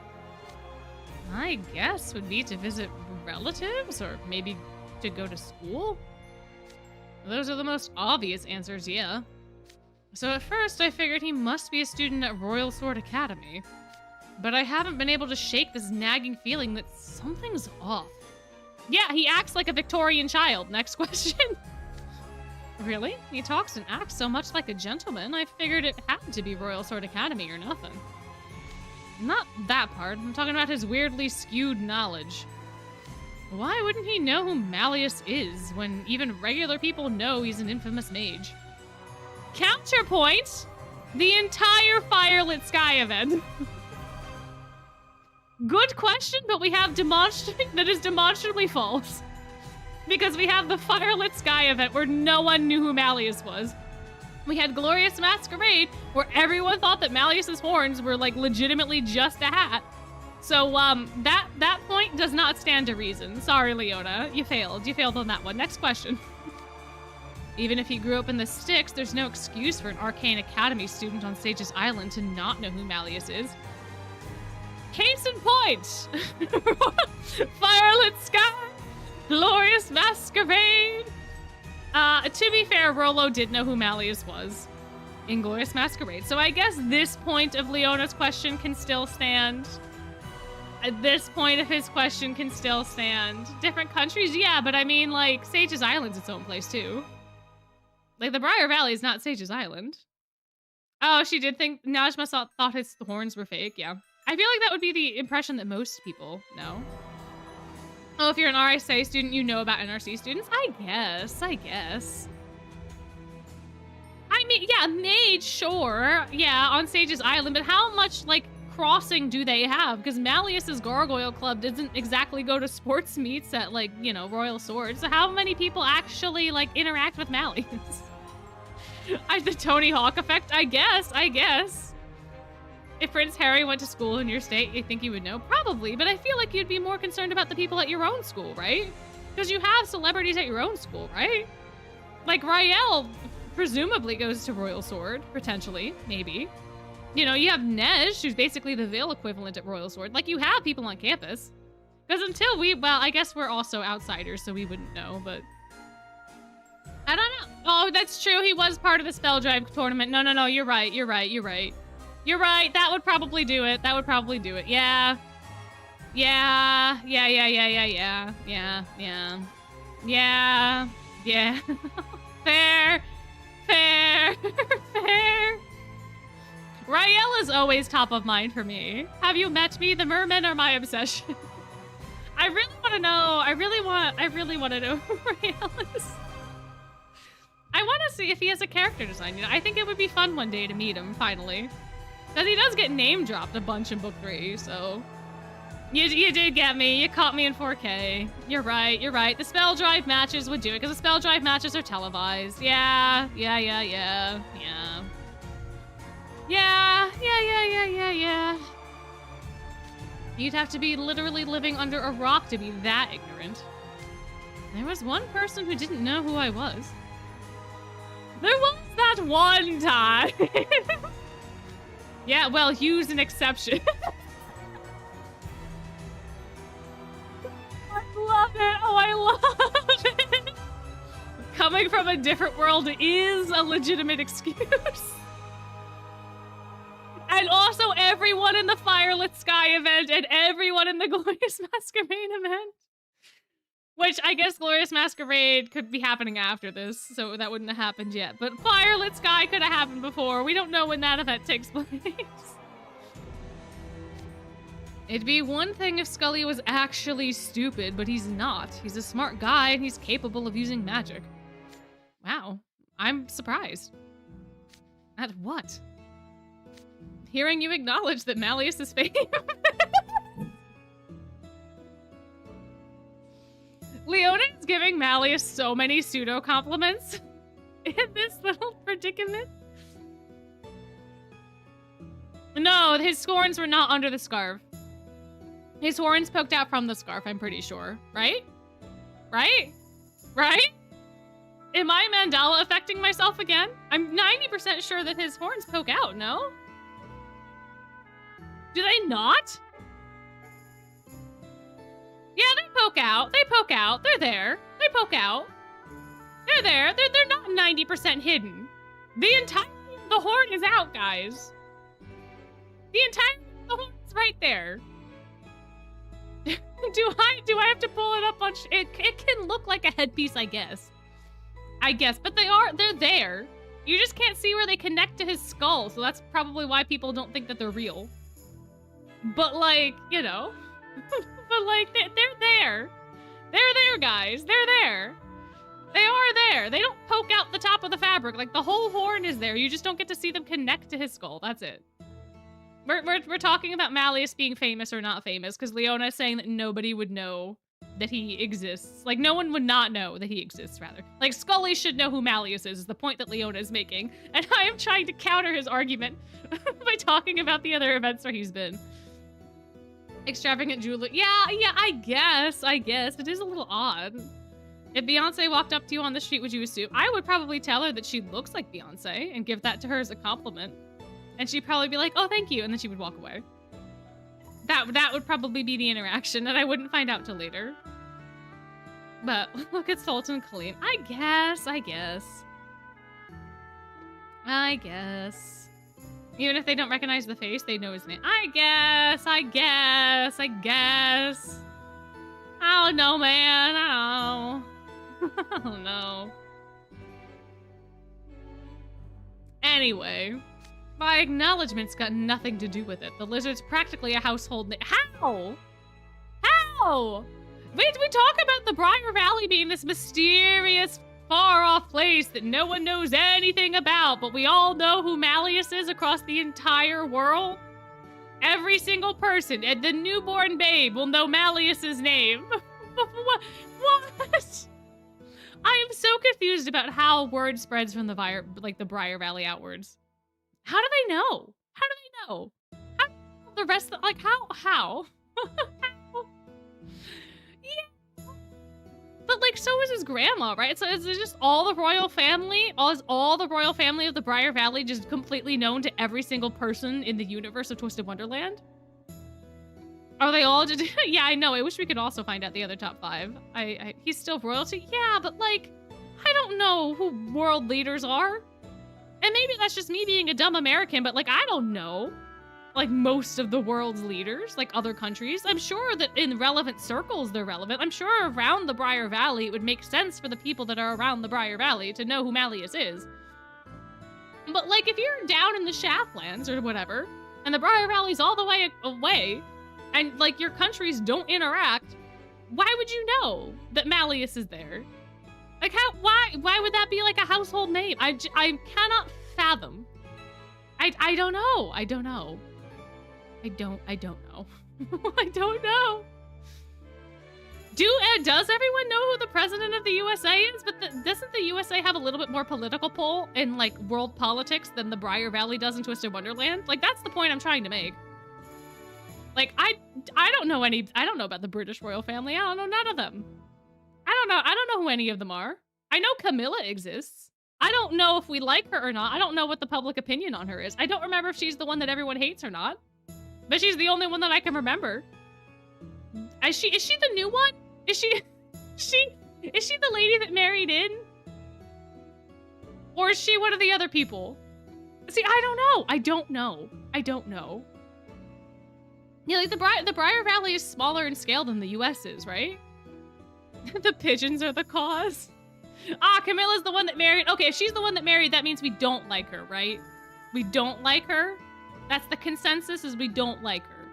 My guess would be to visit relatives, or maybe to go to school? Those are the most obvious answers, yeah. So at first, I figured he must be a student at Royal Sword Academy. But I haven't been able to shake this nagging feeling that something's off. Yeah, he acts like a Victorian child. Next question. Really? He talks and acts so much like a gentleman, I figured it had to be Royal Sword Academy or nothing. Not that part. I'm talking about his weirdly skewed knowledge. Why wouldn't he know who Malleus is, when even regular people know he's an infamous mage? Counterpoint! The entire Firelit Sky event. Good question, but we have that is demonstrably false. Because we have the Firelit Sky event where no one knew who Malleus was. We had Glorious Masquerade where everyone thought that Malleus's horns were like legitimately just a hat. So that point does not stand to reason. Sorry, Leona, you failed. You failed on that one. Next question. Even if he grew up in the sticks, there's no excuse for an Arcane Academy student on Sage's Island to not know who Malleus is. Case in point! Firelit Sky! Glorious Masquerade! To be fair, Rolo did know who Malleus was in Glorious Masquerade. So I guess this point of Leona's question can still stand. This point of his question can still stand. Different countries? Yeah, but I mean, like, Sage's Island's its own place, too. Like, the Briar Valley is not Sage's Island. Oh, she did think... Najma thought his horns were fake, yeah. I feel like that would be the impression that most people know. Oh, if you're an RSA student, you know about NRC students? I guess. I mean, yeah, mage, sure. Yeah, on Sage's Island, but how much, like, crossing do they have? Because Malleus's Gargoyle Club doesn't exactly go to sports meets at, like, you know, Royal Swords. So how many people actually, like, interact with Malleus? The Tony Hawk effect? I guess. If Prince Harry went to school in your state, you think you would know? Probably, but I feel like you'd be more concerned about the people at your own school, right? Because you have celebrities at your own school, right? Like, Rael presumably goes to Royal Sword, potentially, maybe. You know, you have Nej, who's basically the Veil equivalent at Royal Sword. Like, you have people on campus. Because until well, I guess we're also outsiders, so we wouldn't know, but... I don't know. Oh, that's true. He was part of the Spell Drive tournament. No, you're right. You're right. That would probably do it. Yeah. Fair. Rael is always top of mind for me. Have you met me? The mermen are my obsession. I really want to know. I really want to know who Rael is. I want to see if he has a character design. You know, I think it would be fun one day to meet him, finally. Because he does get name dropped a bunch in book 3, so... You did get me. You caught me in 4K. You're right. The Spell Drive matches would do it, because the Spell Drive matches are televised. Yeah. You'd have to be literally living under a rock to be that ignorant. There was one person who didn't know who I was. There was that one time. Yeah, well, Hugh's an exception. I love it. Coming from a different world is a legitimate excuse. And also everyone in the Firelit Sky event and everyone in the Glorious Masquerade event. Which I guess Glorious Masquerade could be happening after this, so that wouldn't have happened yet. But Firelit Sky could have happened before. We don't know when that event takes place. It'd be one thing if Skully was actually stupid, but he's not. He's a smart guy and he's capable of using magic. Wow, I'm surprised. At what? Hearing you acknowledge that Malleus is fake. giving Malleus so many pseudo compliments in this little predicament. No, his horns were not under the scarf. His horns poked out from the scarf, I'm pretty sure. Right? Right? Right? Am I Mandela affecting myself again? I'm 90% sure that his horns poke out, no? Do they not? Yeah, they poke out. They poke out. They're there. They poke out. They're there. They're not 90% hidden. The horn is out, guys. The horn's right there. Do I have to pull it up on it can look like a headpiece, I guess. But they're there. You just can't see where they connect to his skull, so that's probably why people don't think that they're real. But like, you know, but like they're there. They're there, guys. They're there. They are there. They don't poke out the top of the fabric. Like the whole horn is there. You just don't get to see them connect to his skull. That's it. We're talking about Malleus being famous or not famous because Leona is saying that nobody would know that he exists. Like, no one would not know that he exists, rather. Like, Skully should know who Malleus is the point that Leona is making. And I am trying to counter his argument by talking about the other events where he's been. Extravagant jewelry. Yeah, I guess. It is a little odd. If Beyonce walked up to you on the street, would you assume? I would probably tell her that she looks like Beyonce and give that to her as a compliment. And she'd probably be like, oh, thank you. And then she would walk away. That would probably be the interaction, and I wouldn't find out till later. But look at Sultan Kaleem. I guess. Even if they don't recognize the face, they know his name. I guess. I don't know, man. I don't know. Anyway. My acknowledgement's got nothing to do with it. The lizard's practically a household name. How? Wait, we talk about the Briar Valley being this mysterious, far-off place that no one knows anything about, but we all know who Malleus is across the entire world? Every single person, and the newborn babe will know Malleus's name. What? I am so confused about how word spreads from the Briar Valley outwards. How do they know? How the rest of how? Yeah. But like, so is his grandma, right? So is it just all the royal family? Is all the royal family of the Briar Valley just completely known to every single person in the universe of Twisted Wonderland? Are they all just, yeah, I know. I wish we could also find out the other top 5. He's still royalty? Yeah, but like, I don't know who world leaders are. And maybe that's just me being a dumb American, but like, I don't know. Like most of the world's leaders, like other countries. I'm sure that in relevant circles, they're relevant. I'm sure around the Briar Valley, it would make sense for the people that are around the Briar Valley to know who Malleus is. But like, if you're down in the Shaftlands or whatever, and the Briar Valley's all the way away, and like your countries don't interact, why would you know that Malleus is there? Like why would that be like a household name? I cannot fathom. I don't know. I don't know. I don't know. Does everyone know who the president of the USA is? But doesn't the USA have a little bit more political pull in like world politics than the Briar Valley does in Twisted Wonderland? Like that's the point I'm trying to make. Like I don't know about the British royal family. I don't know none of them. I don't know who any of them are. I know Camilla exists. I don't know if we like her or not. I don't know what the public opinion on her is. I don't remember if she's the one that everyone hates or not. But she's the only one that I can remember. Is she the new one? Is she the lady that married in? Or is she one of the other people? See, I don't know. Yeah, like the Briar Valley is smaller in scale than the US is, right? The pigeons are the cause. Ah, Camilla's the one that married. Okay, if she's the one that married, that means we don't like her, right? We don't like her. That's the consensus, is we don't like her.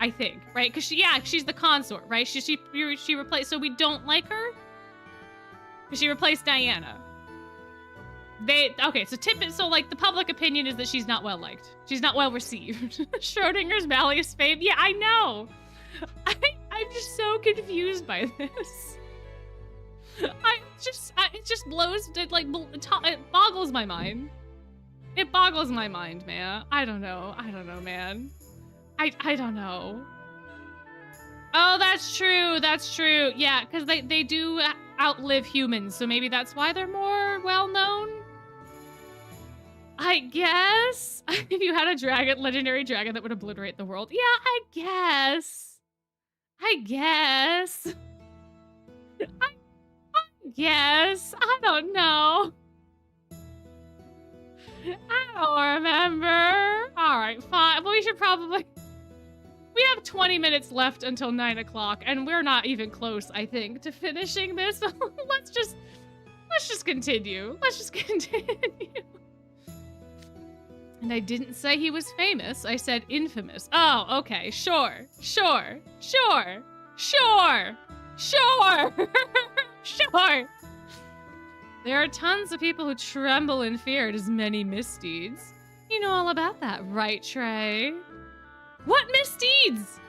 I think, right? Because she's the consort, right? She replaced, so we don't like her? Because she replaced Diana. So like the public opinion is that she's not well liked. She's not well received. Schrodinger's Malleus fame. Yeah, I know. I'm just so confused by this. It just blows, it boggles my mind. It boggles my mind, man. I don't know, man. I don't know. Oh, that's true, yeah, because they do outlive humans, so maybe that's why they're more well-known? I guess. If you had a dragon, legendary dragon that would obliterate the world. Yeah, I guess. I don't know. I don't remember. All right, fine. Well, we should probably... We have 20 minutes left until 9 o'clock, and we're not even close, I think, to finishing this. So let's just continue. And I didn't say he was famous. I said infamous. Oh, okay. Sure. There are tons of people who tremble in fear at his many misdeeds. You know all about that, right, Trey? What misdeeds?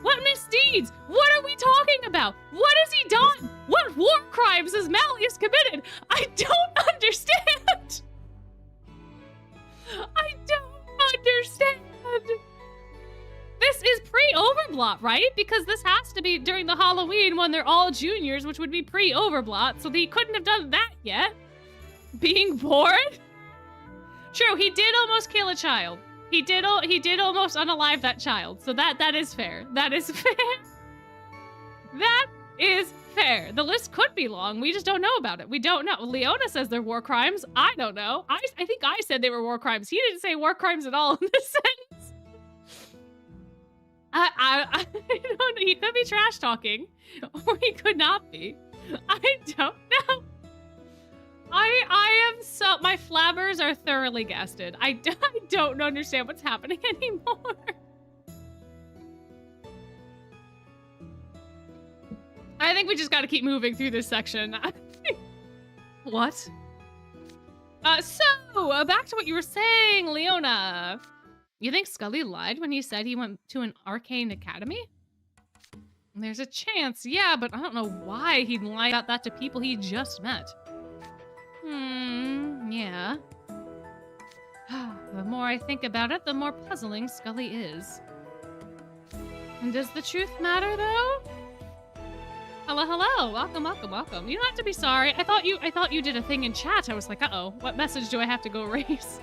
What are we talking about? What has he done? What war crimes has Malleus committed? I don't understand. This is pre-Overblot, right? Because this has to be during the Halloween when they're all juniors, which would be pre-Overblot, so he couldn't have done that yet. Being bored? True, he did almost kill a child. He did almost unalive that child, so that is fair. That is fair. The list could be long. We just don't know about it. We don't know. Leona says they're war crimes. I don't know. I think I said they were war crimes. He didn't say war crimes at all in this sentence. I don't know. He could be trash talking, or he could not be. I don't know. My flabbers are thoroughly gasted. I don't understand what's happening anymore. I think we just gotta keep moving through this section. What? So, back to what you were saying, Leona. You think Skully lied when he said he went to an arcane academy? There's a chance, yeah, but I don't know why he'd lie about that to people he just met. Yeah. The more I think about it, the more puzzling Skully is. And does the truth matter, though? Hello. Welcome. You don't have to be sorry. I thought you did a thing in chat. I was like, uh-oh, what message do I have to go raise?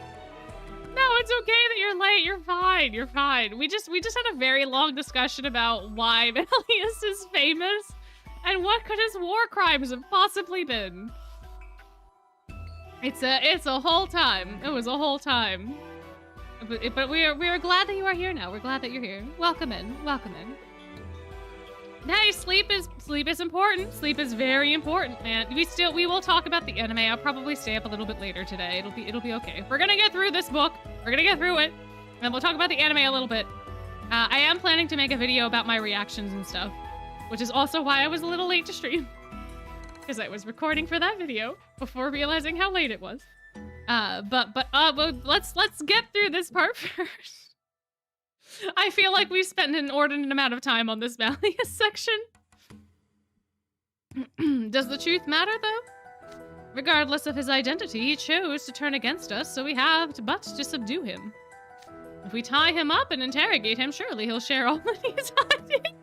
No, it's okay that you're late. You're fine. We just had a very long discussion about why Malleus is famous and what could his war crimes have possibly been. It's a whole time. It was a whole time. But we are glad that you are here now. We're glad that you're here. Welcome in. Hey, sleep is important. Sleep is very important, man. We will talk about the anime. I'll probably stay up a little bit later today. It'll be okay. We're gonna get through this book. We're gonna get through it, and we'll talk about the anime a little bit. I am planning to make a video about my reactions and stuff, which is also why I was a little late to stream. Because I was recording for that video before realizing how late it was. Well, let's get through this part first. I feel like we spent an inordinate amount of time on this Malleus section. Does the truth matter, though? Regardless of his identity, he chose to turn against us, so we have but to subdue him. If we tie him up and interrogate him, surely he'll share all that he's hiding.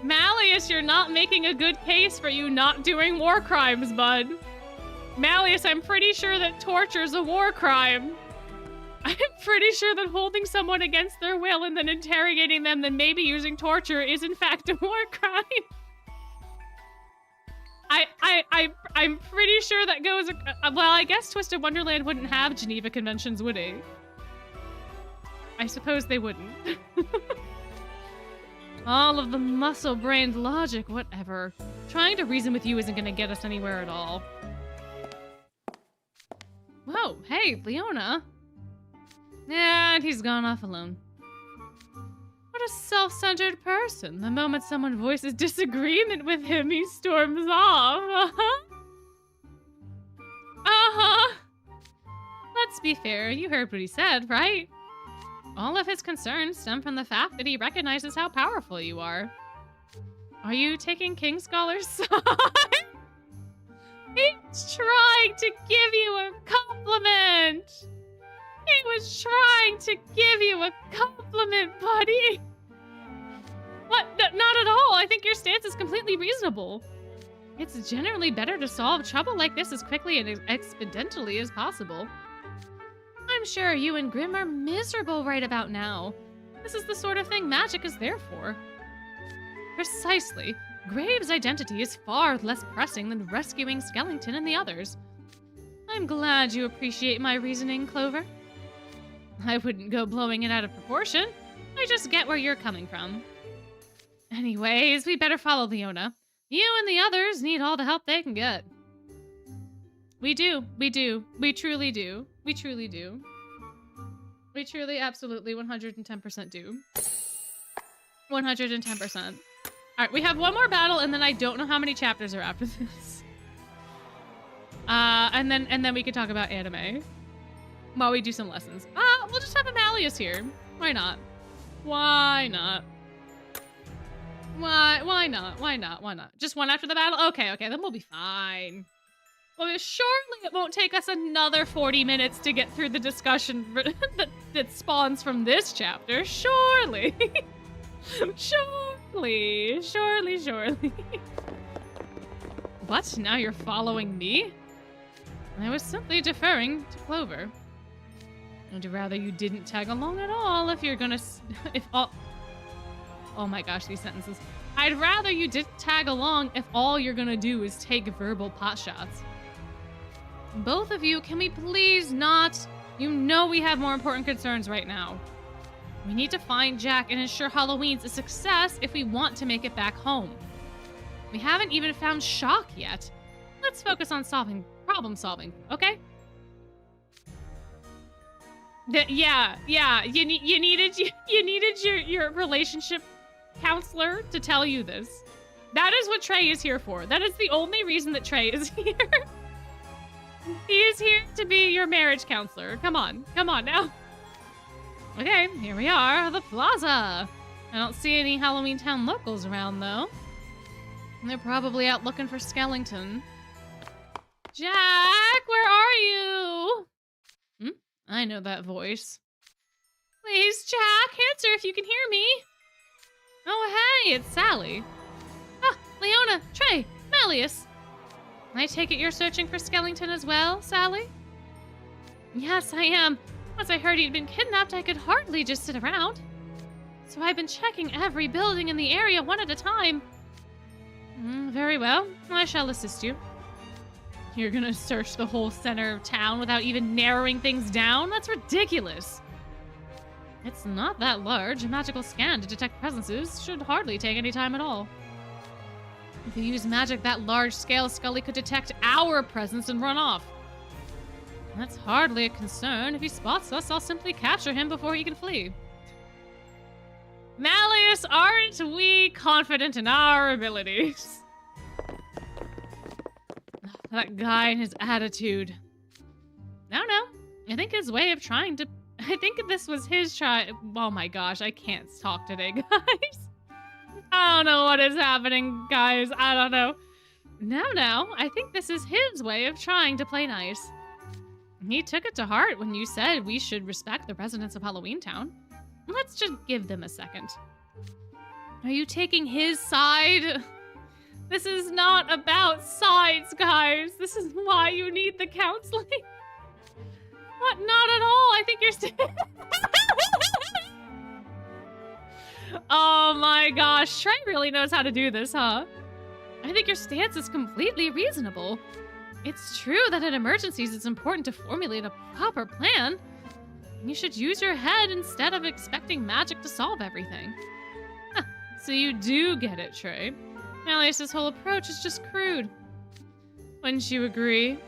Malleus, you're not making a good case for you not doing war crimes, bud. Malleus, I'm pretty sure that torture is a war crime. I'm pretty sure that holding someone against their will and then interrogating them, then maybe using torture is in fact a war crime. I'm pretty sure that goes... well, I guess Twisted Wonderland wouldn't have Geneva Conventions, would it? I suppose they wouldn't. All of the muscle-brained logic, whatever. Trying to reason with you isn't gonna get us anywhere at all. Whoa, hey, Leona. And he's gone off alone. What a self-centered person. The moment someone voices disagreement with him, he storms off. Let's be fair, you heard what he said, right? All of his concerns stem from the fact that he recognizes how powerful you are. Are you taking King Scholar's side? He's trying to give you a compliment. He was trying to give you a compliment, buddy. What? Not at all. I think your stance is completely reasonable. It's generally better to solve trouble like this as quickly and expediently as possible. I'm sure you and Grim are miserable right about now. This is the sort of thing magic is there for. Precisely. Graves' identity is far less pressing than rescuing Skellington and the others. I'm glad you appreciate my reasoning, Clover. I wouldn't go blowing it out of proportion. I just get where you're coming from. Anyways, we better follow Leona. You and the others need all the help they can get. We do. We do. We truly do. We truly do. We truly, absolutely, 110% do. 110%. All right, we have one more battle, and then I don't know how many chapters are after this. And then we can talk about anime while we do some lessons. We'll just have Amalius here. Why not? Why not? Why not? Why not? Why not? Just one after the battle? Okay, then we'll be fine. Well, surely it won't take us another 40 minutes to get through the discussion that spawns from this chapter. Surely. Surely. What? Now you're following me? I was simply deferring to Clover. I'd rather you didn't tag along at all if you're gonna... Oh my gosh, these sentences. I'd rather you didn't tag along if all you're gonna do is take verbal pot shots. Both of you, can we please not? You know we have more important concerns right now. We need to find Jack and ensure Halloween's a success if we want to make it back home. We haven't even found Shock yet. Let's focus on problem solving, okay? Yeah. You needed your relationship counselor to tell you this. That is what Trey is here for. That is the only reason that Trey is here. He is here to be your marriage counselor. Come on now. Okay, here we are, the plaza. I don't see any Halloween Town locals around, though. They're probably out looking for Skellington. Jack, where are you? I know that voice. Please, Jack, answer if you can hear me. Oh, hey, it's Sally. Ah, Leona, Trey, Malleus. I take it you're searching for Skellington as well, Sally? Yes, I am. Once I heard he'd been kidnapped, I could hardly just sit around. So I've been checking every building in the area one at a time. Very well. I shall assist you. You're gonna search the whole center of town without even narrowing things down? That's ridiculous. It's not that large. A magical scan to detect presences should hardly take any time at all. If you use magic that large scale, Skully could detect our presence and run off. That's hardly a concern. If he spots us, I'll simply capture him before he can flee. Malleus, aren't we confident in our abilities? That guy and his attitude. I don't know. I think his way of trying to... I think this was his try... Oh my gosh, I can't talk today, guys. I don't know what is happening, guys. I don't know. Now, I think this is his way of trying to play nice. He took it to heart when you said we should respect the residents of Halloween Town. Let's just give them a second. Are you taking his side? This is not about sides, guys. This is why you need the counseling. What? Not at all. I think you're still... Oh my gosh. Trey really knows how to do this, huh? I think your stance is completely reasonable. It's true that in emergencies it's important to formulate a proper plan. You should use your head instead of expecting magic to solve everything. Huh. So you do get it, Trey. Malleus's whole approach is just crude. Wouldn't you agree?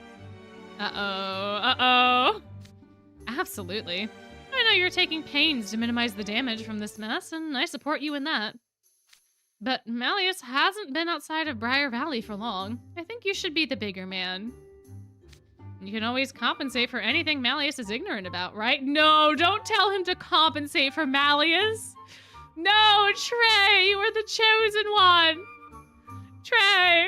Uh-oh. Absolutely. I know you're taking pains to minimize the damage from this mess, and I support you in that. But Malleus hasn't been outside of Briar Valley for long. I think you should be the bigger man. You can always compensate for anything Malleus is ignorant about, right? No, don't tell him to compensate for Malleus. No, Trey, you are the chosen one. Trey,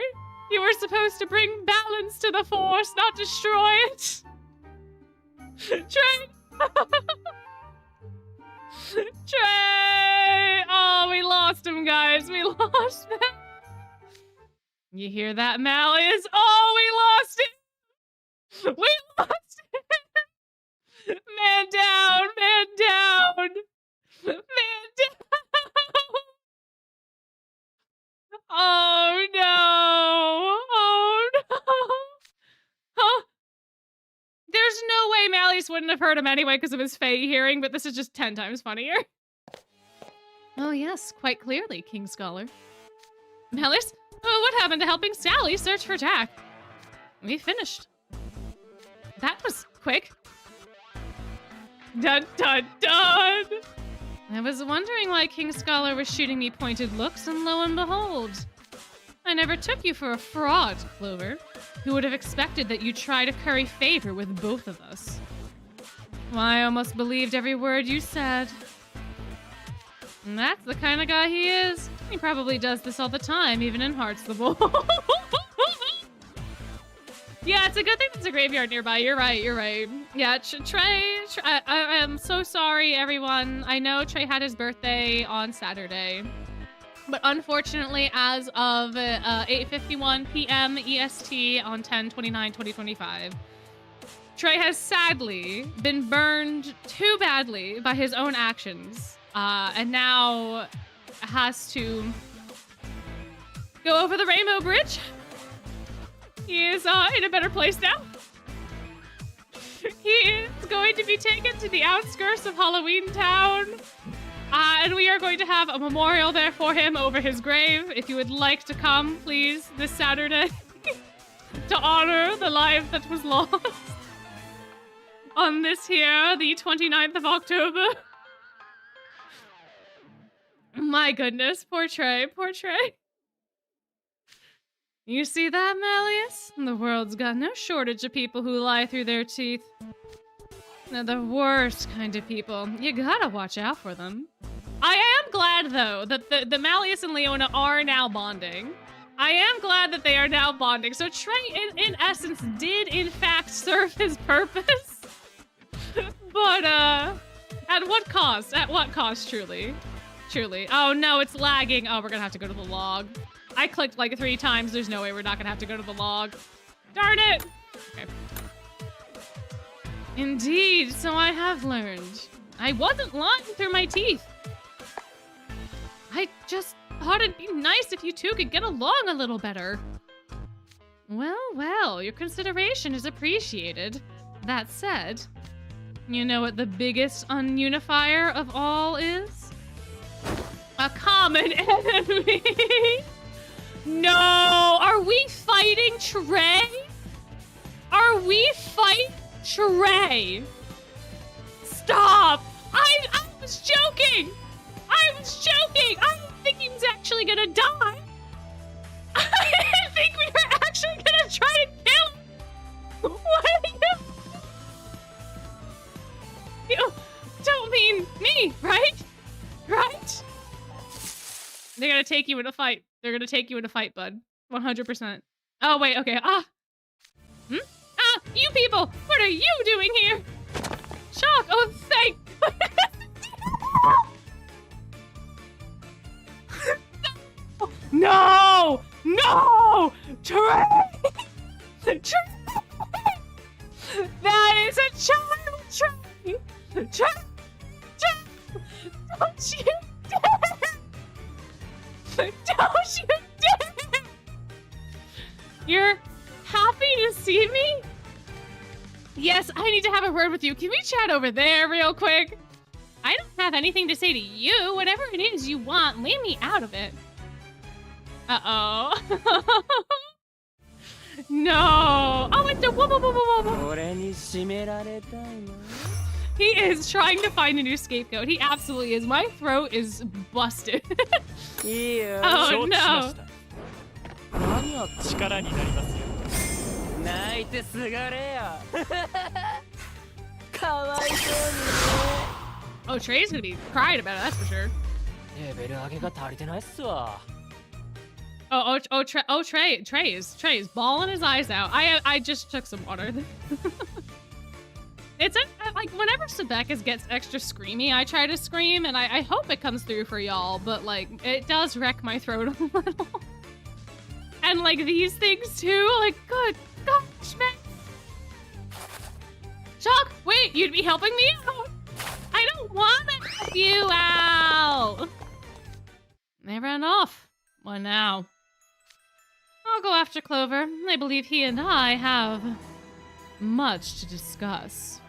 you were supposed to bring balance to the force, not destroy it. Trey. Trey. Oh, we lost him, guys. We lost him. You hear that, Malleus? Oh, we lost him. We lost him. Man down, man down. Man down. Oh no! Oh no! Huh? There's no way Malleus wouldn't have heard him anyway because of his Fey hearing, but this is just 10 times funnier. Oh yes, quite clearly, King Scholar. Malleus, what happened to helping Sally search for Jack? We finished. That was quick. Dun dun dun! I was wondering why King Scholar was shooting me pointed looks, and lo and behold. I never took you for a fraud, Clover. Who would have expected that you'd try to curry favor with both of us? Why, I almost believed every word you said. And that's the kind of guy he is. He probably does this all the time, even in Heartsable. Yeah, it's a good thing there's a graveyard nearby. You're right, you're right. Yeah, Trey, I am so sorry, everyone. I know Trey had his birthday on Saturday. But unfortunately, as of 8:51 p.m. EST on 10/29/2025, Trey has sadly been burned too badly by his own actions. And now has to go over the Rainbow Bridge. He is in a better place now. He is going to be taken to the outskirts of Halloween Town. And we are going to have a memorial there for him over his grave. If you would like to come, please, this Saturday to honor the life that was lost on this here, the 29th of October. My goodness, poor Trey, poor Trey. You see that, Malleus? The world's got no shortage of people who lie through their teeth. They're the worst kind of people. You gotta watch out for them. I am glad, though, that the Malleus and Leona are now bonding. I am glad that they are now bonding. So Trey, in essence, did in fact serve his purpose. But, at what cost? At what cost, truly? Truly. Oh, no, it's lagging. Oh, we're gonna have to go to the log. I clicked like 3 times. There's no way we're not gonna have to go to the log. Darn it! Okay. Indeed, so I have learned. I wasn't lying through my teeth. I just thought it'd be nice if you two could get along a little better. Well, well, your consideration is appreciated. That said, you know what the biggest ununifier of all is? A common enemy! No! Are we fighting Trey? Are we fighting Trey? Stop! I was joking! I was joking! I didn't think he was actually gonna die! I didn't think we were actually gonna try to kill him! What are you don't mean me, right? Right? They're gonna take you in a fight. They're gonna take you in a fight, bud. 100%. Oh, wait, okay. You people! What are you doing here? Shock! Oh, thank No! No! Trey! Trey! That is a child, Trey! Trey! Don't you dare! Don't you dare! You're happy to see me? Yes, I need to have a word with you. Can we chat over there real quick? I don't have anything to say to you. Whatever it is you want, leave me out of it. Uh-oh. No. Oh, it's a whoa, whoa, whoa, whoa, whoa. He is trying to find a new scapegoat. He absolutely is. My throat is busted. Oh, no. Oh, Trey's gonna be crying about it, that's for sure. Trey is bawling his eyes out. I just took some water. It's like whenever Sebekis gets extra screamy, I try to scream, and I hope it comes through for y'all, but like it does wreck my throat a little. And like these things too, like good gosh, man. Chuck, wait, you'd be helping me out. I don't want to help you out. They ran off. What now? I'll go after Clover. I believe he and I have much to discuss.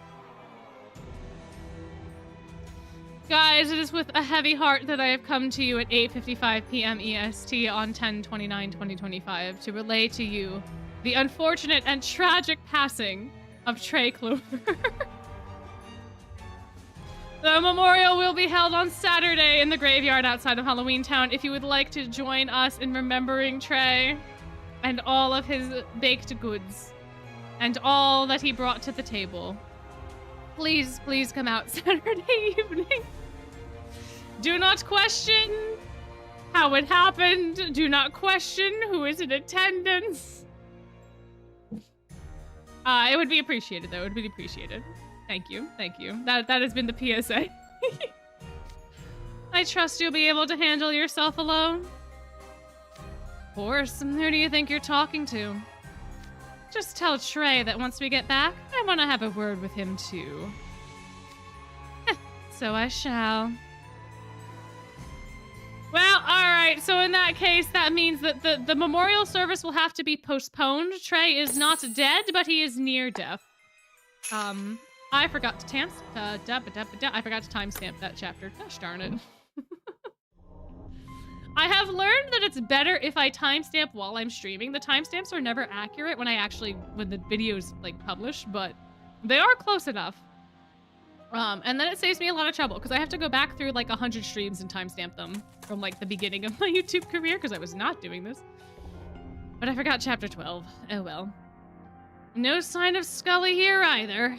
Guys, it is with a heavy heart that I have come to you at 8:55 p.m. EST on 10/29/2025 to relay to you the unfortunate and tragic passing of Trey Clover. The memorial will be held on Saturday in the graveyard outside of Halloween Town. If you would like to join us in remembering Trey and all of his baked goods and all that he brought to the table, please come out Saturday evening. Do not question how it happened. Do not question who is in attendance. It would be appreciated, though. It would be appreciated. Thank you. That has been the PSA. I trust you'll be able to handle yourself alone. Of course. Who do you think you're talking to? Just tell Trey that once we get back, I want to have a word with him, too. So I shall. Well, alright, so in that case, that means that the memorial service will have to be postponed. Trey is not dead, but he is near death. I forgot to timestamp that chapter. Gosh darn it. I have learned that it's better if I timestamp while I'm streaming. The timestamps are never accurate when the video's like published, but they are close enough. And then it saves me a lot of trouble because I have to go back through like 100 streams and timestamp them from like the beginning of my YouTube career because I was not doing this. But I forgot chapter 12. Oh well. No sign of Skully here either.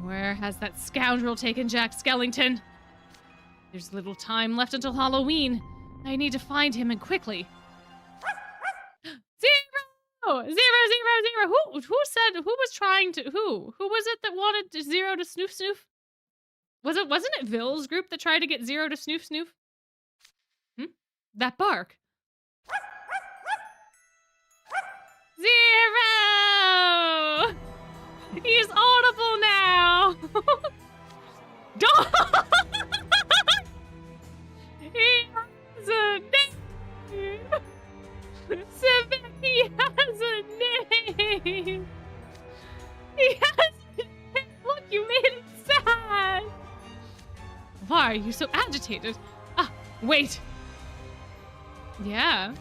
Where has that scoundrel taken Jack Skellington? There's little time left until Halloween. I need to find him and quickly. Zero! Who was it that wanted Zero to snoof snoof? Wasn't it Ville's group that tried to get Zero to snoof snoof? That bark. Zero! He's audible now! He has a name! He has a name! He has a name! Look, you made it sad! Why are you so agitated? Wait! Yeah?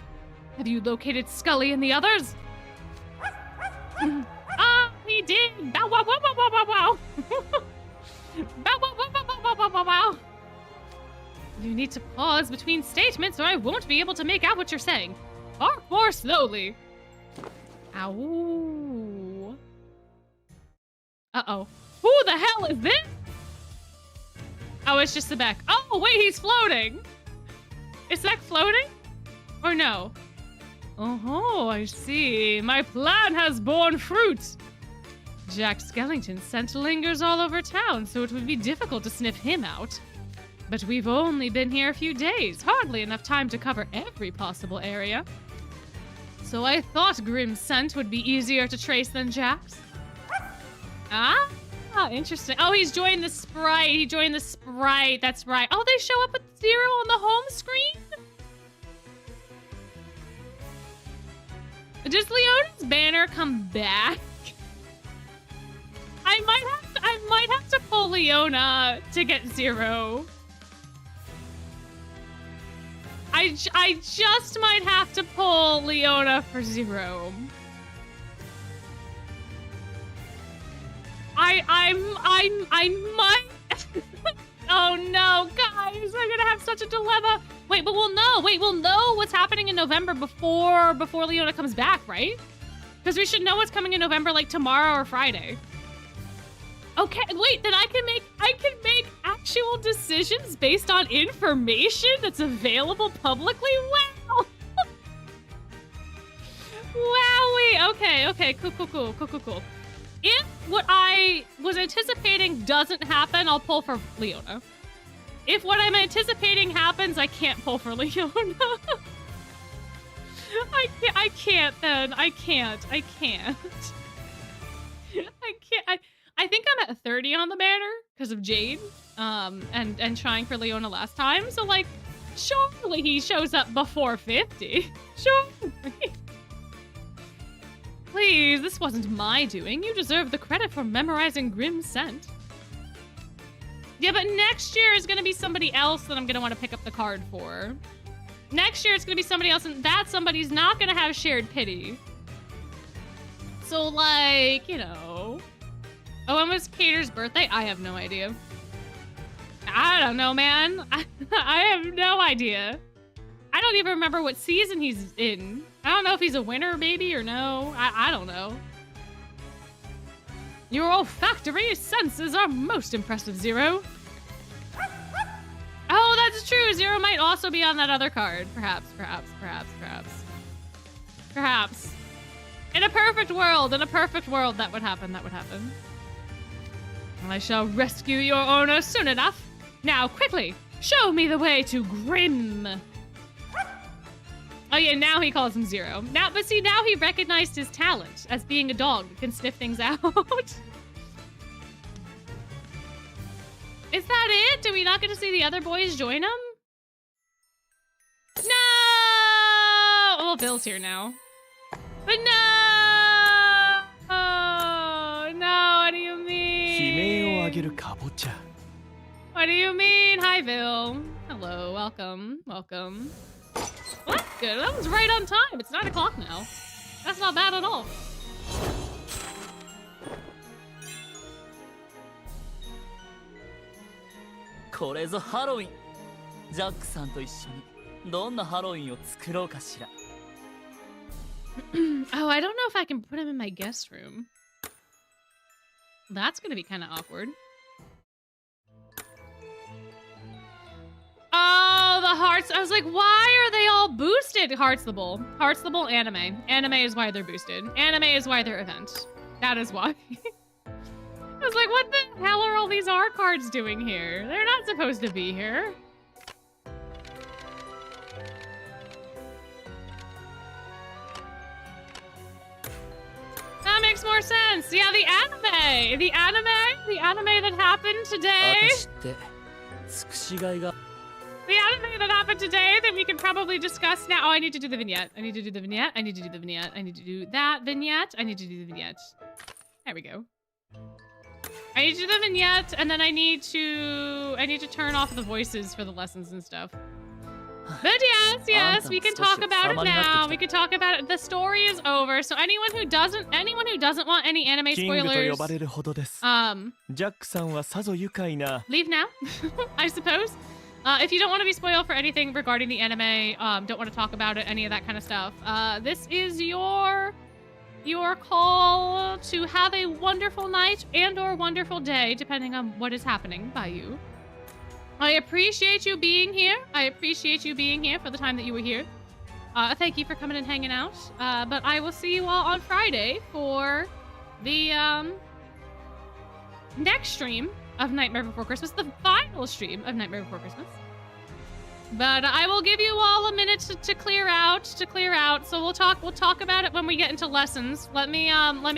Have you located Skully and the others? He did! Bow wow wow wow wow wow wow! Bow wow wow wow wow wow wow wow! You need to pause between statements or I won't be able to make out what you're saying. Bark more slowly. Ow. Uh-oh. Who the hell is this? Oh, it's just Sebek. Oh, wait, he's floating. Is Sebek floating? Or no? Oh, I see. My plan has borne fruit. Jack Skellington's scent lingers all over town, so it would be difficult to sniff him out. But we've only been here a few days, hardly enough time to cover every possible area. So I thought Grim's scent would be easier to trace than Jack's. Interesting. Oh, he's joined the Sprite. He joined the Sprite. That's right. Oh, they show up with Zero on the home screen? Does Leona's banner come back? I might have to pull Leona to get Zero. I just might have to pull Leona for Zero. I might. Oh no, guys, we're gonna have such a dilemma. Wait, but we'll know. Wait, we'll know what's happening in November before Leona comes back, right? Because we should know what's coming in November, like tomorrow or Friday. Okay, wait, then I can make actual decisions based on information that's available publicly? Wow! Wowie. Okay. Cool. If what I was anticipating doesn't happen, I'll pull for Leona. If what I'm anticipating happens, I can't pull for Leona. I can't then. I can't. I think I'm at 30 on the banner because of Jade, and trying for Leona last time. So like, surely he shows up before 50. Surely. Please, this wasn't my doing. You deserve the credit for memorizing Grim's scent. Yeah, but next year is gonna be somebody else that I'm gonna want to pick up the card for. Next year it's gonna be somebody else, and that somebody's not gonna have shared pity. So like, you know. Oh, when was Cater's birthday? I have no idea. I don't know, man. I have no idea. I don't even remember what season he's in. I don't know if he's a winner, maybe, or no. I don't know. Your olfactory senses are most impressive, Zero. Oh, that's true. Zero might also be on that other card. Perhaps. In a perfect world, that would happen. I shall rescue your owner soon enough. Now, quickly, show me the way to Grim. Oh yeah, now he calls him Zero. But see, now he recognized his talent as being a dog that can sniff things out. Is that it? Do we not get to see the other boys join him? No! Well, Bill's here now. But no! Oh, no, what do you mean? What do you mean? Hi, Bill. Hello, welcome. Well, that's good. That was right on time. It's 9 o'clock now. That's not bad at all. Oh, I don't know if I can put him in my guest room. That's gonna be kind of awkward. Oh, the hearts. I was like, why are they all boosted? Heartsable anime. Anime is why they're boosted. Anime is why they're event. That is why. I was like, what the hell are all these R cards doing here? They're not supposed to be here. That makes more sense. Yeah, the anime that happened today. The anime that happened today that we can probably discuss now. Oh, I need to do the vignette. I need to do that vignette. I need to do the vignette. There we go. I need to do the vignette, and then I need to turn off the voices for the lessons and stuff. But yes, we can talk about it now. We can talk about it. The story is over. So anyone who doesn't want any anime spoilers, leave now, I suppose. If you don't want to be spoiled for anything regarding the anime, don't want to talk about it, any of that kind of stuff, this is your call to have a wonderful night and or wonderful day, depending on what is happening by you. I appreciate you being here. For the time that you were here. Thank you for coming and hanging out. But I will see you all on Friday for the next stream of Nightmare Before Christmas, the final stream of Nightmare Before Christmas. But I will give you all a minute to clear out. So we'll talk about it when we get into lessons. Let me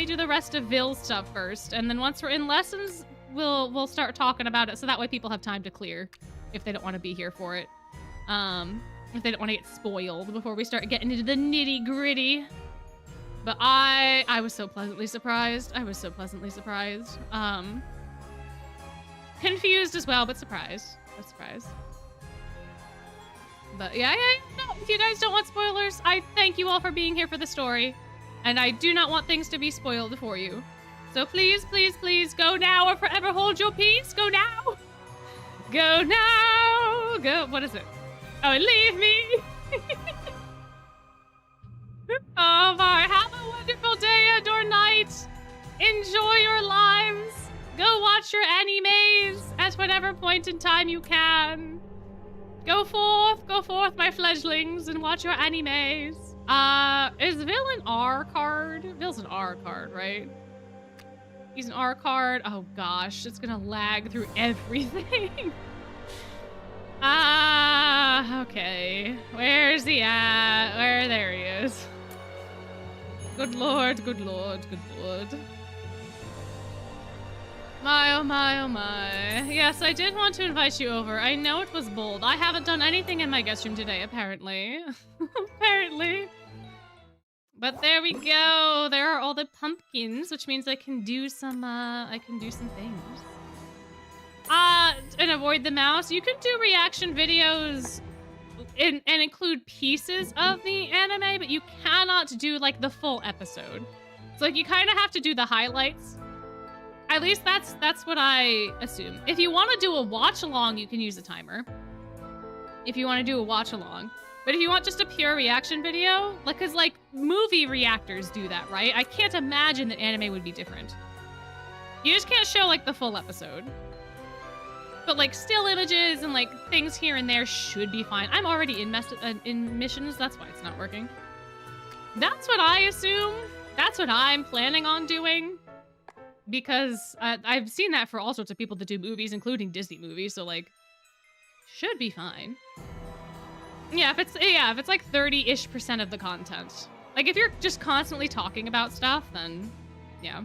do the rest of Ville's stuff first, and then once we're in lessons, we'll start talking about it. So that way people have time to clear if they don't want to be here for it. If they don't want to get spoiled before we start getting into the nitty gritty. But I was so pleasantly surprised. Confused as well, but surprised. But yeah, no, if you guys don't want spoilers, I thank you all for being here for the story. And I do not want things to be spoiled for you. So please, go now or forever hold your peace. Go now. Go. What is it? Oh, leave me. Oh my, have a wonderful day and or night. Enjoy your lives. Go watch your animes at whatever point in time you can. Go forth, my fledglings, and watch your animes. Is Vil an R card? Vil's an R card, right? He's an R card. Oh gosh, it's gonna lag through everything. Okay. Where's he at? There he is. Good lord, good lord, good lord. My, oh my, oh my. Yes, I did want to invite you over. I know it was bold. I haven't done anything in my guest room today, apparently. Apparently. But there we go. There are all the pumpkins, which means I can do some things. And avoid the mouse. You can do reaction videos and include pieces of the anime, but you cannot do, like, the full episode. So, like, you kind of have to do the highlights. At least that's what I assume. If you want to do a watch-along, you can use a timer. If you want to do a watch-along. But if you want just a pure reaction video, like, because, like, movie reactors do that, right? I can't imagine that anime would be different. You just can't show, like, the full episode. But, like, still images and, like, things here and there should be fine. I'm already in missions, that's why it's not working. That's what I assume. That's what I'm planning on doing. Because I've seen that for all sorts of people that do movies, including Disney movies, so, like, should be fine. Yeah, if it's like 30-ish% of the content. Like, if you're just constantly talking about stuff, then, yeah.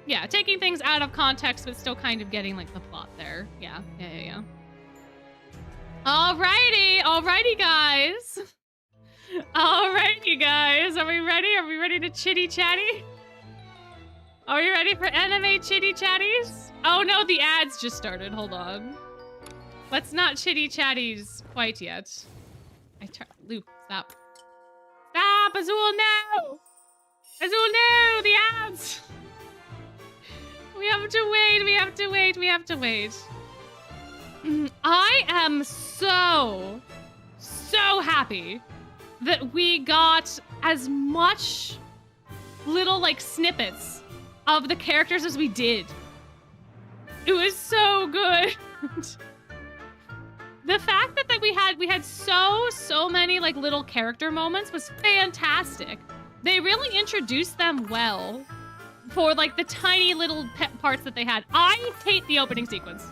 Yeah, taking things out of context, but still kind of getting, like, the plot there. Yeah. Alrighty, guys. Alrighty, guys. Are we ready? Are we ready to chitty-chatty? Are we ready for anime chitty-chatties? Oh, no, the ads just started. Hold on. Let's not chitty-chatties quite yet. Luke, stop. Stop, Azul, no! Azul, no! The ads! We have to wait. I am so happy that we got as much little, like, snippets of the characters as we did. It was so good. The fact that we had so many, like, little character moments was fantastic. They really introduced them well for, like, the tiny little parts that they had. I hate the opening sequence.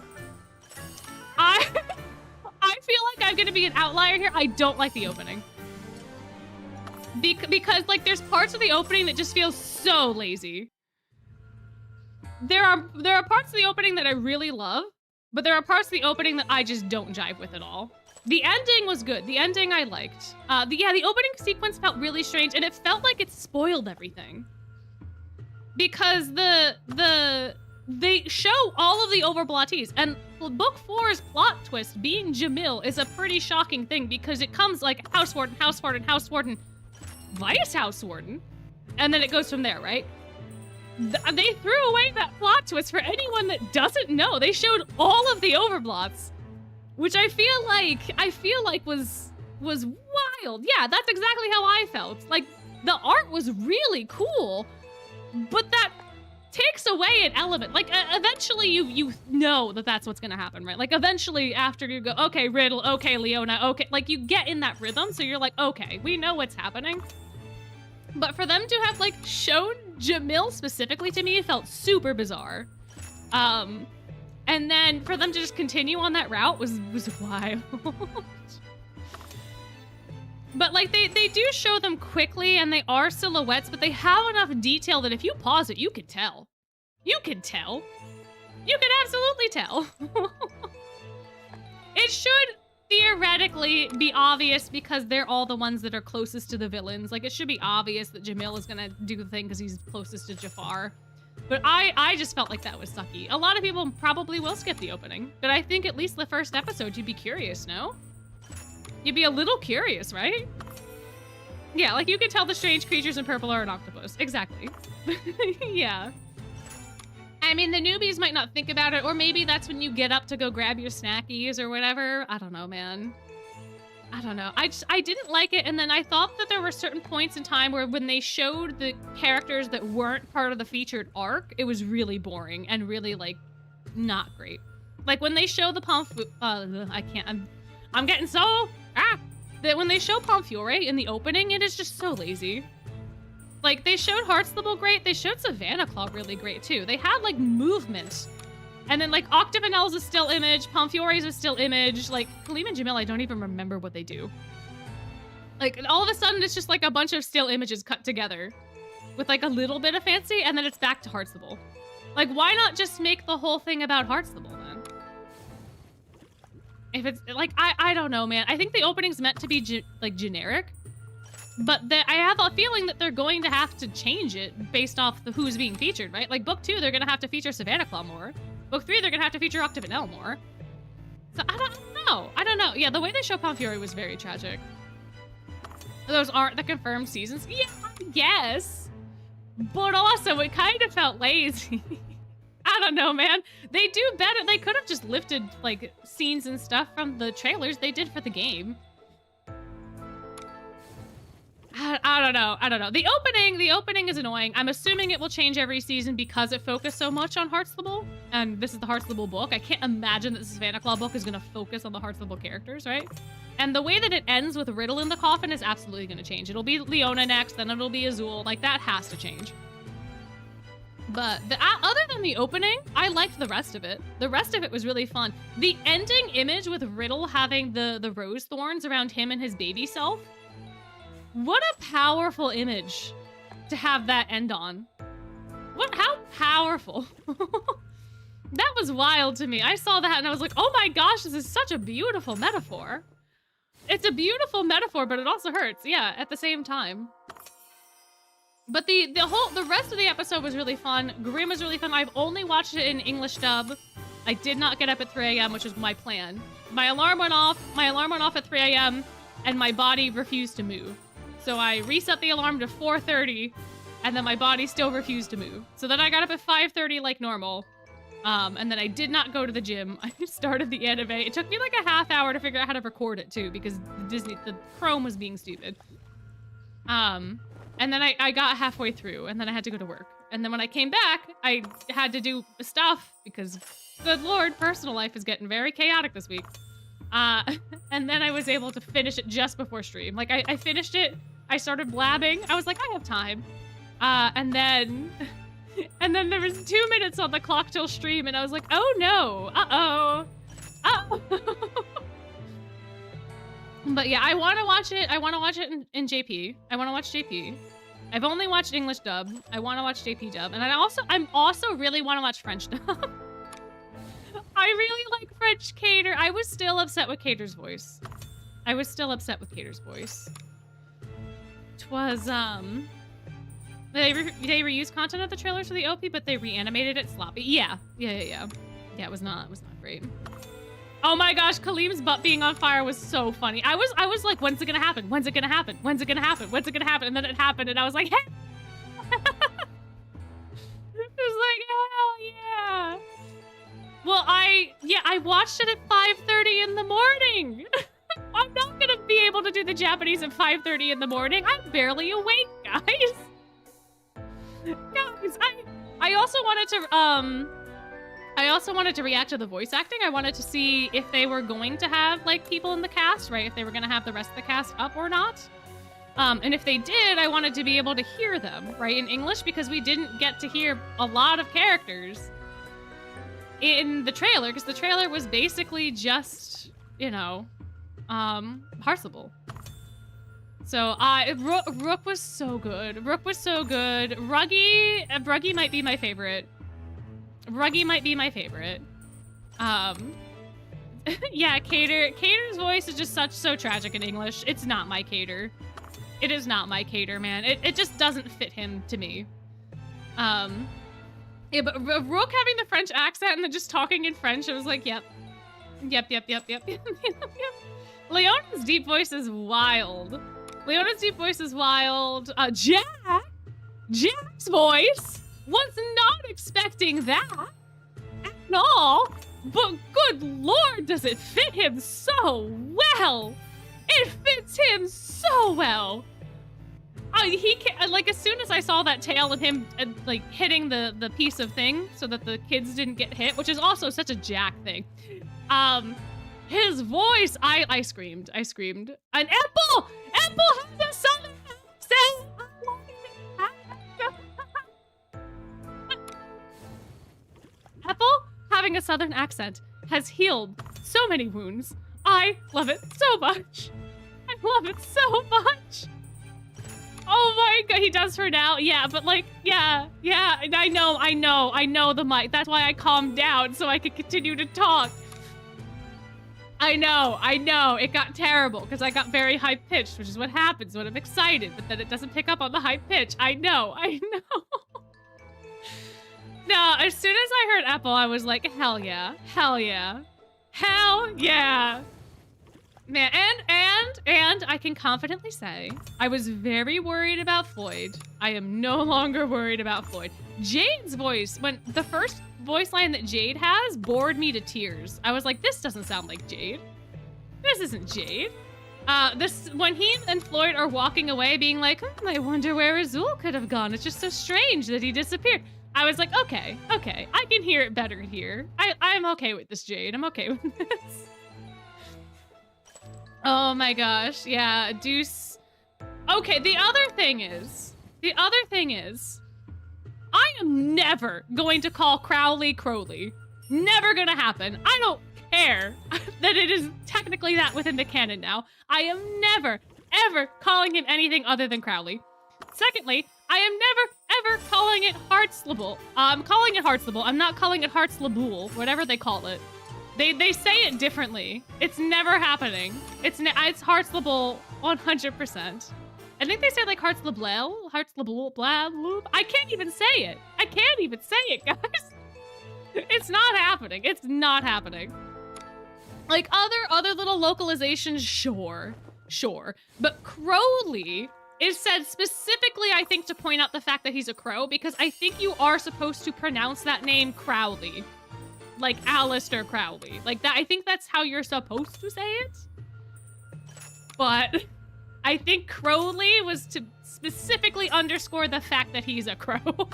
I feel like I'm gonna be an outlier here. I don't like the opening. Because, like, there's parts of the opening that just feel so lazy. There are parts of the opening that I really love, but there are parts of the opening that I just don't jive with at all. The ending was good. The ending I liked. The opening sequence felt really strange, and it felt like it spoiled everything. Because they show all of the overblottees, and book 4's plot twist being Jamil is a pretty shocking thing because it comes like House Warden, Vice House Warden, and then it goes from there, right? They threw away that plot twist for anyone that doesn't know. They showed all of the overblots, which I feel like was wild. Yeah, that's exactly how I felt. Like, the art was really cool, but that takes away an element. Like, eventually you know that that's what's gonna happen, right? Like, eventually after you go, okay, Riddle, okay, Leona, okay, like, you get in that rhythm, so you're like, okay, we know what's happening. But for them to have, like, shown Jamil specifically to me felt super bizarre. And then for them to just continue on that route was wild. But, like, they do show them quickly, and they are silhouettes, but they have enough detail that if you pause it, you can tell. You can tell. You can absolutely tell. It should theoretically be obvious because they're all the ones that are closest to the villains. Like, it should be obvious that Jamil is gonna do the thing because he's closest to Jafar. But I just felt like that was sucky. A lot of people probably will skip the opening, but I think at least the first episode you'd be curious, no? You'd be a little curious, right? Yeah, like, you could tell the strange creatures in purple are an octopus. Exactly. Yeah. I mean, the newbies might not think about it, or maybe that's when you get up to go grab your snackies or whatever. I don't know, man. I don't know. I didn't like it, and then I thought that there were certain points in time where when they showed the characters that weren't part of the featured arc, it was really boring and really, like, not great. Like, when they show the I can't, I'm getting so, that when they show Pomfiore in the opening, it is just so lazy. Like, they showed Heartstable great, they showed Savannah Claw really great too. They had like movement. And then like Octavanel's a still image, Pomfiore's a still image, like Kaleem and Jamil, I don't even remember what they do. Like, and all of a sudden it's just like a bunch of still images cut together with like a little bit of fancy, and then it's back to Heartstable. Like, why not just make the whole thing about Heartstable then? If it's like, I don't know, man. I think the opening's meant to be like generic, but I have a feeling that they're going to have to change it based off the who's being featured, right? Like book 2, they're gonna have to feature Savannah Claw more. Book 3, they're gonna have to feature Octavanel more. So I don't know. Yeah, the way they show Pomfiore was very tragic. Those aren't the confirmed seasons. Yeah, I guess. But also, it kind of felt lazy. I don't know, man. They do better. They could have just lifted, like, scenes and stuff from the trailers they did for the game. I don't know. The opening is annoying. I'm assuming it will change every season because it focused so much on Heartstable. And this is the Heartstable book. I can't imagine that the Savannah Claw book is going to focus on the Heartstable characters, right? And the way that it ends with Riddle in the coffin is absolutely going to change. It'll be Leona next, then it'll be Azul. Like, that has to change. But other than the opening, I liked the rest of it. The rest of it was really fun. The ending image with Riddle having the rose thorns around him and his baby self. What a powerful image to have that end on. How powerful. That was wild to me. I saw that and I was like, oh my gosh, this is such a beautiful metaphor. It's a beautiful metaphor, but it also hurts. Yeah, at the same time. But the rest of the episode was really fun. Grimm was really fun. I've only watched it in English dub. I did not get up at 3 a.m., which was my plan. My alarm went off at 3 a.m. and my body refused to move. So I reset the alarm to 4:30 and then my body still refused to move. So then I got up at 5:30 like normal. And then I did not go to the gym. I just started the anime. It took me like a half hour to figure out how to record it too, because the Chrome was being stupid. And then I got halfway through and then I had to go to work. And then when I came back, I had to do stuff because, good Lord, personal life is getting very chaotic this week. And then I was able to finish it just before stream. Like I finished it. I started blabbing. I was like, I have time. And then there was 2 minutes on the clock till stream and I was like, oh no, uh-oh. But yeah, I want to watch it. I want to watch it in JP. I want to watch JP. I've only watched English dub. I want to watch JP dub. And I'm also really want to watch French dub. I really like French Cater. I was still upset with Cater's voice. Twas, they reused content of the trailers for the OP, but they reanimated it sloppy. Yeah, it was not great. Oh my gosh, Kaleem's butt being on fire was so funny. I was like, when's it gonna happen? When's it gonna happen? When's it gonna happen? When's it gonna happen? And then it happened, and I was like, hey! It was like, hell yeah! Well, I watched it at 5:30 in the morning. I'm not gonna be able to do the Japanese at 5:30 in the morning. I'm barely awake, guys. Guys, I also wanted to react to the voice acting. I wanted to see if they were going to have like people in the cast, right? If they were gonna have the rest of the cast up or not. And if they did, I wanted to be able to hear them, right, in English, because we didn't get to hear a lot of characters in the trailer, because the trailer was basically just, you know, Heartstable. So Rook was so good. Ruggy might be my favorite. Yeah, Cater's voice is just so tragic in English. It's not my Cater. It is not my Cater, man. It just doesn't fit him to me. Yeah, but Rook having the French accent and then just talking in French, I was like, yep. Leona's deep voice is wild. Jack's voice was not expecting that at all. But good Lord, does it fit him so well? It fits him so well. He can, like, as soon as I saw that tail of him like hitting the piece of thing so that the kids didn't get hit, which is also such a Jack thing. His voice, I screamed. I screamed. An Apple! Apple has a southern accent! Apple having a southern accent has healed so many wounds. I love it so much. I love it so much. Oh my god, he does for now. Yeah, but like, yeah, I know the mic. That's why I calmed down so I could continue to talk. I know. It got terrible because I got very high pitched, which is what happens when I'm excited, but then it doesn't pick up on the high pitch. I know. No, as soon as I heard Apple, I was like, hell yeah. Man, and I can confidently say, I was very worried about Floyd. I am no longer worried about Floyd. Jade's voice, when the first voice line that Jade has bored me to tears. I was like, this doesn't sound like Jade. This isn't Jade. When he and Floyd are walking away being like, I wonder where Azul could have gone. It's just so strange that he disappeared. I was like, okay, I can hear it better here. I'm okay with this, Jade. I'm okay with this. Oh my gosh, yeah, Deuce. Okay, the other thing is, I am never going to call Crowley Crowley. Never gonna happen. I don't care that it is technically that within the canon now. I am never, ever calling him anything other than Crowley. Secondly, I am never, ever calling it Heartslable. I'm calling it Heartslable. I'm not calling it Heartslabul, whatever they call it. They say it differently. It's never happening. It's Heartslable 100%. I think they say like Heartslabel, blah. I can't even say it. Guys. It's not happening. It's not happening. Like other little localizations, sure. But Crowley is said specifically, I think, to point out the fact that he's a crow, because I think you are supposed to pronounce that name Crowley. Like Aleister Crowley. Like that, I think that's how you're supposed to say it. But I think Crowley was to specifically underscore the fact that he's a crow.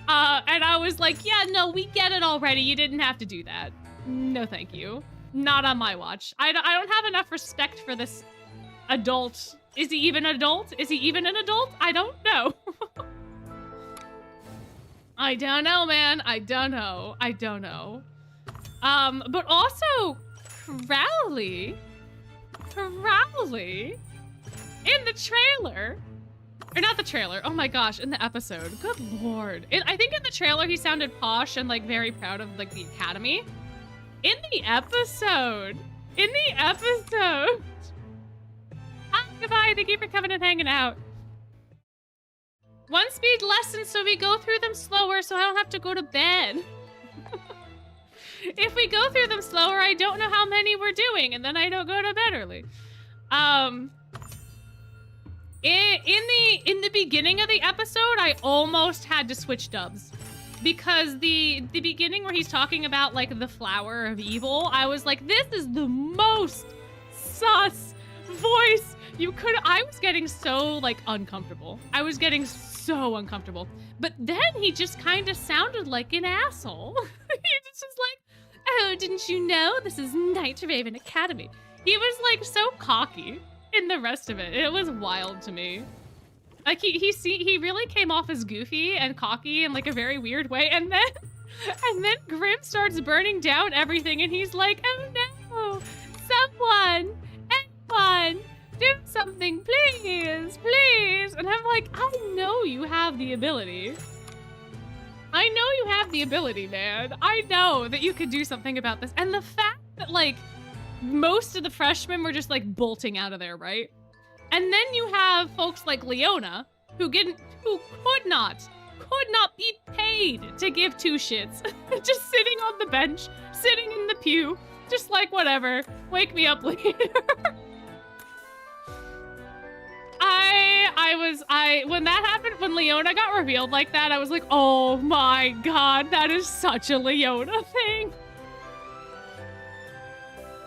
And I was like, yeah, no, we get it already. You didn't have to do that. No, thank you. Not on my watch. I don't have enough respect for this adult. Is he even an adult? I don't know. I don't know, man. I don't know. But also, Crowley, in the trailer, or not the trailer, oh my gosh, in the episode, good lord. I think in the trailer he sounded posh and like very proud of like the academy. In the episode. Hi, goodbye, thank you for coming and hanging out. One speed lessons so we go through them slower so I don't have to go to bed. If we go through them slower, I don't know how many we're doing, and then I don't go to bed early. In the beginning of the episode, I almost had to switch dubs. Because the beginning where he's talking about like the flower of evil, I was like, this is the most sus voice you could. I was getting so like uncomfortable. But then he just kind of sounded like an asshole. He just was like, oh, didn't you know this is Night Raven Academy? He was like so cocky in the rest of it. It was wild to me. Like he really came off as goofy and cocky in like a very weird way, and then Grim starts burning down everything, and he's like, oh no, anyone, do something, please. And I'm like, I know you have the ability. Man. I know that you could do something about this. And the fact that like most of the freshmen were just like bolting out of there, right? And then you have folks like Leona who could not be paid to give two shits. Just sitting on the bench, sitting in the pew, just like whatever, wake me up later. When that happened, when Leona got revealed like that, I was like, oh my god, that is such a Leona thing.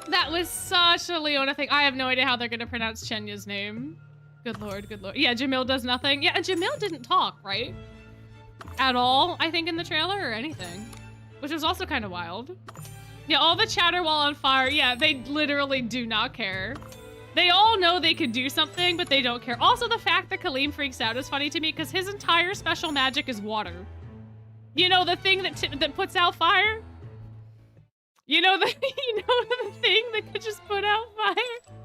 That was such a Leona thing. I have no idea how they're gonna pronounce Chenya's name. Good lord. Yeah, Jamil does nothing. Yeah, and Jamil didn't talk, right? At all, I think, in the trailer or anything. Which was also kind of wild. Yeah, all the chatter while on fire. Yeah, they literally do not care. They all know they could do something, but they don't care. Also, the fact that Kaleem freaks out is funny to me because his entire special magic is water. You know, the thing that puts out fire? You know the thing that could just put out fire?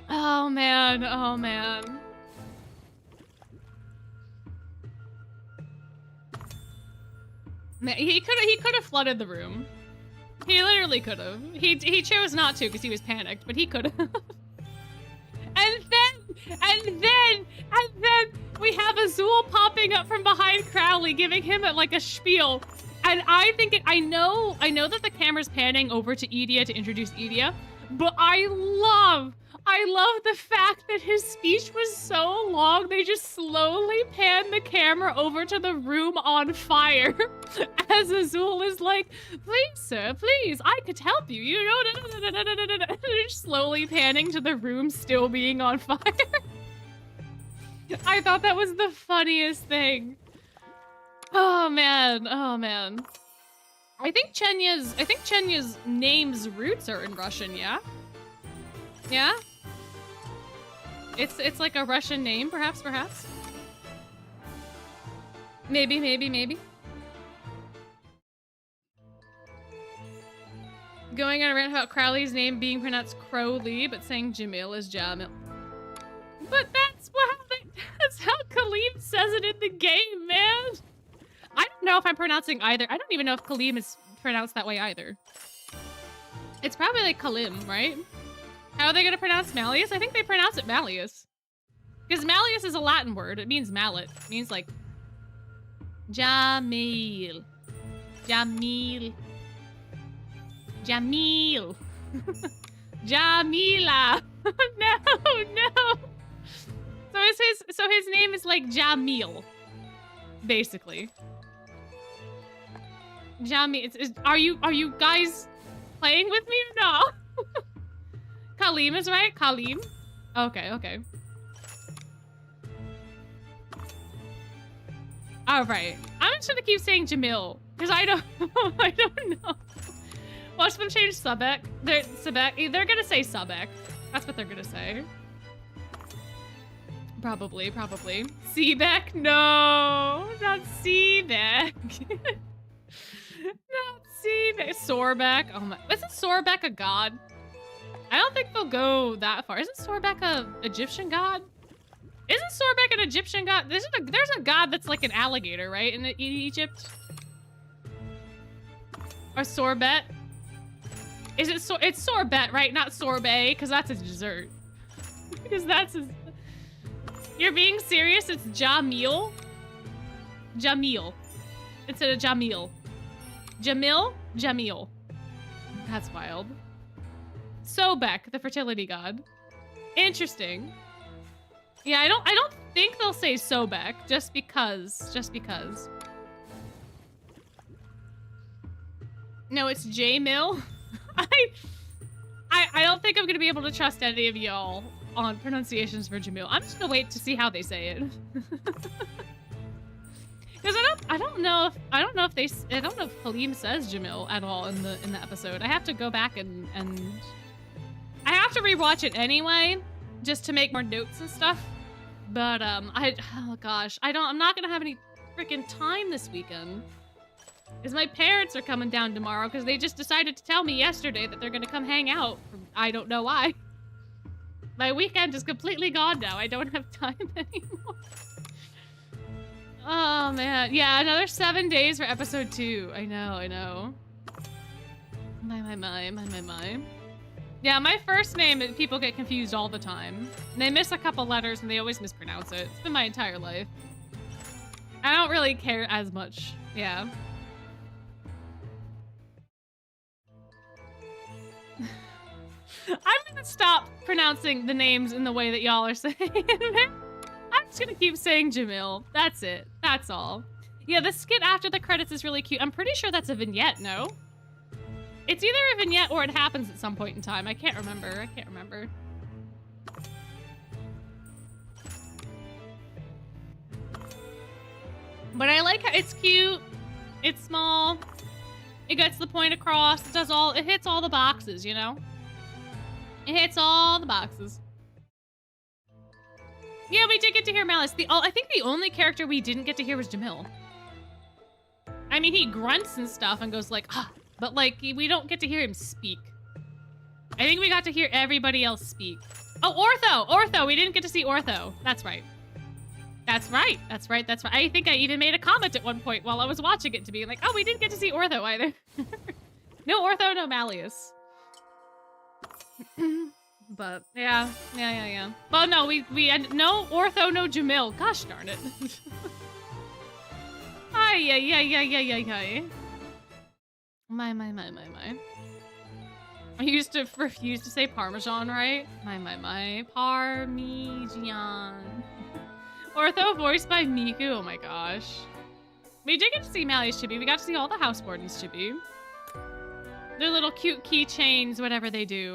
Oh man, oh man. Man, he could have flooded the room. He literally could have. He chose not to because he was panicked, but he could have. And then we have Azul popping up from behind Crowley, giving him like a spiel. And I think I know that the camera's panning over to Edea to introduce Edea, but I love the fact that his speech was so long, they just slowly pan the camera over to the room on fire as Azul is like, please, sir, please, I could help you, you know, they're slowly panning to the room still being on fire. I thought that was the funniest thing. Oh man, oh man. I think Chenya's name's roots are in Russian, yeah? Yeah? It's like a Russian name, perhaps. Maybe. Going on a rant about Crowley's name being pronounced Crowley, but saying Jamil is Jamil. But that's how Kaleem says it in the game, man. I don't know if I'm pronouncing either. I don't even know if Kaleem is pronounced that way either. It's probably like Kalim, right? How are they gonna pronounce Malleus? I think they pronounce it Malleus. Because Malleus is a Latin word. It means mallet. It means like Jamil. Jamil. Jamil. Jamila. No. So his name is like Jamil. Basically. Jamil. Are you guys playing with me or no? Kaleem is right? Kaleem? Okay. Alright. I'm just gonna keep saying Jamil. Because I don't know. Watch them change Subek. They're gonna say Subek. That's what they're gonna say. Probably. Seebeck? No! Not Seebeck. Not Seebeck. Sorbeck. Oh my. Isn't Sorbeck a god? I don't think they'll go that far. Isn't Sorbeck a Egyptian god? Isn't Sorbeck an Egyptian god? There's a god that's like an alligator, right? In Egypt? Or Sorbet? It's sorbet, right? Not sorbet, because that's a dessert. Because that's his... You're being serious? It's Jamil? Jamil. Instead of Jamil. Jamil. That's wild. Sobek, the fertility god. Interesting. Yeah, I don't think they'll say Sobek, just because. No, it's J-Mill. I don't think I'm gonna be able to trust any of y'all on pronunciations for Jamil. I'm just gonna wait to see how they say it. Because I don't know if Kaleem says Jamil at all in the episode. I have to go back and I have to rewatch it anyway, just to make more notes and stuff. But oh gosh, I'm not gonna have any freaking time this weekend. Because my parents are coming down tomorrow because they just decided to tell me yesterday that they're gonna come hang out. I don't know why. My weekend is completely gone now. I don't have time anymore. Oh man, yeah, another 7 days for episode 2. I know. My. Yeah, my first name, people get confused all the time. And they miss a couple letters and they always mispronounce it. It's been my entire life. I don't really care as much. Yeah. I'm gonna stop pronouncing the names in the way that y'all are saying it. I'm just gonna keep saying Jamil. That's it. That's all. Yeah, the skit after the credits is really cute. I'm pretty sure that's a vignette, no? It's either a vignette or it happens at some point in time. I can't remember. But I like how it's cute. It's small. It gets the point across. It hits all the boxes, you know? It hits all the boxes. Yeah, we did get to hear Malice. I think the only character we didn't get to hear was Jamil. I mean, he grunts and stuff and goes like, ah, but like, we don't get to hear him speak. I think we got to hear everybody else speak. Oh, Ortho, we didn't get to see Ortho. That's right. That's right. I think I even made a comment at one point while I was watching it to be like, oh, we didn't get to see Ortho either. No Ortho, no Malleus. But yeah. Well, no, we had no Ortho, no Jamil. Gosh darn it. Ay. My. I used to refuse to say Parmesan, right? My. Parmesan. Ortho voiced by Miku. Oh my gosh. We did get to see Malleus Chibi. We got to see all the house wardens Chibi. Their little cute keychains, whatever they do.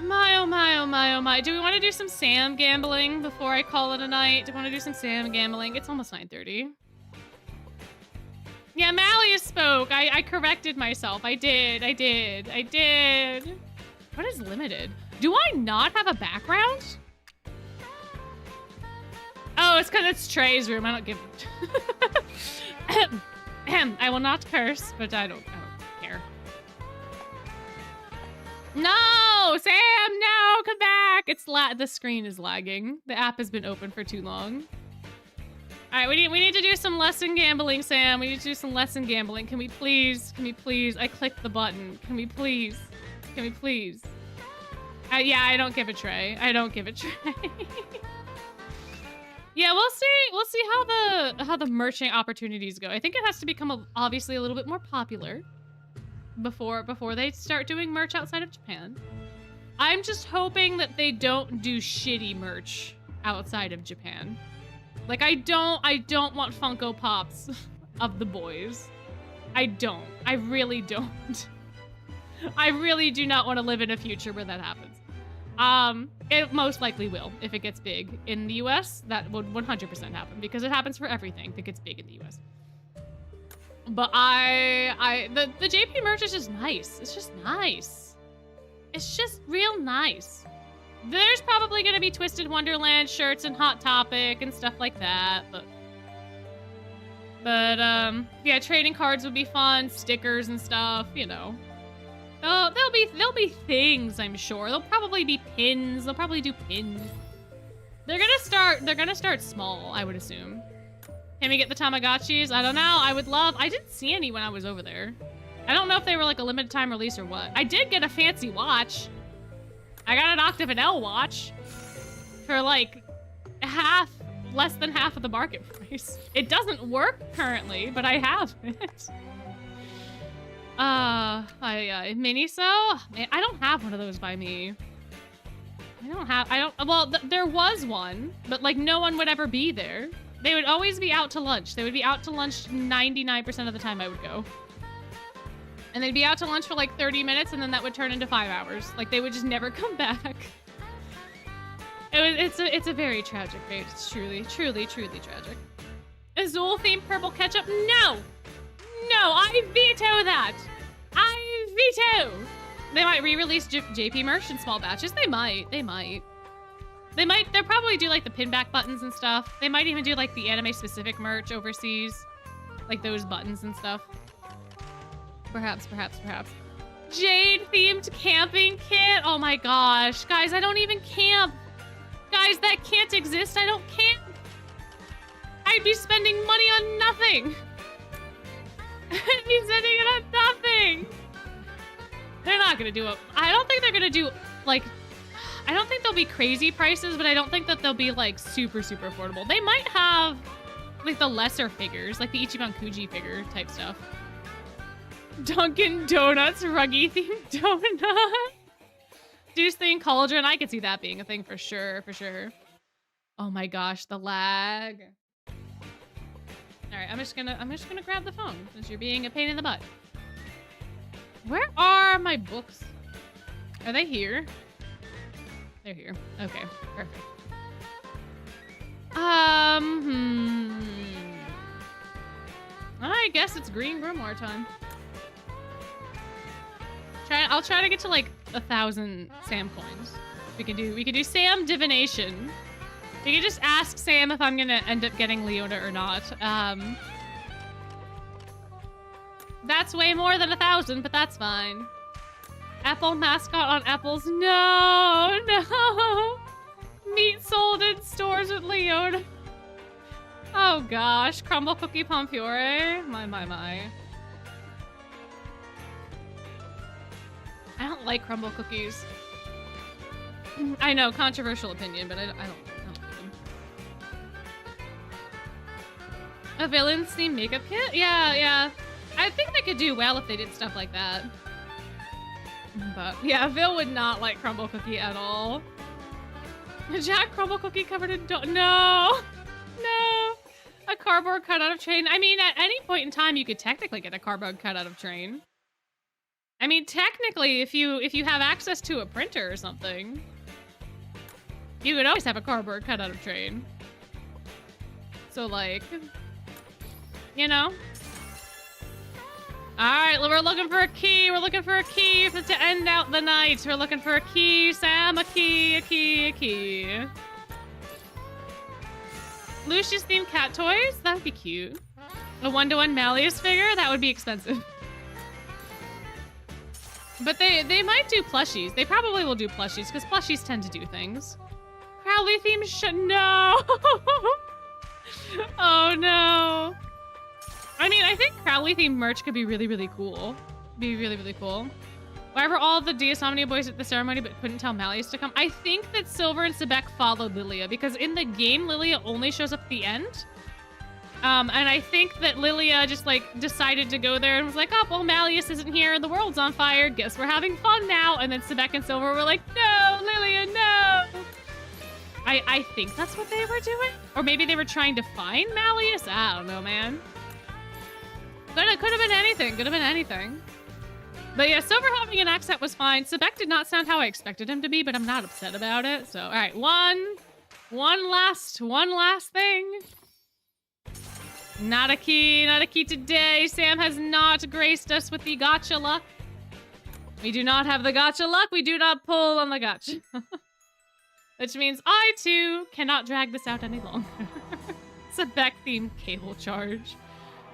My. Do we want to do some Sam gambling before I call it a night? Do we want to do some Sam gambling? It's almost 9:30. Yeah, Malleus spoke. I corrected myself. I did. What is limited? Do I not have a background? Oh, it's because it's Trey's room. I don't give... I will not curse, but I don't care. No! Sam, no! Come back! The screen is lagging. The app has been open for too long. Alright, we need to do some lesson gambling, Sam. We need to do some lesson gambling. Can we please? I clicked the button. Can we please? Yeah, I don't give a Trey. Yeah, we'll see how the merchant opportunities go. I think it has to become obviously a little bit more popular before they start doing merch outside of Japan. I'm just hoping that they don't do shitty merch outside of Japan. Like I don't want Funko Pops of the boys. I really don't. I really do not want to live in a future where that happens. It most likely will if it gets big in the US. That would 100% happen because it happens for everything that gets big in the US. But the JP merch is just nice. It's just nice. It's just real nice. There's probably gonna be Twisted Wonderland shirts and Hot Topic and stuff like that, but yeah, trading cards would be fun, stickers and stuff, you know. Oh, there'll be things, I'm sure. There'll probably be pins. They'll probably do pins. They're gonna start small, I would assume. Can we get the Tamagotchis? I don't know. I didn't see any when I was over there. I don't know if they were like a limited time release or what. I did get a fancy watch. I got an Octave and L watch for like less than half of the market price. It doesn't work currently, but I have it. Miniso? Man, I don't have one of those by me. There was one, but like no one would ever be there. They would always be out to lunch. They would be out to lunch 99% of the time I would go. And they'd be out to lunch for like 30 minutes and then that would turn into 5 hours. Like they would just never come back. It's a very tragic fate. It's truly tragic. Azul themed purple ketchup? No! No, I veto that! I veto! They might re-release JP merch in small batches. They might. They'll probably do like the pinback buttons and stuff. They might even do like the anime specific merch overseas. Like those buttons and stuff. Perhaps. Jade themed camping kit? Oh my gosh. Guys, I don't even camp. Guys, that can't exist. I don't camp. I'd be spending money on nothing. I'd be spending it on nothing. They're not gonna do it. I don't think they're gonna do like, I don't think they'll be crazy prices, but I don't think that they'll be like super affordable. They might have like the lesser figures, like the Ichiban Kuji figure type stuff. Dunkin' Donuts ruggy themed donut. Juice thing cauldron. I could see that being a thing for sure. Oh my gosh, the lag. All right, I'm just gonna grab the phone since you're being a pain in the butt. Where are my books? Are they here? They're here. Okay, perfect. I guess it's green grimoire time. I'll try to get to like 1,000 Sam coins. We can do Sam divination. We can just ask Sam if I'm gonna end up getting Leona or not. That's way more than 1,000, but that's fine. Apple mascot on apples. No, no. Meat sold in stores with Leona. Oh gosh, crumble cookie pompiore. My. I don't like crumble cookies. I know, controversial opinion, but I don't like them. A villain's themed makeup kit? Yeah. I think they could do well if they did stuff like that. But yeah, Vil would not like crumble cookie at all. Jack crumble cookie covered in no. A cardboard cutout of train. I mean, at any point in time, you could technically get a cardboard cutout of train. I mean, technically, if you have access to a printer or something, you could always have a cardboard cutout of train. So, like, you know. All right, we're looking for a key. We're looking for a key to end out the night. We're looking for a key, Sam. A key. Lucius themed cat toys? That would be cute. A 1-to-1 Malleus figure? That would be expensive. But they might do plushies. They probably will do plushies because plushies tend to do things. Crowley themed no! Oh no. I mean, I think Crowley themed merch could be really, really cool. Be really, really cool. Wherever all the Diasomnia boys at the ceremony but couldn't tell Malleus to come. I think that Silver and Sebek followed Lilia because in the game, Lilia only shows up at the end. And I think that Lilia just like decided to go there and was like, oh, well, Malleus isn't here. The world's on fire. Guess we're having fun now. And then Sebek and Silver were like, no, Lilia, no. I think that's what they were doing. Or maybe they were trying to find Malleus. I don't know, man. Could have been anything. But yeah, Silver having an accent was fine. Sebek did not sound how I expected him to be, but I'm not upset about it. So, all right, one last thing. Not a key today. Sam has not graced us with the gotcha luck. We do not have the gotcha luck. We do not pull on the gotcha. Which means I, too, cannot drag this out any longer. Sebek-themed cable charge.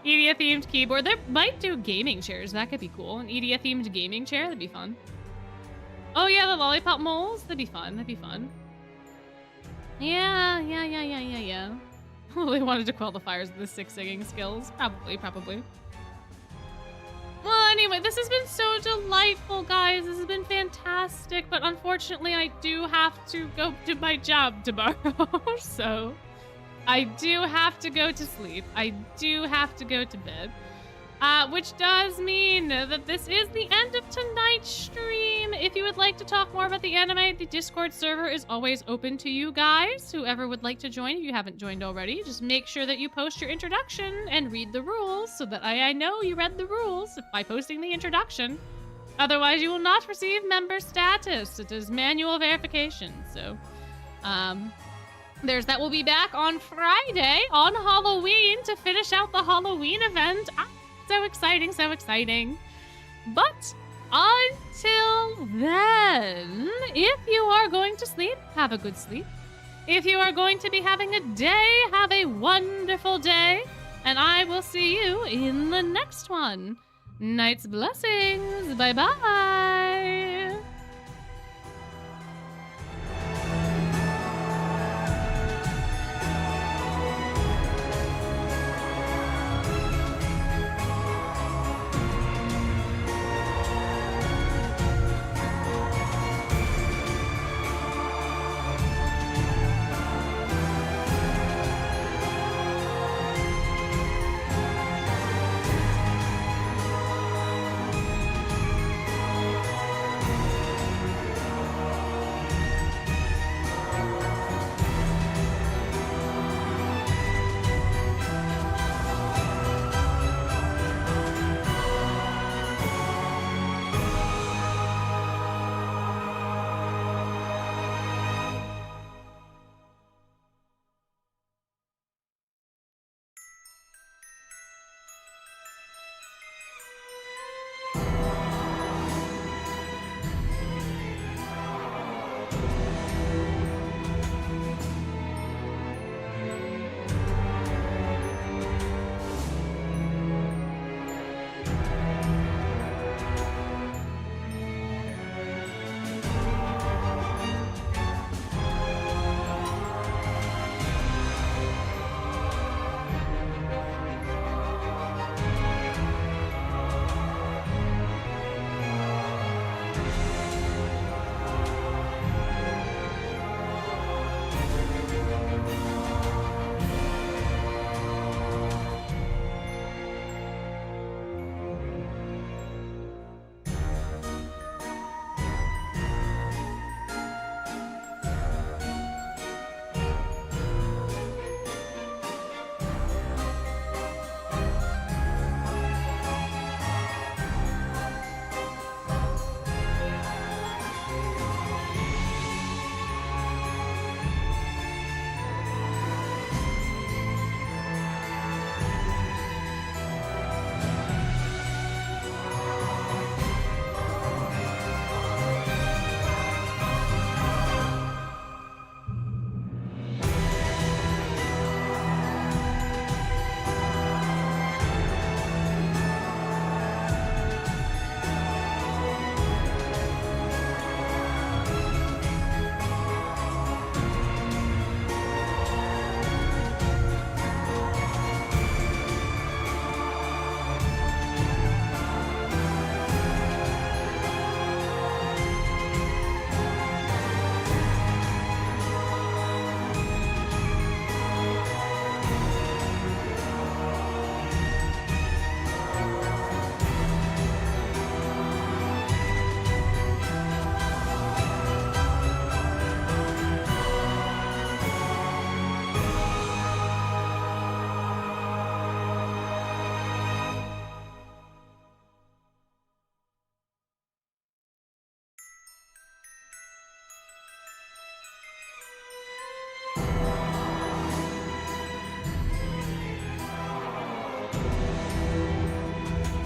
Edia-themed keyboard. They might do gaming chairs. That could be cool. An Edia-themed gaming chair. That'd be fun. Oh, yeah, the lollipop moles. That'd be fun. Yeah. They wanted to quell the fires of the 6 singing skills. Probably. Well, anyway, this has been so delightful, guys. This has been fantastic. But unfortunately, I do have to go to my job tomorrow. So I do have to go to sleep. I do have to go to bed. Which does mean that this is the end of tonight's stream. If you would like to talk more about the anime, the Discord server is always open to you guys. Whoever would like to join, if you haven't joined already, just make sure that you post your introduction and read the rules so that I know you read the rules by posting the introduction. Otherwise, you will not receive member status. It is manual verification. So, there's that. We'll be back on Friday on Halloween to finish out the Halloween event. So exciting. But until then, if you are going to sleep, have a good sleep. If you are going to be having a day, have a wonderful day. And I will see you in the next one. Night's blessings. Bye-bye.